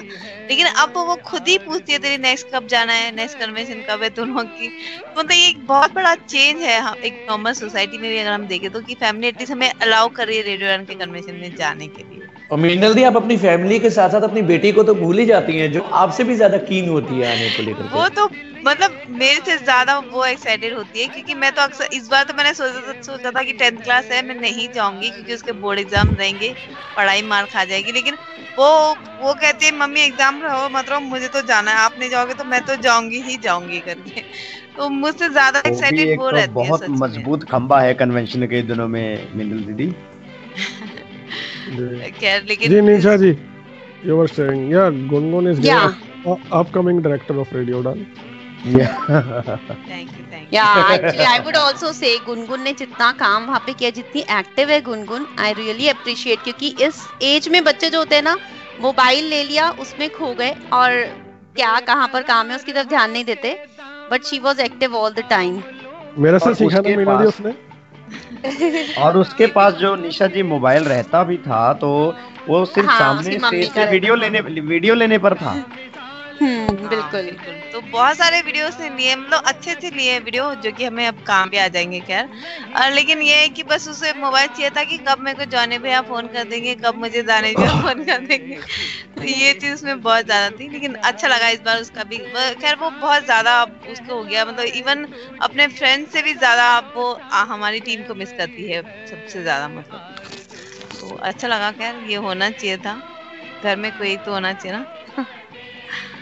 लेकिन अब वो खुद ही पूछती है तेरी नेक्स्ट कब जाना है, नेक्स्ट कन्वेंशन कब है दोनों की। मतलब ये एक बहुत बड़ा चेंज है एक नॉर्मल सोसाइटी में भी अगर हम देखें तो, कि फैमिली एटलीस्ट हमें अलाउ कर रही है रेडियो रन के कन्वेंशन में जाने के लिए। और मीनल दी आप अपनी फैमिली के साथ साथ अपनी बेटी को तो भूल ही जाती हैं, जो आपसे भी ज्यादा कीन होती है आने को लेकर। वो तो मतलब मेरे से ज्यादा वो एक्साइटेड होती है, क्योंकि मैं तो अक्सर इस बार तो मैंने सोचा था कि 10th क्लास है मैं नहीं जाऊंगी क्योंकि उसके बोर्ड एग्जाम रहेंगे, पढ़ाई मार खा जाएगी। लेकिन वो कहती है मम्मी एग्जाम रहो मत रहो मुझे तो जाना है, आप नहीं जाओगे तो मैं तो जाऊंगी ही जाऊंगी करके। तो मुझसे ज्यादा एक्साइटेड वो रहती है। बहुत मजबूत खंबा है कन्वेंशन के दिनों में मिनल दीदी। लेकिन जी निशा जी, you were saying, yeah, Gungun is upcoming director of Radio Udan. Thank you. Yeah, actually I would also say Gungun ने जितना काम वहाँ पे किया, जितनी एक्टिव है गुनगुन, I really appreciate, क्योंकि इस एज में बच्चे जो होते हैं ना, मोबाइल ले लिया उसमें खो गए और क्या कहाँ पर काम है उसकी तरफ ध्यान नहीं देते, but she was active all the time. मेरे से सीखा था मीना जी उसने। और उसके पास जो निशा जी मोबाइल रहता भी था तो वो सिर्फ सामने से वीडियो लेने पर था। बिल्कुल। तो बहुत सारे वीडियोस ने लिए, मतलब अच्छे लिए वीडियो जो कि हमें अब काम भी आ जाएंगे खैर। लेकिन ये है कि बस उसे मोबाइल चाहिए था कि कब मेरे को जाने भैया फोन कर देंगे, कब मुझे जाने भैया फोन कर देंगे। तो ये चीज उसमें बहुत ज्यादा थी, लेकिन अच्छा लगा इस बार उसका भी। खैर वो बहुत ज्यादा उसको हो गया, मतलब इवन अपने फ्रेंड से भी ज्यादा वो हमारी टीम को मिस करती है सबसे ज्यादा, मतलब तो अच्छा लगा। खैर ये होना चाहिए था, घर में कोई तो होना चाहिए ना।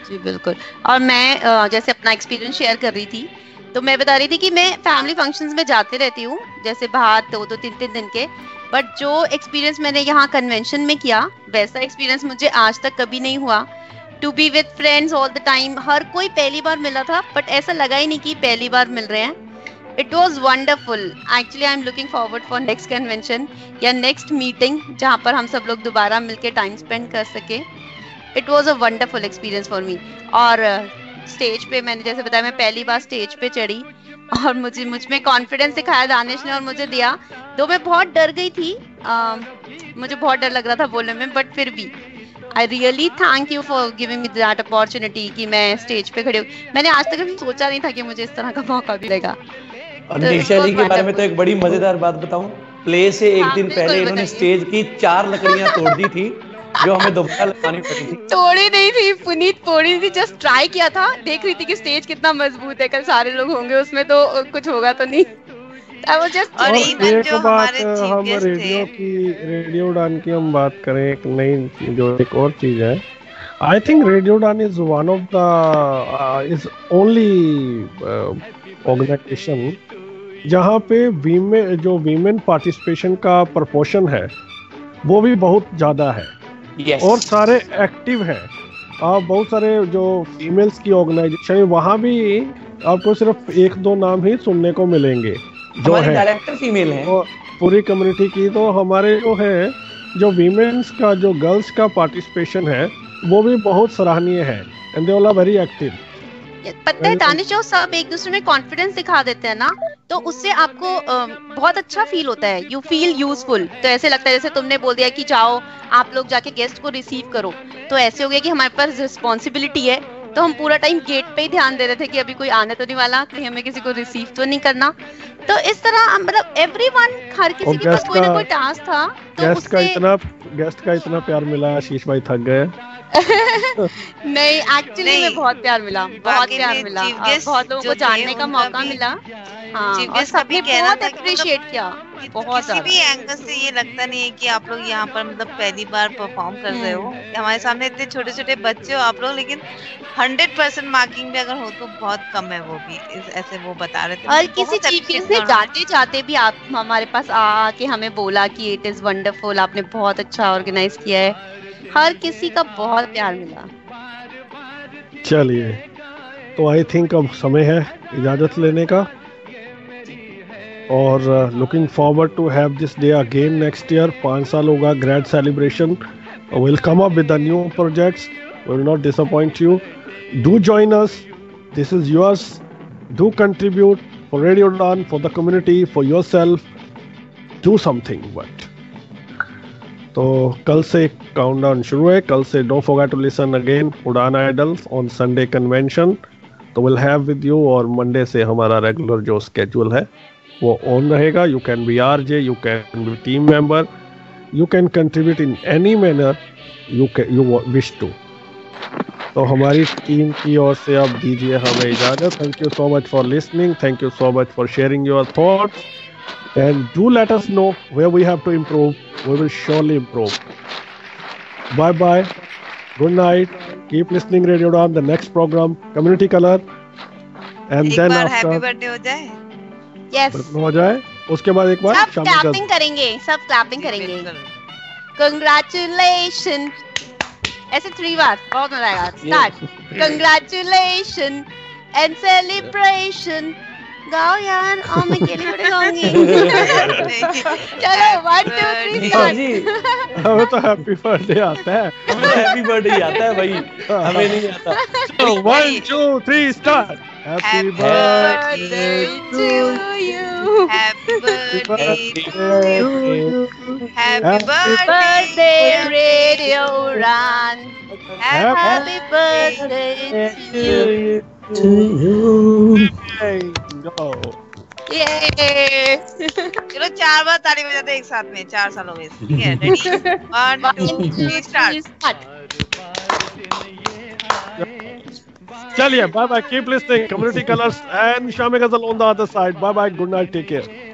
जी बिल्कुल। और मैं जैसे अपना एक्सपीरियंस शेयर कर रही थी तो मैं बता रही थी कि मैं फैमिली फंक्शंस में जाते रहती हूँ, जैसे बाहर 2-2 3-3 दिन के, बट जो एक्सपीरियंस मैंने यहाँ कन्वेंशन में किया वैसा एक्सपीरियंस मुझे आज तक कभी नहीं हुआ। To be with friends all the time, हर कोई पहली बार मिला था बट ऐसा लगा ही नहीं कि पहली बार मिल रहे हैं। It was wonderful. Actually, I'm looking forward for next convention या next meeting जहाँ पर हम सब लोग दोबारा मिलके टाइम स्पेंड कर सके। It was a wonderful experience for me. और स्टेज पे मैंने जैसे बताया मैं पहली बार स्टेज पे चढ़ी और मुझ में कॉन्फिडेंस दिखाया दानिश ने और मुझे दिया। तो मैं बहुत डर गई थी, मुझे बहुत डर लग रहा था बोलने में, बट फिर भी I really thank you for giving me that opportunity कि मैं स्टेज पे खड़ी हूँ। मैंने आज तक कभी सोचा नहीं था कि मुझे इस तरह का मौका मिलेगा। और निशा जी के बारे में तो एक बड़ी मजेदार बात बताऊं, प्ले से एक दिन पहले इन्होंने स्टेज की 4 लकड़ियां तोड़ दी थी जो हमें दोबारा लगानी पड़ी थी। तोड़ी नहीं थी पुनीत, तोड़ी थी, जस्ट ट्राई किया था, देख रही थी कि स्टेज कितना मजबूत है, कल सारे लोग होंगे उसमें तो कुछ होगा तो नहीं। और एक बात हम रेडियो उड़ान की हम बात करें, एक नई जो एक और चीज है, I think radio Udaan is one of the is only organisation जहाँ पे वीमेन पार्टिसिपेशन का प्रोपोर्शन है वो भी बहुत ज्यादा है। yes. और सारे एक्टिव हैं। आप बहुत सारे जो फीमेल्स की ऑर्गेनाइजेशन है वहाँ भी आपको सिर्फ 1-2 नाम ही सुनने को मिलेंगे जो है डायरेक्टर फीमेल हैं पूरी कम्युनिटी की। तो हमारे जो है जो वीमेन्स का जो गर्ल्स का पार्टिसिपेशन है वो भी बहुत सराहनीय है and they all are very active. पता है दानिश, जो सब एक दूसरे में कॉन्फिडेंस दिखा देते हैं ना तो उससे आपको बहुत अच्छा फील होता है, यू फील यूजफुल। तो ऐसे लगता है जैसे तुमने बोल दिया कि जाओ आप लोग जाके गेस्ट को रिसीव करो, तो ऐसे हो गया कि हमारे पास रिस्पॉन्सिबिलिटी है, तो हम पूरा टाइम गेट पे ही ध्यान दे रहे थे कि अभी कोई आने तो नहीं वाला, कहीं हमें किसी को रिसीव तो नहीं करना। तो इस तरह मतलब एवरीवन, हर किसी के पास कोई ना कोई टास्क था। तो गेस्ट का इतना प्यार मिला, आशीष भाई थक गए। नहीं एक्चुअली में बहुत प्यार मिला, बहुत प्यार मिला, बहुत लोगों को जानने का मौका मिला। हाँ, और सबने बहुत अप्रिशिएट किया, बहुत किसी भी एंगल से ये लगता नहीं है कि आप लोग यहाँ पर मतलब पहली बार परफॉर्म कर रहे हो। हमारे सामने इतने छोटे छोटे बच्चे हो आप लोग, लेकिन 100% मार्किंग भी अगर हो तो बहुत कम है, वो भी ऐसे वो बता रहे थे। और किसी चीफ ने जाते जाते भी आप हमारे पास आके हमें बोला कि इट इज वंडरफुल, आपने बहुत अच्छा ऑर्गेनाइज किया है, हर किसी का बहुत प्यार मिला। चलिए, तो आई थिंक अब समय है इजाजत लेने का, और looking forward to have this day again next year. 5 साल होगा grand celebration, will come up with the new projects We will not disappoint you. Do join us. This is yours. Do contribute for Radio Udan, for the community, for yourself. Do something. But तो कल से काउंटडाउन शुरू है. कल से don't forget to listen again Udaan idols on Sunday convention. तो विल हैव विद यू, और मंडे से हमारा रेगुलर जो स्केड्यूल है वो ऑन रहेगा. You can be RJ, you can be team member, you can contribute in any manner you wish to. तो हमारी टीम की ओर से अब दीजिए हमें इजाजत. Thank you so much for listening. Thank you so much for sharing your thoughts. And do let us know where we have to improve. We will surely improve. Bye bye. Good night. Keep listening Radio Udan. The next program, Community Color. And then after happy birthday हो जाए. Yes. हो जाए. उसके बाद एक बार सब क्लैपिंग करेंगे. सब क्लैपिंग करेंगे. Congratulations. ऐसे 3 बार बहुत मजा आएगा. Start. Congratulations and celebration. गाओ यार, और मैं अकेले थोड़ी गाऊंगी. चलो 1 2 3 स्टार्ट. हमें तो हैप्पी बर्थडे आता है. हमें हैप्पी बर्थडे आता है भाई, हमें नहीं आता. So 1 2 3 start. Happy birthday to you. Happy birthday to you. Happy birthday Radio Udan. Happy birthday to you. To you. चलो 4 बार ताली बजाते एक साथ में. 4 साल हो गए. ठीक है, रेडी 1 2 3 स्टार्ट. चलिए, bye bye. Keep listening. Community colours and Shami Ghazal on the other side. Bye bye. Good night. Take care.